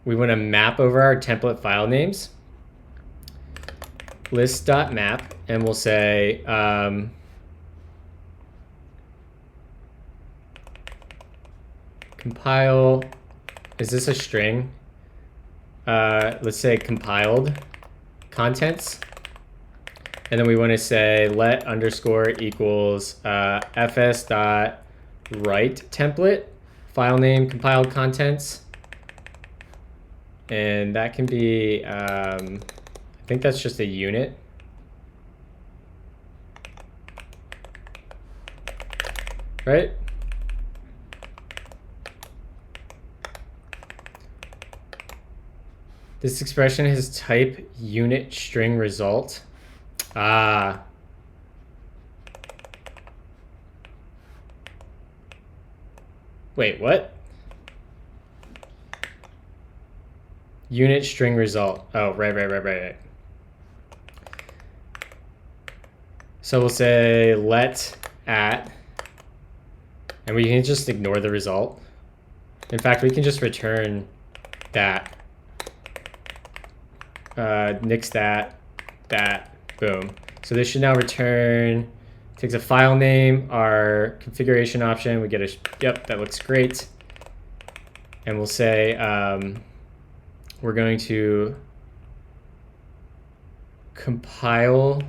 we want to map over our template file names. List.map, and we'll say, compile, is this a string? Let's say compiled contents. And then we want to say let underscore equals fs dot write template, file name compiled contents. And that can be, I think that's just a unit. Right? This expression has type unit string result. Ah. Wait, what? Unit string result. Oh, right. So we'll say let at, and we can just ignore the result. In fact, we can just return that. Nix that, boom. So this should now return, takes a file name, our configuration option, we get a, yep, that looks great. And we'll say, we're going to compile.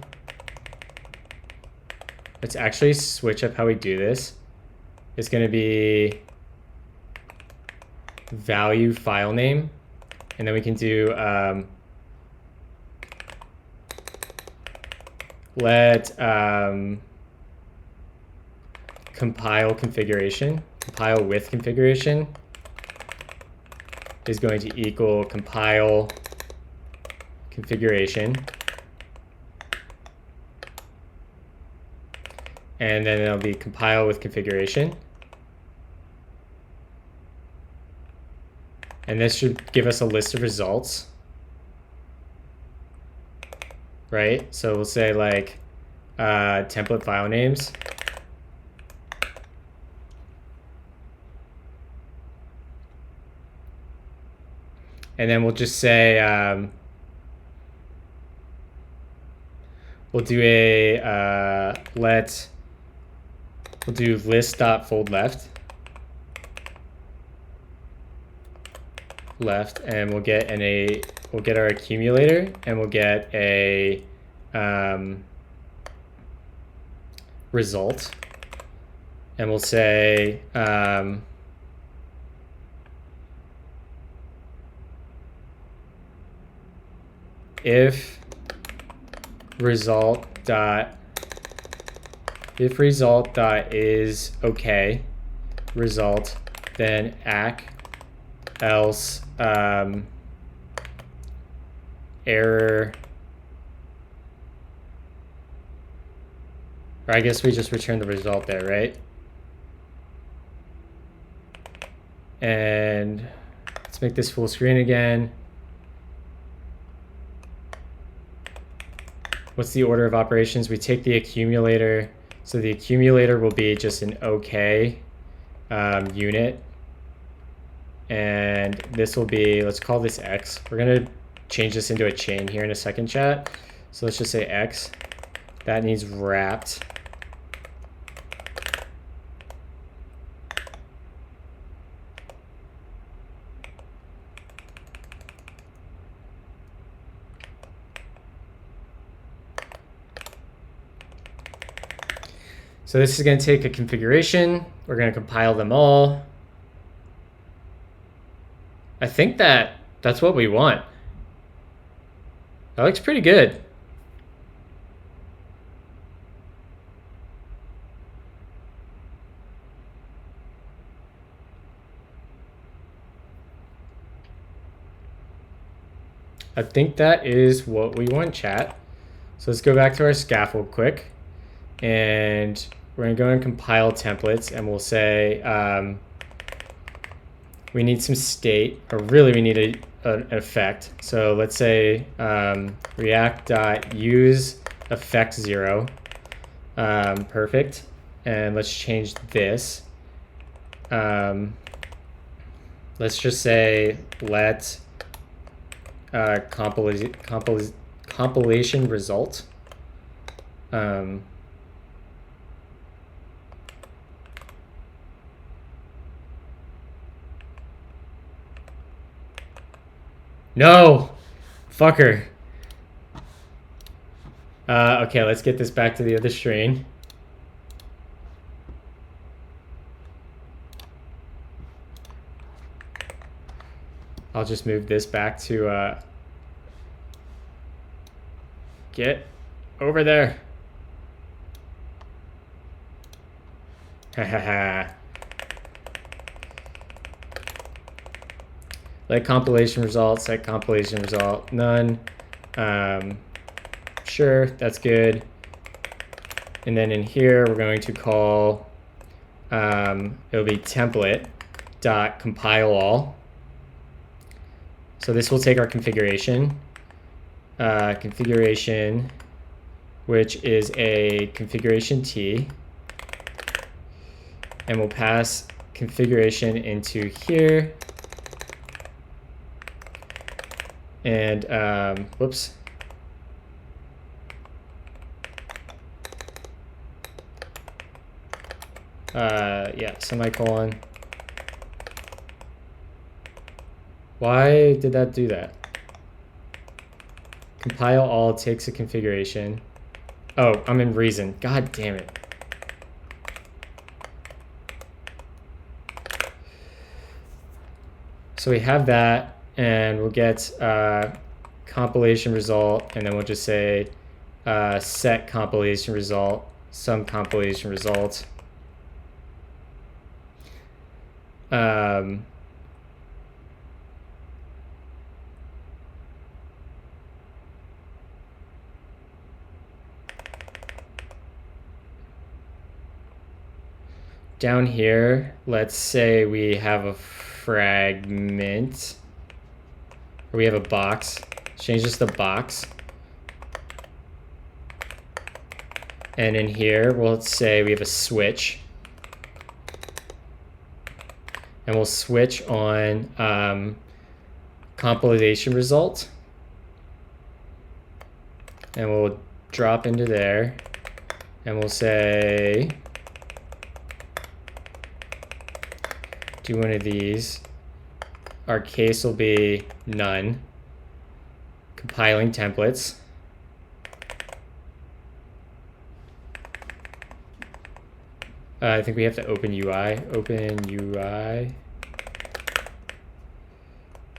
Let's actually switch up how we do this. It's going to be value file name, and then we can do let compile configuration, compile with configuration is going to equal compile configuration. And then it'll be compile with configuration. And this should give us a list of results. Right? So we'll say like template file names. And then we'll just say, we'll do a we'll do list.fold left, and we'll get we'll get our accumulator, and we'll get a result, and we'll say if result dot is okay result, then ack else error, or I guess we just return the result there, right? And let's make this full screen again. What's the order of operations? We take the accumulator. So the accumulator will be just an OK unit. And this will be, let's call this X. We're going to change this into a chain here in a second, chat. So let's just say X. That needs wrapped. So this is going to take a configuration. We're going to compile them all. I think that's what we want. That looks pretty good. I think that is what we want, chat. So let's go back to our scaffold quick. And we're going to go and compile templates, and we'll say we need some state, or really we need an effect. So let's say react.use effect 0. Perfect. And let's change this. Let's just say let compilation result. No! Fucker. Okay, let's get this back to the other string. I'll just move this back to get over there. Hahaha. Let compilation result, set compilation result, none. Sure, that's good. And then in here, we're going to call, it'll be template.compile all. So this will take our configuration, which is a configuration T, and we'll pass configuration into here. And whoops. Yeah, semicolon. Why did that do that? Compile all takes a configuration. Oh, I'm in reason. God damn it. So we have that. And we'll get compilation result, and then we'll just say set compilation result, some compilation result. Down here, let's say we have a fragment. We have a box. Change this to box. And in here, we'll say we have a switch. And we'll switch on compilation result. And we'll drop into there. And we'll say, do one of these. Our case will be none. Compiling templates. I think we have to open UI. Open UI.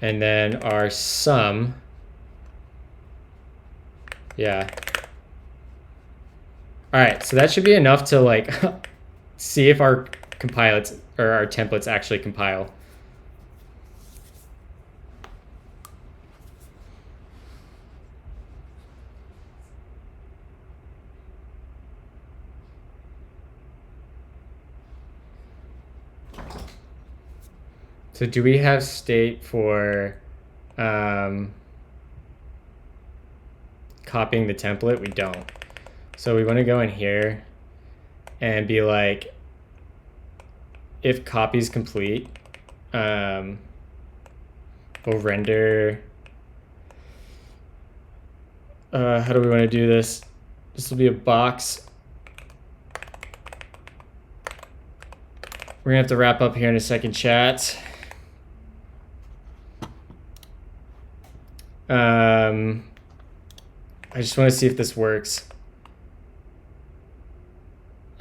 And then our sum. Yeah. All right, so that should be enough to like see if our compilates or our templates actually compile. So do we have state for copying the template? We don't. So we want to go in here and be like, if copy is complete, we'll render How do we want to do this? This will be a box. We're gonna have to wrap up here in a second, chat. I just want to see if this works.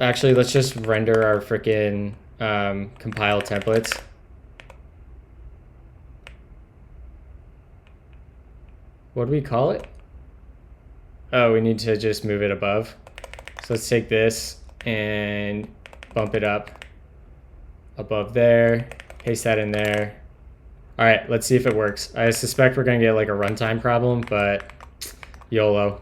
Actually, let's just render our frickin' compile templates. What do we call it? Oh, we need to just move it above. So let's take this and bump it up above there, paste that in there. All right, let's see if it works. I suspect we're gonna get like a runtime problem, but YOLO.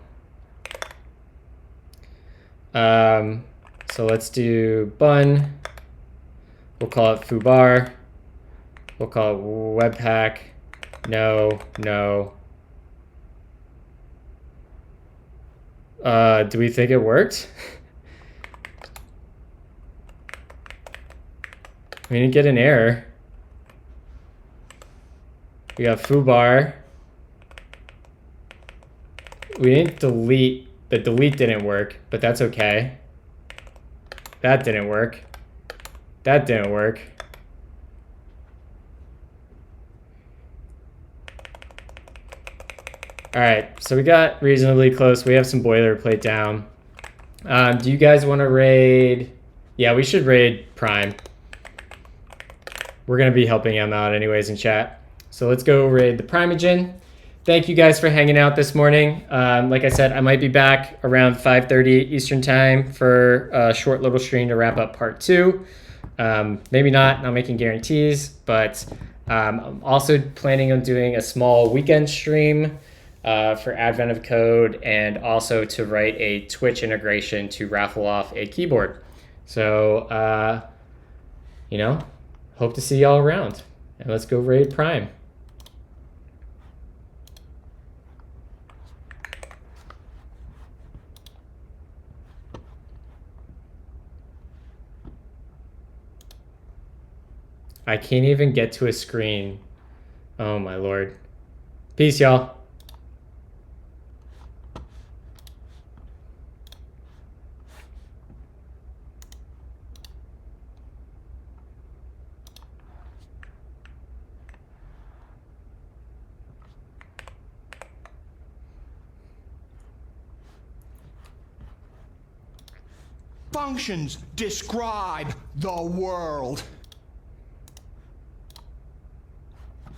So let's do bun. We'll call it foobar. We'll call it webpack. No. Do we think it worked? We didn't get an error. We got foobar. We didn't delete. The delete didn't work, but that's okay. That didn't work. That didn't work. All right, so we got reasonably close. We have some boilerplate down. Do you guys want to raid? Yeah, we should raid Prime. We're going to be helping him out anyways in chat. So let's go raid the Primogen. Thank you guys for hanging out this morning. Like I said, I might be back around 5:30 Eastern time for a short little stream to wrap up part 2. Maybe not making guarantees, but I'm also planning on doing a small weekend stream for Advent of Code, and also to write a Twitch integration to raffle off a keyboard. So, hope to see y'all around. And let's go raid Prime. I can't even get to a screen. Oh my lord. Peace, y'all. Functions describe the world.